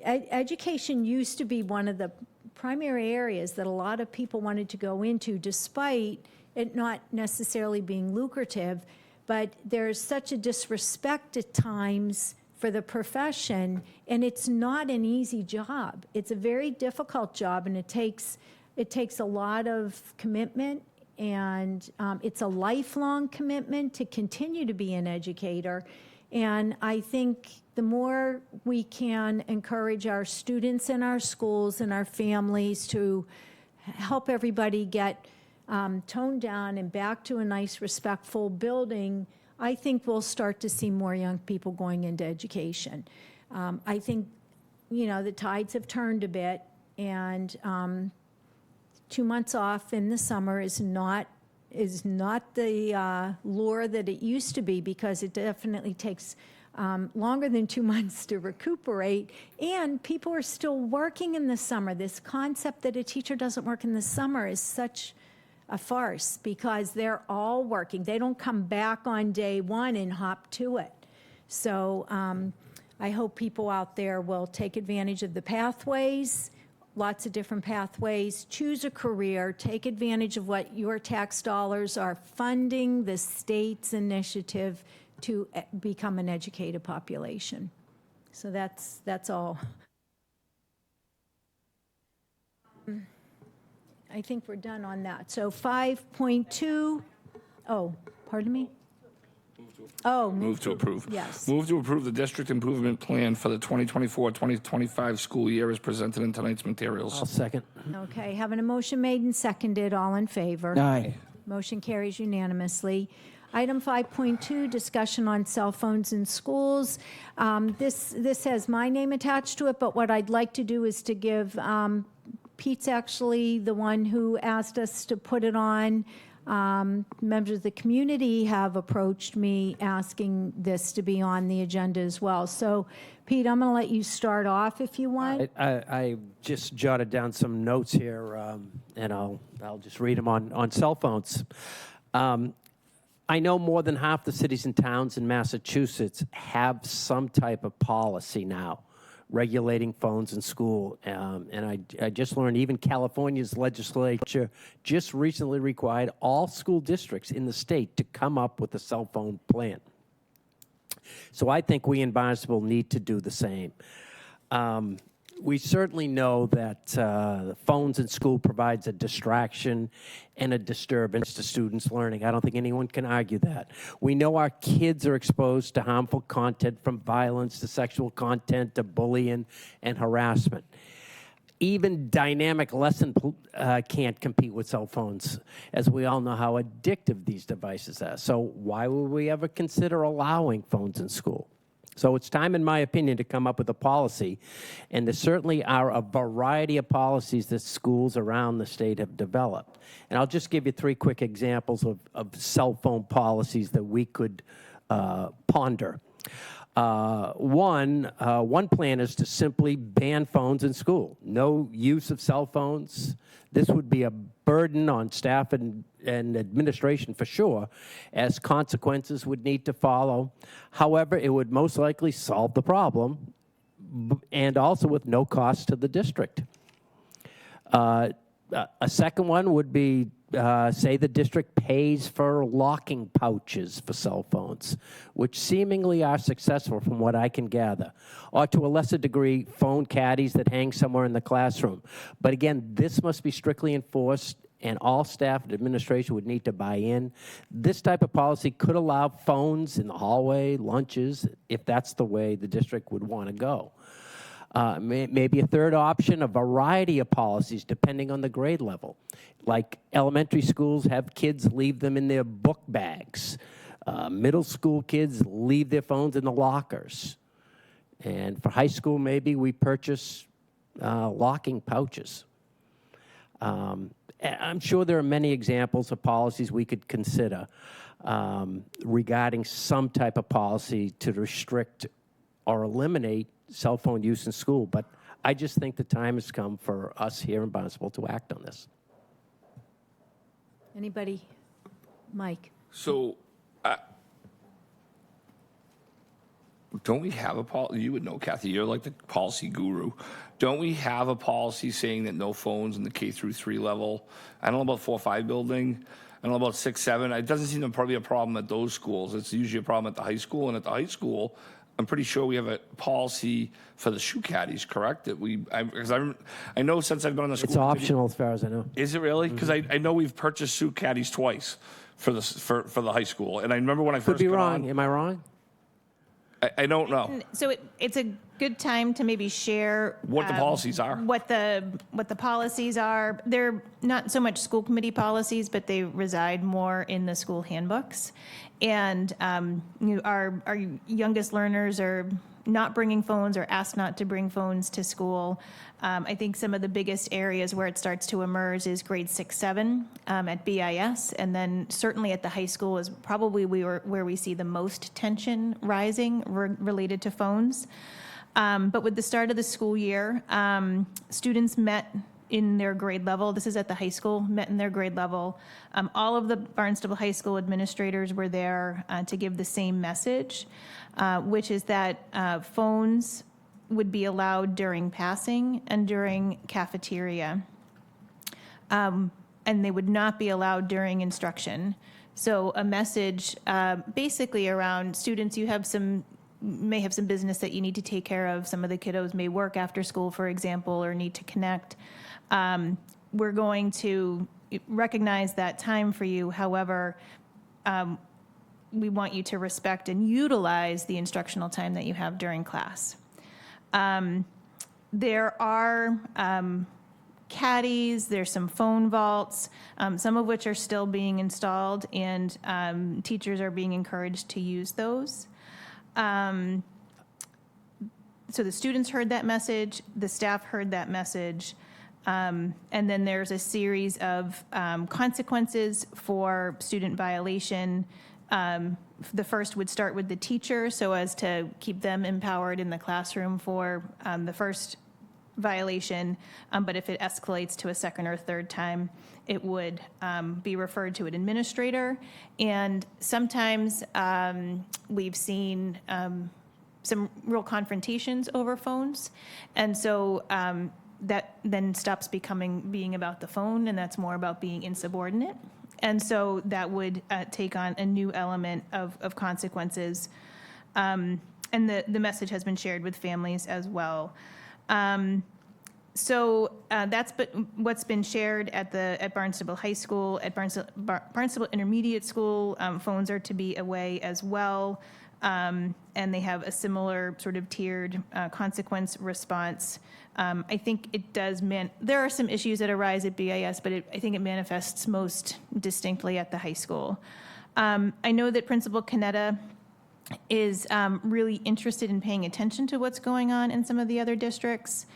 S2: Education used to be one of the primary areas that a lot of people wanted to go into, despite it not necessarily being lucrative. But there's such a disrespect at times for the profession, and it's not an easy job. It's a very difficult job, and it takes a lot of commitment, and it's a lifelong commitment to continue to be an educator. And I think the more we can encourage our students in our schools and our families to help everybody get toned down and back to a nice, respectful building, I think we'll start to see more young people going into education. I think, the tides have turned a bit, And 2 months off in the summer is not the lure that it used to be, because it definitely takes longer than 2 months to recuperate, and people are still working in the summer. This concept that a teacher doesn't work in the summer is such a farce, because they're all working. They don't come back on day one and hop to it. So I hope people out there will take advantage of the pathways, lots of different pathways, choose a career, take advantage of what your tax dollars are funding the state's initiative to become an educated population. So that's all. I think we're done on that. So 5.2, oh, pardon me? Oh,
S20: Move to approve.
S2: Yes.
S20: Move to approve the district improvement plan for the 2024-2025 school year as presented in tonight's materials.
S1: I'll second.
S2: Okay, having a motion made and seconded, all in favor?
S19: Aye.
S2: Motion carries unanimously. Item 5.2, discussion on cell phones in schools. This has my name attached to it, but what I'd like to do is to give, Pete's actually the one who asked us to put it on. Members of the community have approached me asking this to be on the agenda as well. So, Pete, I'm going to let you start off if you want.
S1: I just jotted down some notes here, and I'll just read them on cell phones. I know more than half the cities and towns in Massachusetts have some type of policy now regulating phones in school. And I just learned even California's legislature just recently required all school districts in the state to come up with a cell phone plan. So I think we in Barnstable need to do the same. We certainly know that phones in school provides a distraction and a disturbance to students' learning. I don't think anyone can argue that. We know our kids are exposed to harmful content, from violence to sexual content to bullying and harassment. Even dynamic lesson can't compete with cell phones, as we all know how addictive these devices are. So why would we ever consider allowing phones in school? So it's time, in my opinion, to come up with a policy, and there certainly are a variety of policies that schools around the state have developed. And I'll just give you 3 quick examples of cell phone policies that we could ponder. One plan is to simply ban phones in school. No use of cell phones. This would be a burden on staff and administration for sure, as consequences would need to follow. However, it would most likely solve the problem, and also with no cost to the district. A second one would be, say the district pays for locking pouches for cell phones, which seemingly are successful from what I can gather, or to a lesser degree, phone caddies that hang somewhere in the classroom. But again, this must be strictly enforced, and all staff and administration would need to buy in. This type of policy could allow phones in the hallway, lunches, if that's the way the district would want to go. Maybe a third option, a variety of policies depending on the grade level. Like elementary schools have kids leave them in their book bags. Middle school kids leave their phones in the lockers. And for high school, maybe we purchase locking pouches. I'm sure there are many examples of policies we could consider regarding some type of policy to restrict or eliminate cell phone use in school, but I just think the time has come for us here in Barnstable to act on this.
S2: Anybody? Mike?
S20: So, don't we have a policy? You would know, Kathy, you're like the policy guru. Don't we have a policy saying that no phones in the K-3 level? I don't know about 4 or 5 building. I don't know about 6, 7. It doesn't seem to probably be a problem at those schools. It's usually a problem at the high school, and at the high school, I'm pretty sure we have a policy for the shoe caddies, correct? That because I know since I've been on the school
S1: It's optional as far as I know.
S20: Is it really? Because I know we've purchased shoe caddies twice for the high school, and I remember when I
S1: Could
S20: first
S1: be
S20: got
S1: wrong.
S20: on.
S1: Am I wrong?
S20: I don't know
S4: So it's a good time to maybe share
S20: what the policies are.
S4: what the policies are. They're not so much school committee policies, but they reside more in the school handbooks. And our youngest learners are not bringing phones or asked not to bring phones to school. I think some of the biggest areas where it starts to emerge is grade 6, 7 at BIS, and then certainly at the high school is probably where we see the most tension rising related to phones. But with the start of the school year, students met in their grade level. This is at the high school, met in their grade level. All of the Barnstable High School administrators were there to give the same message, which is that phones would be allowed during passing and during cafeteria. And they would not be allowed during instruction. So a message basically around students, may have some business that you need to take care of. Some of the kiddos may work after school, for example, or need to connect. We're going to recognize that time for you. However, we want you to respect and utilize the instructional time that you have during class. There are caddies, there's some phone vaults, some of which are still being installed, and teachers are being encouraged to use those. So the students heard that message, the staff heard that message, and then there's a series of consequences for student violation. The first would start with the teacher, so as to keep them empowered in the classroom for the first violation, but if it escalates to a second or third time, it would be referred to an administrator. And sometimes we've seen some real confrontations over phones, and so that then stops being about the phone, and that's more about being insubordinate. And so that would take on a new element of consequences. And the message has been shared with families as well. So that's what's been shared at Barnstable High School. At Barnstable Intermediate School, phones are to be away as well. And they have a similar sort of tiered consequence response. I think it does there are some issues that arise at BIS, but I think it manifests most distinctly at the high school. I know that Principal Canetta is really interested in paying attention to what's going on in some of the other districts.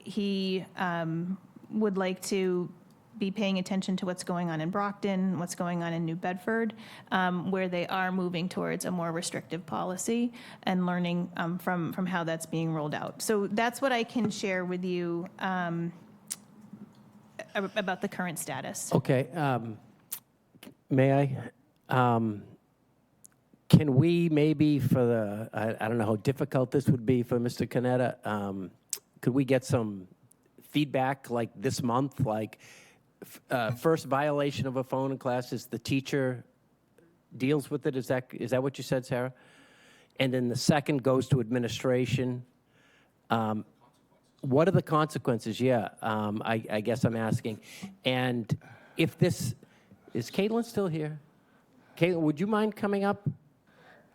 S4: He would like to be paying attention to what's going on in Brockton, what's going on in New Bedford, where they are moving towards a more restrictive policy and learning from how that's being rolled out. So that's what I can share with you about the current status.
S1: Okay. May I? Can we maybe I don't know how difficult this would be for Mr. Canetta, could we get some feedback like this month, like first violation of a phone in class is the teacher deals with it? Is that what you said, Sarah? And then the second goes to administration. What are the consequences? Yeah, I guess I'm asking. And if is Caitlin still here? Caitlin, would you mind coming up?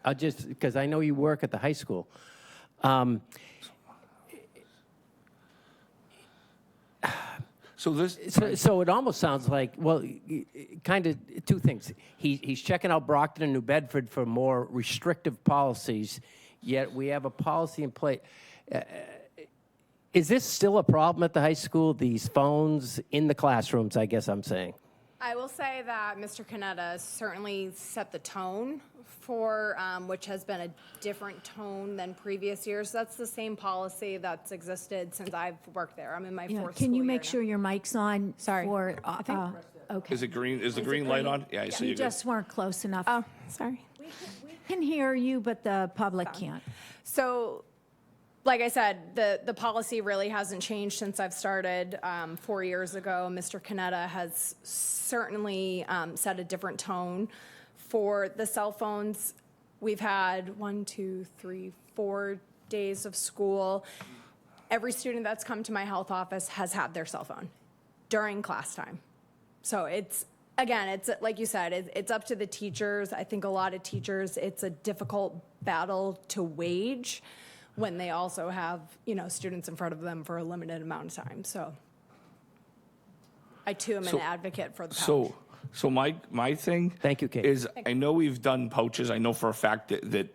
S1: Because I know you work at the high school. So it almost sounds like, well, kind of two things. He's checking out Brockton and New Bedford for more restrictive policies, yet we have a policy in place. Is this still a problem at the high school, these phones in the classrooms, I guess I'm saying?
S16: I will say that Mr. Canetta certainly set the tone for, which has been a different tone than previous years. That's the same policy that's existed since I've worked there. I'm in my fourth
S2: Can you
S16: school
S2: make
S16: year
S2: sure your mic's on?
S16: Sorry.
S2: Okay.
S20: Is it green? Is the green light on? Yeah, I see
S2: You
S20: you.
S2: just weren't close enough.
S16: Oh, sorry.
S2: We can hear you, but the public can't.
S16: So, like I said, the policy really hasn't changed since I've started 4 years ago. Mr. Canetta has certainly set a different tone. For the cell phones, we've had 4 days of school. Every student that's come to my health office has had their cell phone during class time. So it's like you said, it's up to the teachers. I think a lot of teachers, it's a difficult battle to wage when they also have, students in front of them for a limited amount of time. So I too am an advocate for the pouch.
S20: So my thing
S1: Thank you, Kate.
S20: is I know we've done pouches. I know for a fact that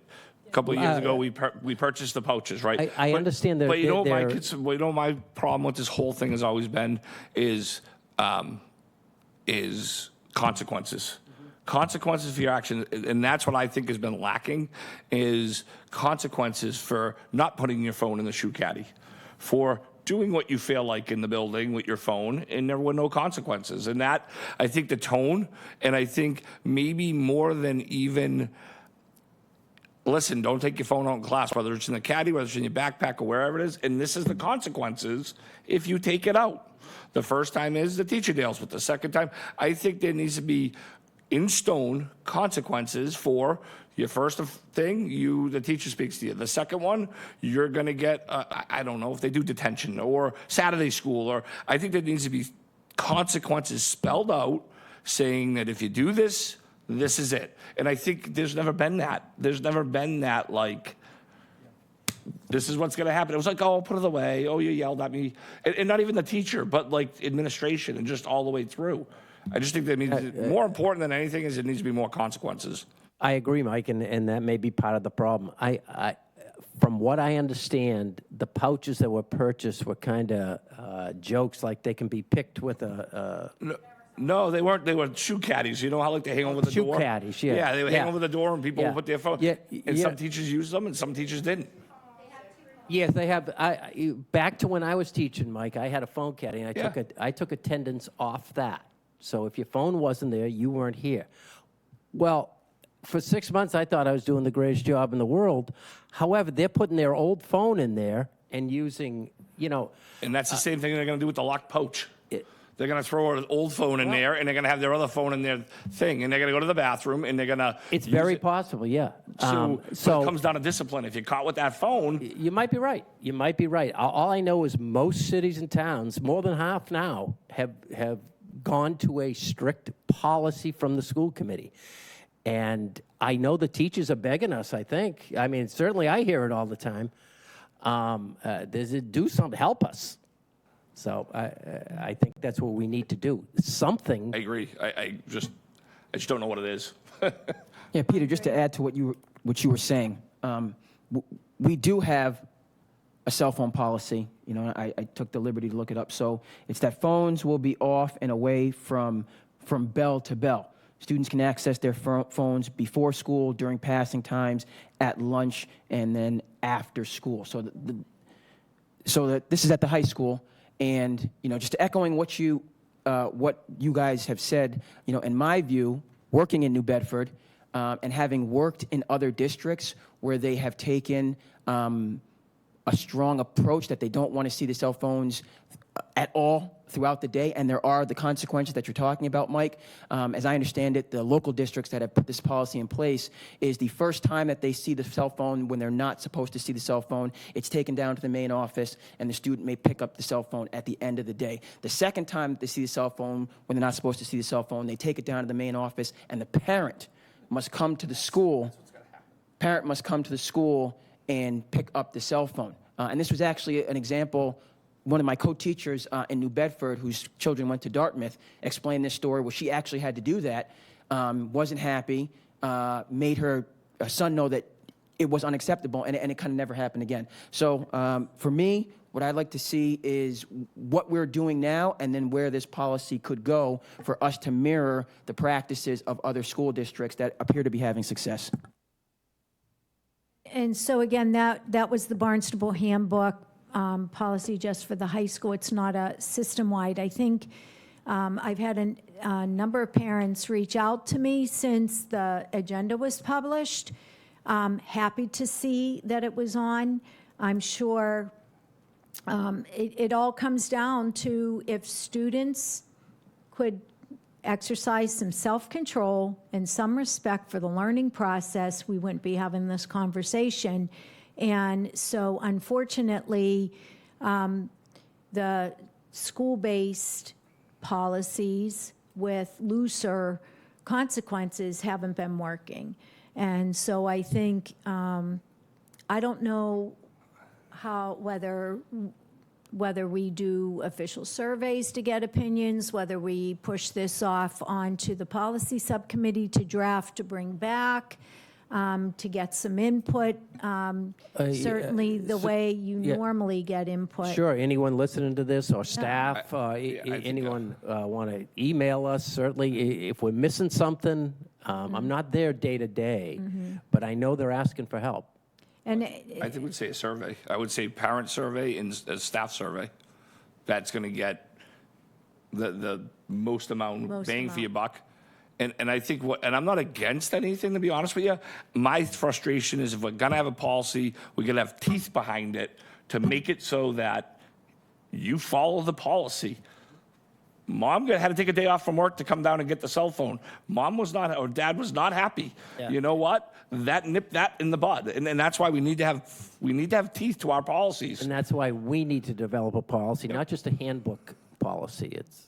S20: A couple of years ago, we purchased the pouches, right?
S1: I understand
S20: But you know,
S1: they're-
S20: my problem with this whole thing has always been is consequences. Consequences for your actions, and that's what I think has been lacking, is consequences for not putting your phone in the shoe caddy, for doing what you feel like in the building with your phone, and there were no consequences. And that, I think the tone, and I think maybe more than even, listen, don't take your phone out in class, whether it's in the caddy, whether it's in your backpack, or wherever it is, and this is the consequences if you take it out. The first time is the teacher deals with. The second time, I think there needs to be in stone consequences for your first thing, the teacher speaks to you. The second one, you're going to get, I don't know if they do detention or Saturday school, or I think there needs to be consequences spelled out saying that if you do this, this is it. And I think there's never been that. There's never been that, like, this is what's going to happen. It was like, oh, put it away. Oh, you yelled at me. And not even the teacher, but like administration and just all the way through. I just think that means more important than anything is it needs to be more consequences.
S1: I agree, Mike, and that may be part of the problem. From what I understand, the pouches that were purchased were kind of jokes, like they can be picked with a.
S20: No, they weren't. They were shoe caddies. You know how like they hang over the door?
S1: Shoe caddies, yeah.
S20: Yeah, they would hang over the door and people would put their phone.
S1: Yeah,
S20: and some teachers used them and some teachers didn't.
S1: Yes, they have. Back to when I was teaching, Mike, I had a phone caddy, and I took attendance off that. So if your phone wasn't there, you weren't here. Well, for 6 months, I thought I was doing the greatest job in the world. However, they're putting their old phone in there and using,
S20: And that's the same thing they're going to do with the locked pouch. They're going to throw an old phone in there, and they're going to have their other phone in their thing, and they're going to go to the bathroom, and they're going to.
S1: It's very possible, yeah.
S20: So it comes down to discipline. If you're caught with that phone,
S1: you might be right. You might be right. All I know is most cities and towns, more than half now, have gone to a strict policy from the school committee. And I know the teachers are begging us, I think. I mean, certainly I hear it all the time. Do something, help us. So I think that's what we need to do. Something.
S20: I agree. I just don't know what it is.
S19: Yeah, Peter, just to add to what you were saying, we do have a cell phone policy. I took the liberty to look it up. So it's that phones will be off and away from bell to bell. Students can access their phones before school, during passing times, at lunch, and then after school. So that this is at the high school. And, just echoing what you guys have said, in my view, working in New Bedford and having worked in other districts where they have taken a strong approach that they don't want to see the cell phones at all throughout the day, and there are the consequences that you're talking about, Mike. As I understand it, the local districts that have put this policy in place is the first time that they see the cell phone when they're not supposed to see the cell phone, it's taken down to the main office, and the student may pick up the cell phone at the end of the day. The second time that they see the cell phone when they're not supposed to see the cell phone, they take it down to the main office, and the parent must come to the school. Parent must come to the school and pick up the cell phone. And this was actually an example. One of my co-teachers in New Bedford, whose children went to Dartmouth, explained this story where she actually had to do that, wasn't happy, made her son know that it was unacceptable, and it kind of never happened again. So for me, what I'd like to see is what we're doing now and then where this policy could go for us to mirror the practices of other school districts that appear to be having success.
S2: And so again, that was the Barnstable handbook. Policy just for the high school. It's not a system-wide. I think I've had a number of parents reach out to me since the agenda was published. Happy to see that it was on. I'm sure it all comes down to if students could exercise some self-control and some respect for the learning process, we wouldn't be having this conversation. And so, unfortunately, the school-based policies with looser consequences haven't been working. And so I think, I don't know whether we do official surveys to get opinions, whether we push this off onto the policy subcommittee to draft to bring back. to get some input, certainly the way you normally get input.
S1: Sure, anyone listening to this or staff, anyone want to email us, certainly. If we're missing something, I'm not there day to day, but I know they're asking for help.
S2: And
S20: I would say a survey. I would say parent survey and a staff survey. That's going to get the most amount bang for your buck. And I think and I'm not against anything, to be honest with you. My frustration is if we're going to have a policy, we're going to have teeth behind it to make it so that you follow the policy. Mom had to take a day off from work to come down and get the cell phone. Mom was not, or dad was not happy.
S1: Yeah.
S20: You know what? That nipped that in the bud. And that's why we need to have teeth to our policies.
S1: And that's why we need to develop a policy, not just a handbook policy. It's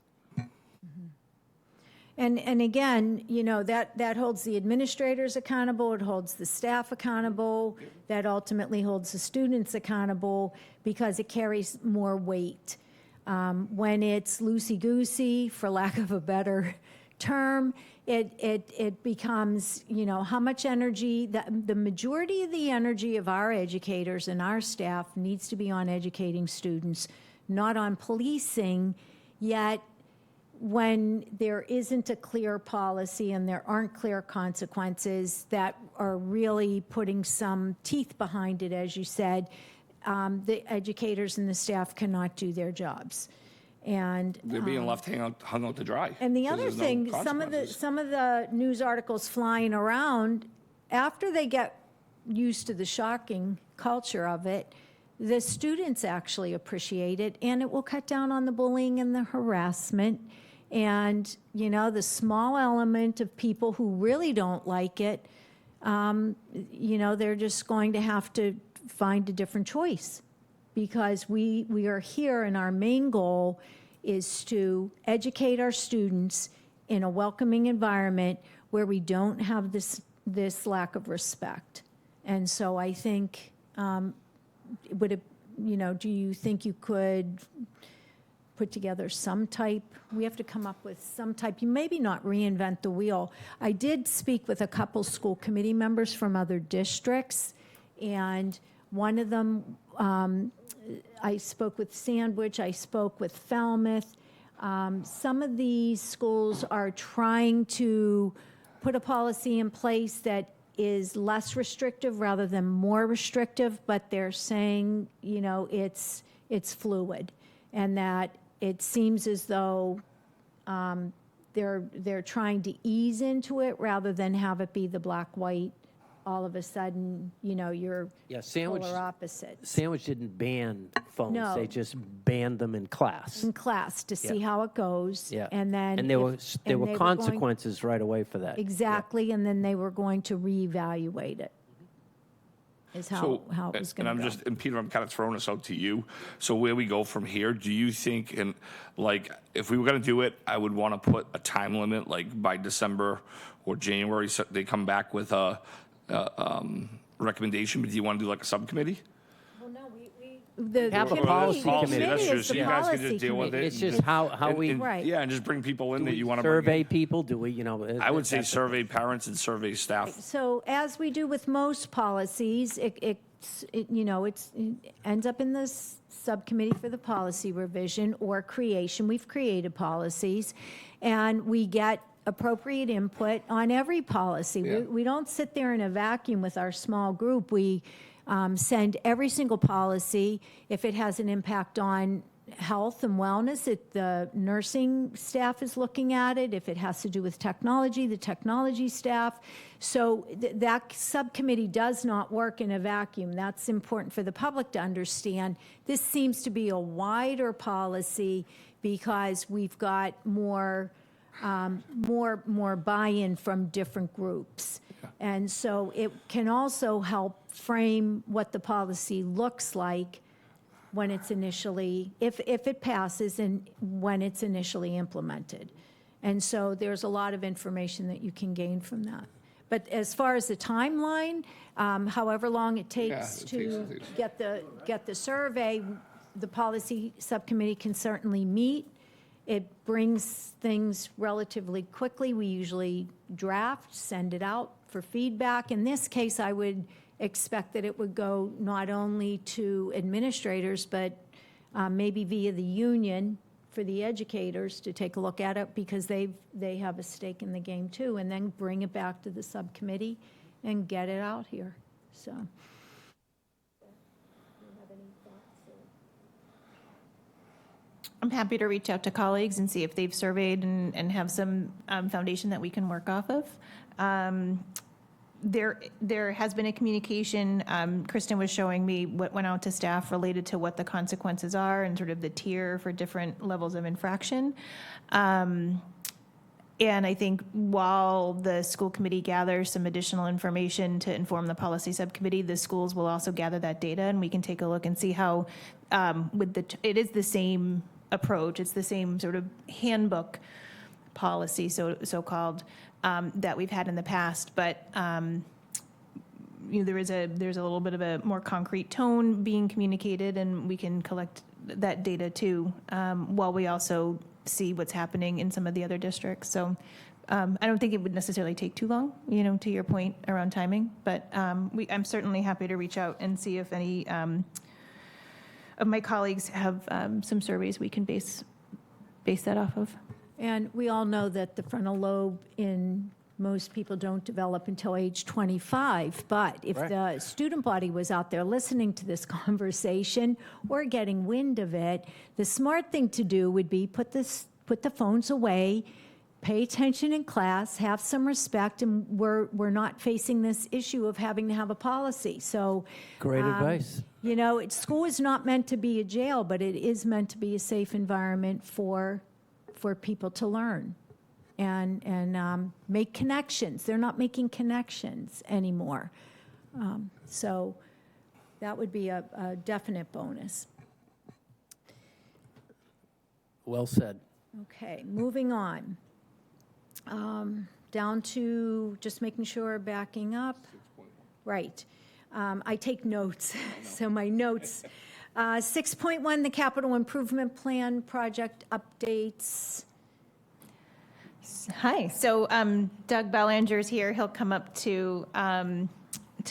S2: And again, you know, that holds the administrators accountable, it holds the staff accountable, that ultimately holds the students accountable because it carries more weight. When it's loosey-goosey, for lack of a better term, it becomes, you know, how much energy, the majority of the energy of our educators and our staff needs to be on educating students, not on policing, yet when there isn't a clear policy and there aren't clear consequences that are really putting some teeth behind it, as you said, the educators and the staff cannot do their jobs. And
S20: They're being left hung out to dry.
S2: and the
S20: 'cause
S2: other
S20: there's no
S2: thing,
S20: consequences.
S2: some of the news articles flying around, after they get used to the shocking culture of it, the students actually appreciate it, and it will cut down on the bullying and the harassment. And, you know, the small element of people who really don't like it, you know, they're just going to have to find a different choice because we are here and our main goal is to educate our students in a welcoming environment where we don't have this lack of respect. And so I think, would it, you know, do you think you could put together some type, we have to come up with some type, you maybe not reinvent the wheel. I did speak with a couple school committee members from other districts, and one of them, I spoke with Sandwich, I spoke with Falmouth. Some of these schools are trying to put a policy in place that is less restrictive rather than more restrictive, but they're saying, you know, it's fluid, and that it seems as though they're trying to ease into it rather than have it be the black-white, all of a sudden, you know, you're polar opposites.
S1: Sandwich didn't ban phones.
S2: No.
S1: They just banned them in class.
S2: In class to see how it goes.
S1: Yeah.
S2: And then.
S1: And there were
S2: and they were going-
S1: consequences right away for that.
S2: Exactly, and then they were going to reevaluate it, is how it was going to go.
S20: And Peter, I'm kind of throwing this out to you. So where we go from here, do you think, and like, if we were going to do it, I would want to put a time limit, like by December or January, so they come back with a recommendation, but do you want to do like a subcommittee?
S2: The
S1: Have a policy committee.
S20: That's true.
S2: is
S20: So
S2: the
S20: you guys can
S2: policy
S20: just deal with
S2: committee.
S20: it.
S1: It's just how we-
S20: and-
S2: Right.
S20: Yeah, and just bring people in
S1: Do
S20: that
S1: we
S20: you want to bring
S1: survey
S20: in.
S1: people? Do we, you know?
S20: I would say
S1: that's-
S20: survey parents and survey staff.
S2: So as we do with most policies, it ends up in the subcommittee for the policy revision or creation. We've created policies, and we get appropriate input on every policy.
S20: Yeah.
S2: We don't sit there in a vacuum with our small group. We send every single policy, if it has an impact on health and wellness, if the nursing staff is looking at it, if it has to do with technology, the technology staff. So that subcommittee does not work in a vacuum. That's important for the public to understand. This seems to be a wider policy because we've got more buy-in from different groups. And so it can also help frame what the policy looks like when it's initially, if it passes and when it's initially implemented. And so there's a lot of information that you can gain from that. But as far as the timeline, however long it takes to get the survey, the policy subcommittee can certainly meet It brings things relatively quickly. We usually draft, send it out for feedback. In this case, I would expect that it would go not only to administrators, but maybe via the union for the educators to take a look at it, because they have a stake in the game too, and then bring it back to the subcommittee and get it out here. So.
S4: I'm happy to reach out to colleagues and see if they've surveyed and have some foundation that we can work off of. There has been a communication, Kristen was showing me what went out to staff related to what the consequences are and sort of the tier for different levels of infraction. And I think while the school committee gathers some additional information to inform the policy subcommittee, the schools will also gather that data, and we can take a look and see how, it is the same approach, it's the same sort of handbook policy, so-called, that we've had in the past, but there's a little bit of a more concrete tone being communicated, and we can collect that data too, while we also see what's happening in some of the other districts. So I don't think it would necessarily take too long, to your point around timing, but I'm certainly happy to reach out and see if any of my colleagues have some surveys we can base that off of.
S2: And we all know that the frontal lobe in most people don't develop until age 25. But if the student body was out there listening to this conversation or getting wind of it, the smart thing to do would be put the phones away, pay attention in class, have some respect, and we're not facing this issue of having to have a policy. So
S1: great advice.
S2: School is not meant to be a jail, but it is meant to be a safe environment for people to learn and make connections. They're not making connections anymore. So that would be a definite bonus.
S1: Well said.
S2: Okay, moving on. Down to just making sure, backing up. Right. I take notes, so my notes. 6.1, the capital improvement plan project updates.
S4: Hi, so Doug Ballanger's here. He'll come up to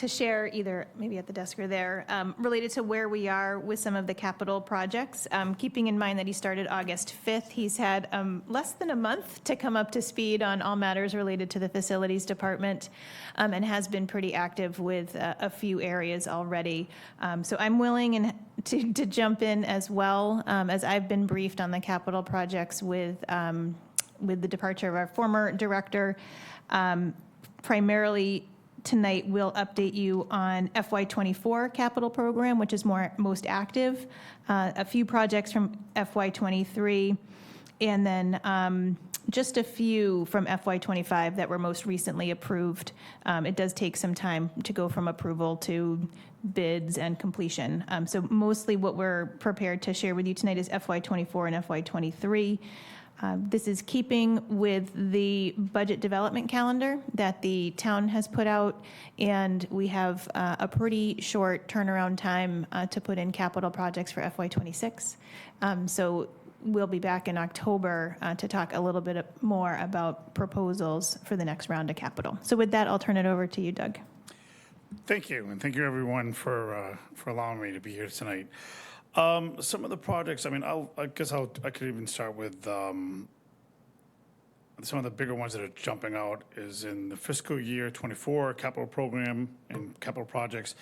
S4: share either maybe at the desk or there, related to where we are with some of the capital projects. Keeping in mind that he started August 5th, he's had less than a month to come up to speed on all matters related to the facilities department, and has been pretty active with a few areas already. So I'm willing to jump in as well, as I've been briefed on the capital projects with the departure of our former director. Primarily tonight, we'll update you on FY24 capital program, which is most active, a few projects from FY23, and then just a few from FY25 that were most recently approved. It does take some time to go from approval to bids and completion. So mostly what we're prepared to share with you tonight is FY24 and FY23. This is keeping with the budget development calendar that the town has put out, and we have a pretty short turnaround time to put in capital projects for FY26. So we'll be back in October to talk a little bit more about proposals for the next round of capital. So with that, I'll turn it over to you, Doug.
S14: Thank you, and thank you everyone for allowing me to be here tonight. Some of the projects, I could even start with some of the bigger ones that are jumping out is in the fiscal year 24 capital program and capital projects.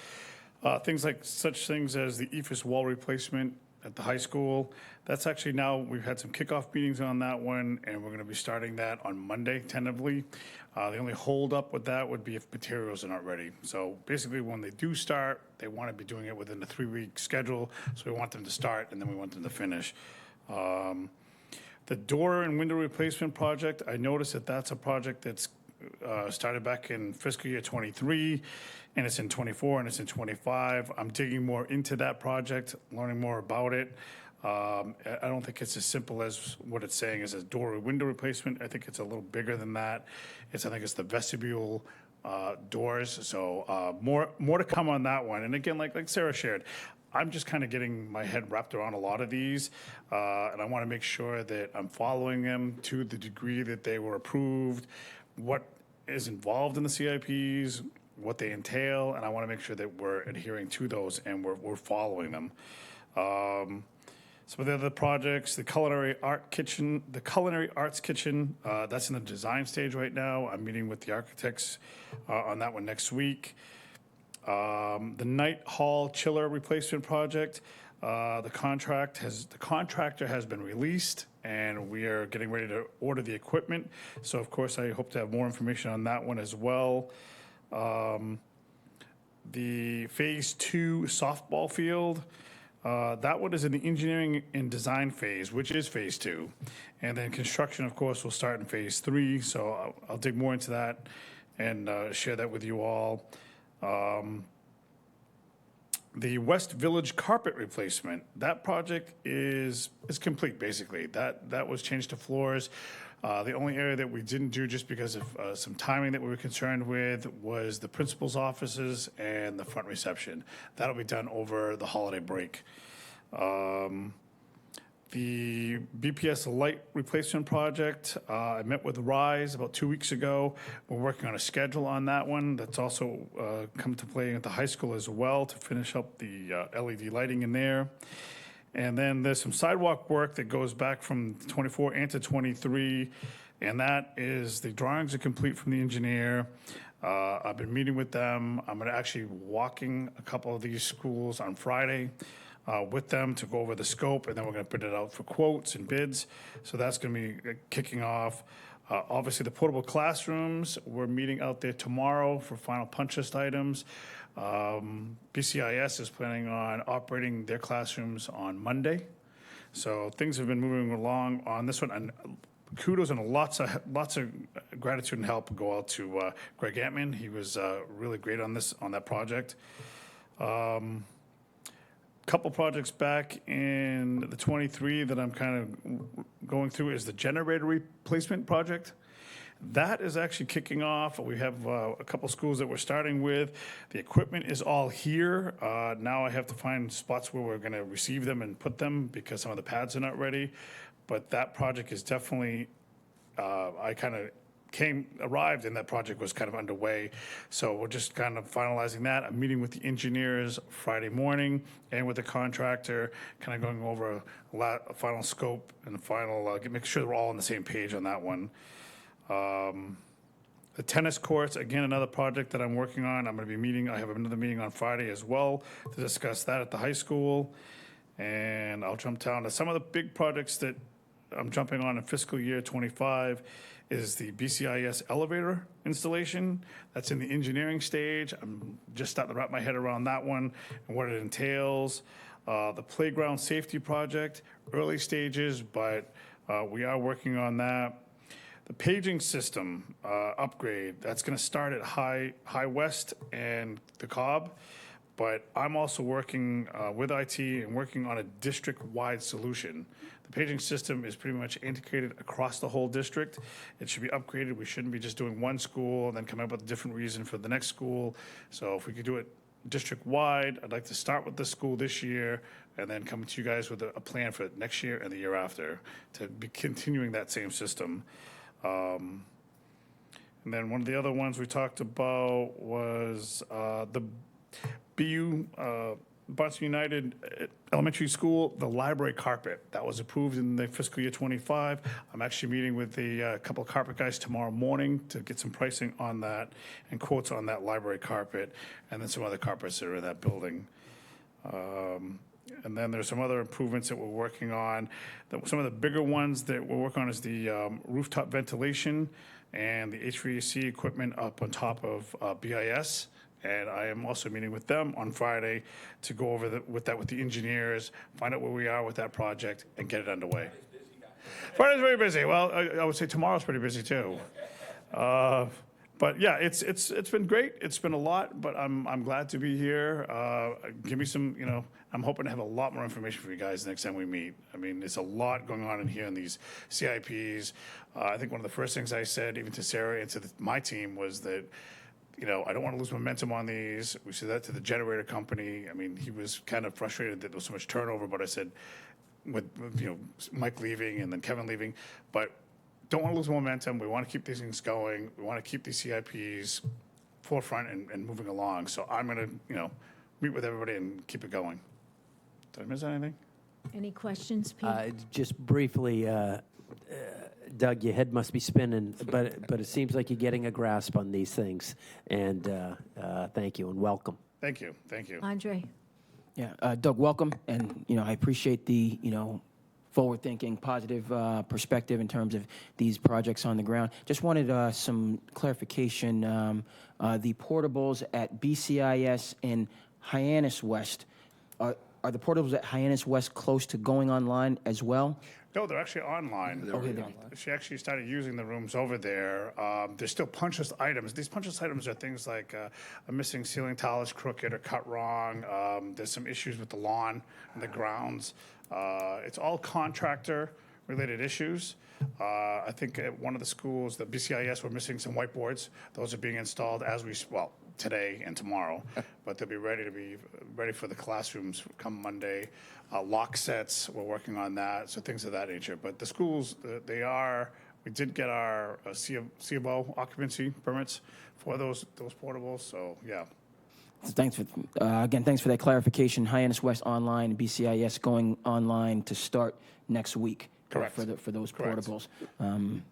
S14: Such things as the EFS wall replacement at the high school. That's actually now, we've had some kickoff meetings on that one, and we're going to be starting that on Monday, tentatively. The only hold up with that would be if materials are not ready. So basically, when they do start, they want to be doing it within the 3-week schedule. So we want them to start, and then we want them to finish. The door and window replacement project, I noticed that that's a project that's started back in fiscal year 23, and it's in 24, and it's in 25. I'm digging more into that project, learning more about it. I don't think it's as simple as what it's saying is a door or window replacement. I think it's a little bigger than that. I think it's the vestibule doors. So more to come on that one. And again, like Sarah shared, I'm just kind of getting my head wrapped around a lot of these, and I want to make sure that I'm following them to the degree that they were approved, what is involved in the CIPs, what they entail, and I want to make sure that we're adhering to those and we're following them. Some of the other projects, the culinary arts kitchen, that's in the design stage right now. I'm meeting with the architects on that one next week. The Night Hall chiller replacement project, the contractor has been released, and we are getting ready to order the equipment. So of course, I hope to have more information on that one as well. The Phase 2 softball field, that one is in the engineering and design phase, which is Phase 2. And then construction, of course, will start in Phase 3. So I'll dig more into that and share that with you all. The West Village carpet replacement, that project is complete, basically. That was changed to floors. The only area that we didn't do, just because of some timing that we were concerned with, was the principal's offices and the front reception. That'll be done over the holiday break. The BPS light replacement project, I met with RISE about 2 weeks ago. We're working on a schedule on that one. That's also come to play at the high school as well to finish up the LED lighting in there. And then there's some sidewalk work that goes back from 24 into 23, and that is the drawings are complete from the engineer. I've been meeting with them. I'm going to actually walking a couple of these schools on Friday with them to go over the scope, and then we're going to put it out for quotes and bids. So that's going to be kicking off. Obviously, the portable classrooms, we're meeting out there tomorrow for final punch list items. BCIS is planning on operating their classrooms on Monday. So things have been moving along on this one. And kudos and lots of gratitude and help go out to Greg Antman. He was really great on that project. Couple projects back in the 23 that I'm kind of going through is the generator replacement project. That is actually kicking off. We have a couple schools that we're starting with. The equipment is all here. Now I have to find spots where we're going to receive them and put them because some of the pads are not ready. But that project is definitely, I kind of arrived and that project was kind of underway. So we're just kind of finalizing that. I'm meeting with the engineers Friday morning and with the contractor, kind of going over a final scope and the final, make sure we're all on the same page on that one. The tennis courts, again, another project that I'm working on. I'm going to be meeting, I have another meeting on Friday as well to discuss that at the high school. And I'll jump down to some of the big projects that I'm jumping on in fiscal year 25 is the BCIS elevator installation. That's in the engineering stage. I'm just starting to wrap my head around that one and what it entails. The playground safety project, early stages, but we are working on that. The paging system upgrade, that's going to start at High West and the Cobb, but I'm also working with IT and working on a district-wide solution. The paging system is pretty much integrated across the whole district. It should be upgraded. We shouldn't be just doing one school and then come up with a different reason for the next school. So if we could do it district-wide, I'd like to start with the school this year and then come to you guys with a plan for next year and the year after to be continuing that same system. And then one of the other ones we talked about was the BU, Barnstable United Elementary School, the library carpet. That was approved in the fiscal year 25. I'm actually meeting with a couple of carpet guys tomorrow morning to get some pricing on that and quotes on that library carpet, and then some other carpets that are in that building. And then there's some other improvements that we're working on. Some of the bigger ones that we're working on is the rooftop ventilation and the HVAC equipment up on top of BIS. And I am also meeting with them on Friday to go over with the engineers, find out where we are with that project, and get it underway. Friday's very busy. Well, I would say tomorrow's pretty busy too. But yeah, it's been great. It's been a lot, but I'm glad to be here. Give me some, I'm hoping to have a lot more information for you guys next time we meet. I mean, there's a lot going on in here in these CIPs. I think one of the first things I said, even to Sarah and to my team, was that I don't want to lose momentum on these. We said that to the generator company. I mean, he was kind of frustrated that there was so much turnover, but I said, with Mike leaving and then Kevin leaving, but don't want to lose momentum. We want to keep these things going. We want to keep these CIPs forefront and moving along. So I'm going to, meet with everybody and keep it going. Did I miss anything?
S2: Any questions, Pete?
S1: Just briefly, Doug, your head must be spinning, but it seems like you're getting a grasp on these things. And thank you and welcome.
S14: Thank you. Thank you.
S2: Andre?
S19: Yeah, Doug, welcome. And, I appreciate the, forward-thinking, positive perspective in terms of these projects on the ground. Just wanted some clarification. The portables at BCIS and Hyannis West, are the portables at Hyannis West close to going online as well?
S14: No, they're actually online. She actually started using the rooms over there. There's still punch list items. These punch list items are things like a missing ceiling tile is crooked or cut wrong. There's some issues with the lawn and the grounds. It's all contractor-related issues. I think at one of the schools, the BCIS, we're missing some whiteboards. Those are being installed today and tomorrow, but they'll be ready for the classrooms come Monday. Lock sets, we're working on that, so things of that nature. But the schools, we did get our CFO occupancy permits for those portables, so yeah.
S19: So thanks for that clarification. Hyannis West online, BCIS going online to start next week.
S14: Correct.
S19: For those
S14: Correct.
S19: portables.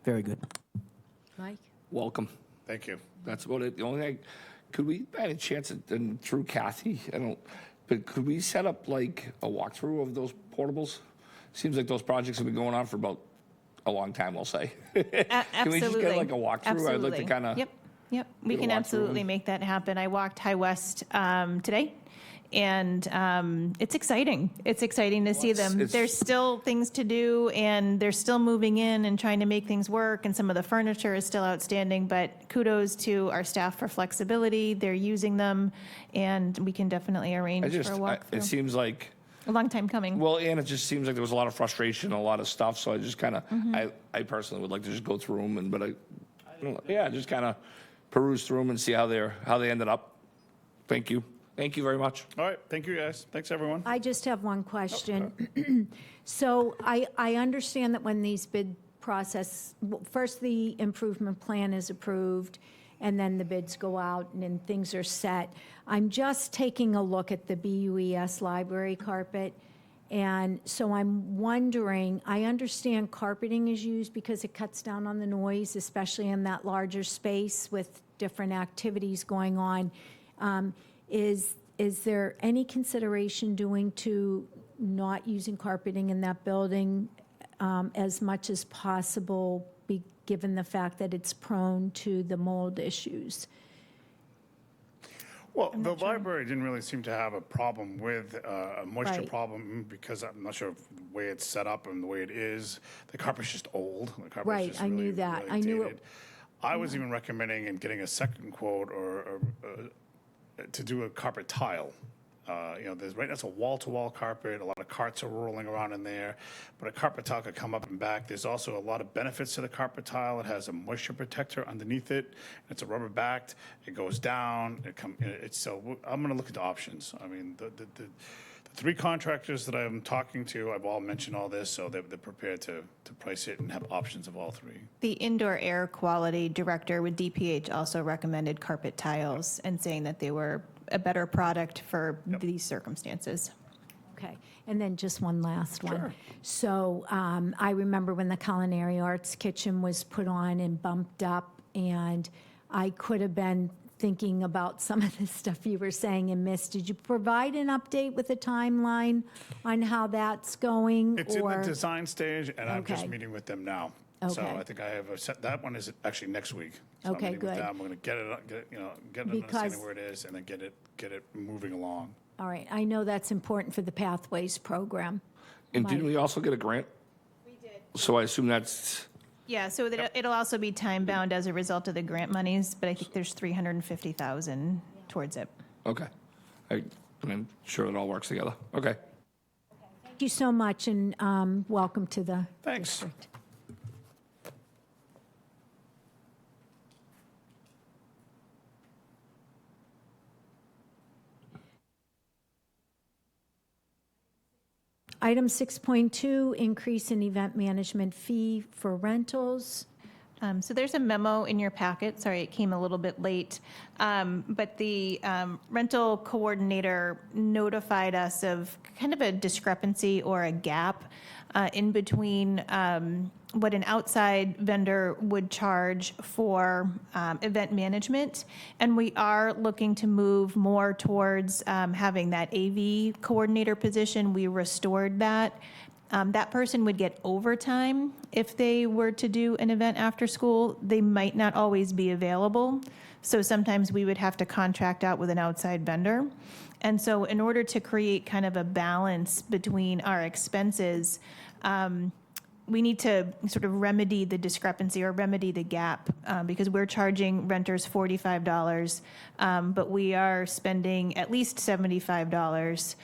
S19: Very good.
S2: Mike?
S20: Welcome.
S14: Thank you.
S20: That's about it. The only thing, could we, by any chance, and through Kathy, but could we set up like a walkthrough of those portables? Seems like those projects have been going on for about a long time, I'll say. Can we just get like a walkthrough?
S4: Absolutely.
S20: I'd like to kind of.
S4: Yep. We
S20: Get a
S4: can
S20: walkthrough.
S4: absolutely make that happen. I walked High West today, and it's exciting. It's exciting to see them. There's still things to do, and they're still moving in and trying to make things work, and some of the furniture is still outstanding, but kudos to our staff for flexibility. They're using them, and we can definitely arrange for a walkthrough.
S20: It seems like
S4: a long time coming.
S20: Well, and it just seems like there was a lot of frustration, a lot of stuff. So I just kind of, I personally would like to just go through them, just kind of peruse through them and see how they ended up. Thank you. Thank you very much.
S14: All right. Thank you, guys. Thanks, everyone.
S2: I just have one question. So I understand that when these bid process, first the improvement plan is approved, and then the bids go out and then things are set. I'm just taking a look at the BUES library carpet. And so I'm wondering, I understand carpeting is used because it cuts down on the noise, especially in that larger space with different activities going on. Is there any consideration to not using carpeting in that building as much as possible, given the fact that it's prone to the mold issues?
S14: Well, the library didn't really seem to have a problem with a moisture
S2: Right.
S14: problem because I'm not sure if the way it's set up and the way it is. The carpet's just old. The carpet's
S2: Right,
S14: just
S2: I knew
S14: really,
S2: that.
S14: really
S2: I knew
S14: dated. I was even recommending and getting a second quote or to do a carpet tile. There's right now it's a wall-to-wall carpet. A lot of carts are rolling around in there, but a carpet tile could come up and back. There's also a lot of benefits to the carpet tile. It has a moisture protector underneath it. It's a rubber backed. It goes down. I'm going to look into options. I mean, the three contractors that I'm talking to, I've all mentioned all this, so they're prepared to price it and have options of all three.
S4: The indoor air quality director with DPH also recommended carpet tiles and saying that they were a better product for these circumstances.
S2: Okay, and then just one last one.
S14: Sure.
S2: So I remember when the Culinary Arts Kitchen was put on and bumped up, and I could have been thinking about some of the stuff you were saying and missed. Did you provide an update with a timeline on how that's going?
S14: It's in the design stage, and I'm just
S2: Okay.
S14: meeting with them now. So
S2: Okay.
S14: I think I have that one is actually next week. So
S2: Okay,
S14: I'm meeting with
S2: good.
S14: them. We're going to get an understanding where it is, and then get it moving along.
S2: All right, I know that's important for the Pathways program.
S20: And didn't
S2: Mike.
S20: we also get a grant? We did. So I assume that's.
S4: Yeah, so it'll also be time-bound as a result of the grant monies, but I think there's $350,000 towards it.
S20: Okay. I'm sure it all works together. Okay.
S2: Thank you so much, and welcome to the
S14: Thanks.
S2: district. Item 6.2, increase in event management fee for rentals.
S4: So there's a memo in your packet. Sorry, it came a little bit late. But the rental coordinator notified us of kind of a discrepancy or a gap in between what an outside vendor would charge for event management. And we are looking to move more towards having that AV coordinator position. We restored that. That person would get overtime if they were to do an event after school. They might not always be available. So sometimes we would have to contract out with an outside vendor. And so in order to create kind of a balance between our expenses, we need to sort of remedy the discrepancy or remedy the gap because we're charging renters $45, but we are spending at least $75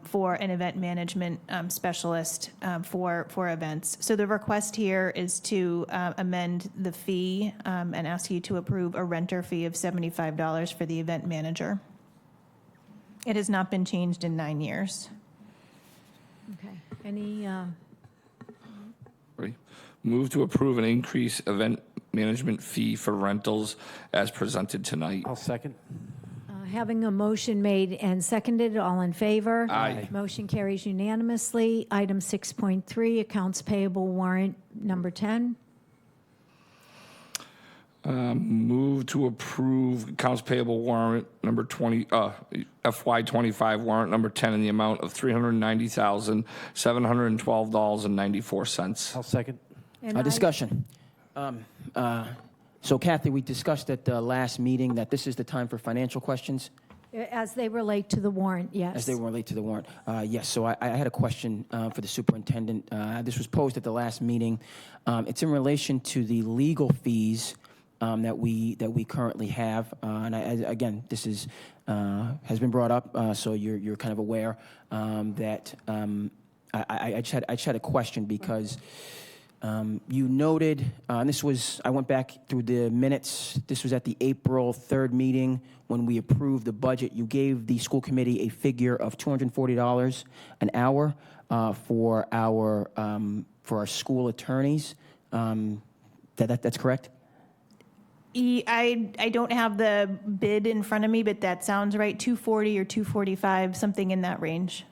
S4: for an event management specialist for events. So the request here is to amend the fee and ask you to approve a renter fee of $75 for the event manager. It has not been changed in 9 years.
S2: Okay. Any,
S20: Ready? Move to approve an increased event management fee for rentals as presented tonight.
S1: I'll second.
S2: having a motion made and seconded, all in favor?
S20: Aye.
S2: Motion carries unanimously. Item 6.3, accounts payable warrant number 10.
S20: Move to approve accounts payable warrant number 20, FY25 warrant number 10 in the amount of $390,712.94.
S1: I'll second.
S19: Discussion. So Kathy, we discussed at the last meeting that this is the time for financial questions.
S2: As they relate to the warrant, yes.
S19: As they relate to the warrant. Yes, so I had a question for the superintendent. This was posed at the last meeting. It's in relation to the legal fees that we currently have. And again, this is has been brought up, so you're kind of aware that I just had a question because you noted, and this was, I went back through the minutes, this was at the April 3rd meeting when we approved the budget. You gave the school committee a figure of $240 an hour for our school attorneys. That's correct?
S4: I don't have the bid in front of me, but that sounds right, 240 or 245, something in that range.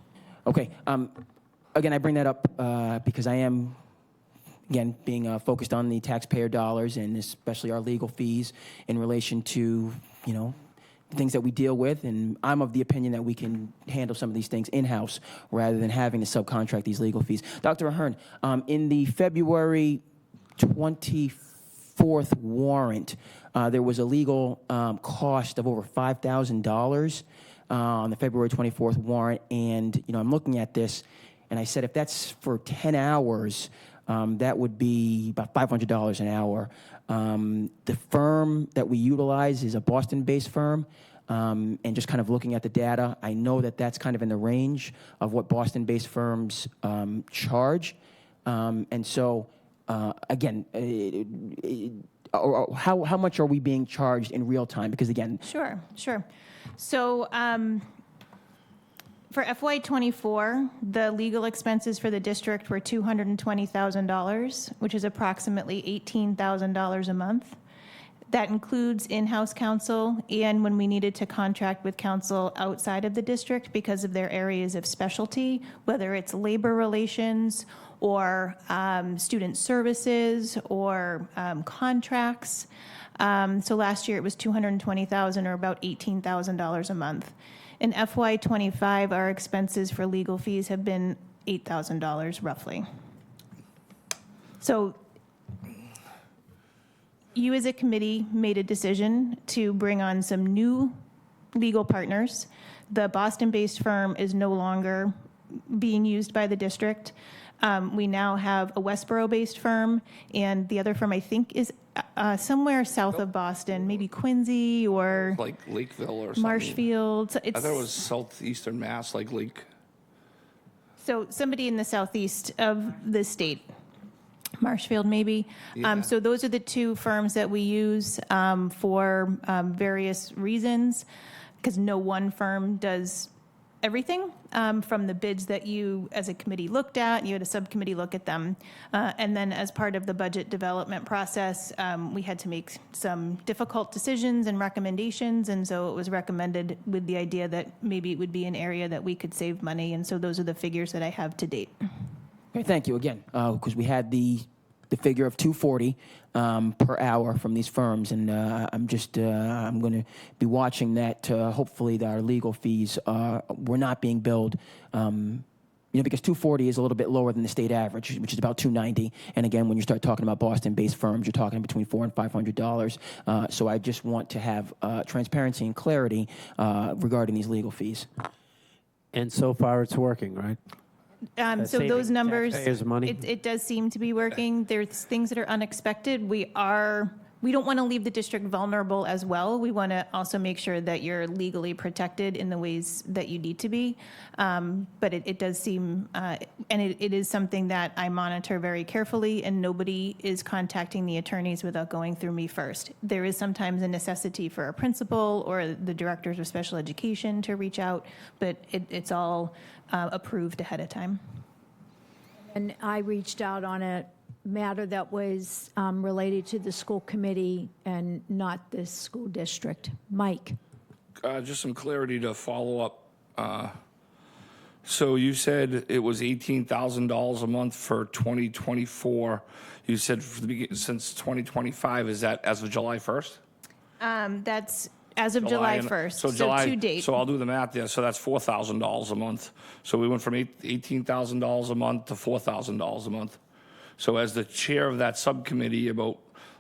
S19: Okay. Again, I bring that up because I am, again, being focused on the taxpayer dollars and especially our legal fees in relation to, things that we deal with. And I'm of the opinion that we can handle some of these things in-house rather than having to subcontract these legal fees. Dr. Ahern, in the February 24th warrant, there was a legal cost of over $5,000 on the February 24th warrant. And, I'm looking at this and I said, if that's for 10 hours, that would be about $500 an hour. The firm that we utilize is a Boston-based firm, and just kind of looking at the data, I know that that's kind of in the range of what Boston-based firms charge. And so, again, how much are we being charged in real time? Because again,
S4: Sure. So for FY24, the legal expenses for the district were $220,000, which is approximately $18,000 a month. That includes in-house counsel and when we needed to contract with counsel outside of the district because of their areas of specialty, whether it's labor relations or student services or contracts. So last year it was $220,000 or about $18,000 a month. In FY25, our expenses for legal fees have been $8,000 roughly. So you as a committee made a decision to bring on some new legal partners. The Boston-based firm is no longer being used by the district. We now have a Westboro-based firm, and the other firm I think is somewhere south of Boston, maybe Quincy or
S20: Like Lakeville or something.
S4: Marshfield.
S20: I thought it was southeastern Mass, like Lake.
S4: So somebody in the southeast of the state, Marshfield maybe.
S20: Yeah.
S4: So those are the two firms that we use for various reasons, because no one firm does everything from the bids that you, as a committee, looked at. You had a subcommittee look at them. And then as part of the budget development process, we had to make some difficult decisions and recommendations. And so it was recommended with the idea that maybe it would be an area that we could save money. And so those are the figures that I have to date.
S19: Okay, thank you again, because we had the figure of $240 per hour from these firms, and I'm going to be watching that. Hopefully, our legal fees were not being billed. Because $240 is a little bit lower than the state average, which is about $290. And again, when you start talking about Boston-based firms, you're talking between $400 and $500. So I just want to have transparency and clarity regarding these legal fees.
S1: And so far, it's working, right?
S4: So
S1: saving
S4: those numbers,
S1: taxpayers money?
S4: it does seem to be working. There's things that are unexpected. We don't want to leave the district vulnerable as well. We want to also make sure that you're legally protected in the ways that you need to be. But it does seem, and it is something that I monitor very carefully, and nobody is contacting the attorneys without going through me first. There is sometimes a necessity for a principal or the directors of special education to reach out, but it's all approved ahead of time.
S2: And I reached out on a matter that was related to the school committee and not the school district. Mike?
S20: Just some clarity to follow up. So you said it was $18,000 a month for 2024. You said since 2025. Is that as of July 1st?
S4: That's as of July 1st,
S20: so July,
S4: to date.
S20: So I'll do the math there. So that's $4,000 a month. So we went from $18,000 a month to $4,000 a month. So as the chair of that subcommittee about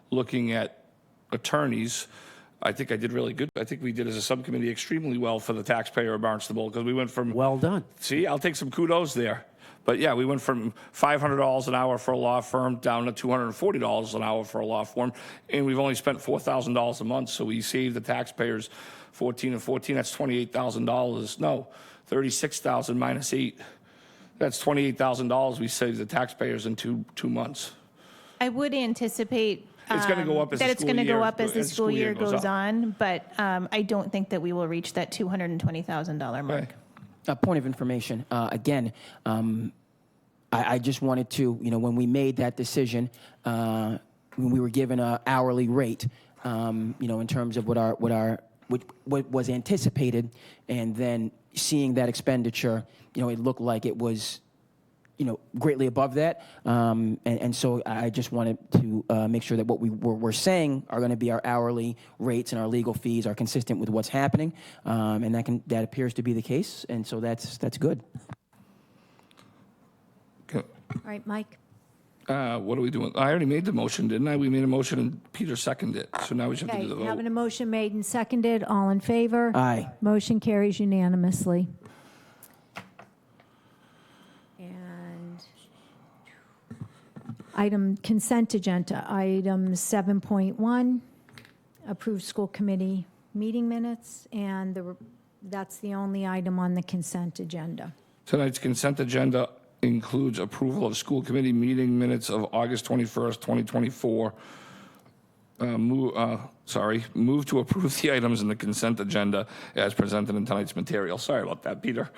S20: looking at attorneys, I think I did really good. I think we did as a subcommittee extremely well for the taxpayer of Barnstable, because we went from...
S1: Well done.
S20: See, I'll take some kudos there. But yeah, we went from $500 an hour for a law firm down to $240 an hour for a law firm, and we've only spent $4,000 a month, so we saved the taxpayers 14 and 14, that's $28,000. No, 36,000 minus 8. That's $28,000 we saved the taxpayers in two months.
S4: I would anticipate
S20: It's going to go up as
S4: that
S20: the
S4: it's
S20: school
S4: going to
S20: year
S4: go up as the school year goes
S20: up.
S4: on, but I don't think that we will reach that $220,000 mark.
S19: Point of information, again, I just wanted to, when we made that decision, when we were given an hourly rate, in terms of what was anticipated, and then seeing that expenditure, it looked like it was, greatly above that. And so I just wanted to make sure that what we're saying are going to be our hourly rates and our legal fees are consistent with what's happening. And that appears to be the case. And so that's good.
S20: Okay.
S2: All right, Mike?
S20: What are we doing? I already made the motion, didn't I? We made a motion and Peter seconded it. So now we just have to
S2: Okay,
S20: do the vote.
S2: having a motion made and seconded, all in favor?
S19: Aye.
S2: Motion carries unanimously. And item consent agenda, item 7.1, approved school committee meeting minutes, and that's the only item on the consent agenda.
S20: Tonight's consent agenda includes approval of school committee meeting minutes of August 21st, 2024. Move to approve the items in the consent agenda as presented in tonight's material. Sorry about that, Peter.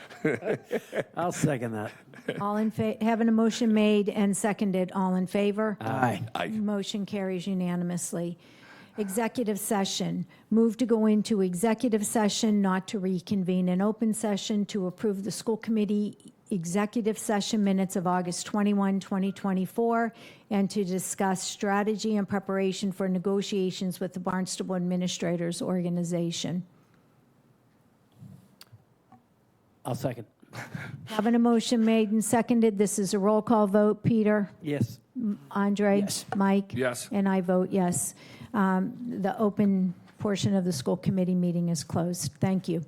S1: I'll second that.
S2: All in having a motion made and seconded, all in favor?
S19: Aye.
S20: Aye.
S2: Motion carries unanimously. Executive session. Move to go into executive session, not to reconvene in open session, to approve the school committee executive session minutes of August 21, 2024, and to discuss strategy and preparation for negotiations with the Barnstable Administrators Organization.
S1: I'll second.
S2: Having a motion made and seconded, this is a roll call vote. Peter?
S1: Yes.
S2: Andre?
S19: Yes.
S2: Mike?
S20: Yes.
S2: And I vote yes. The open portion of the school committee meeting is closed. Thank you.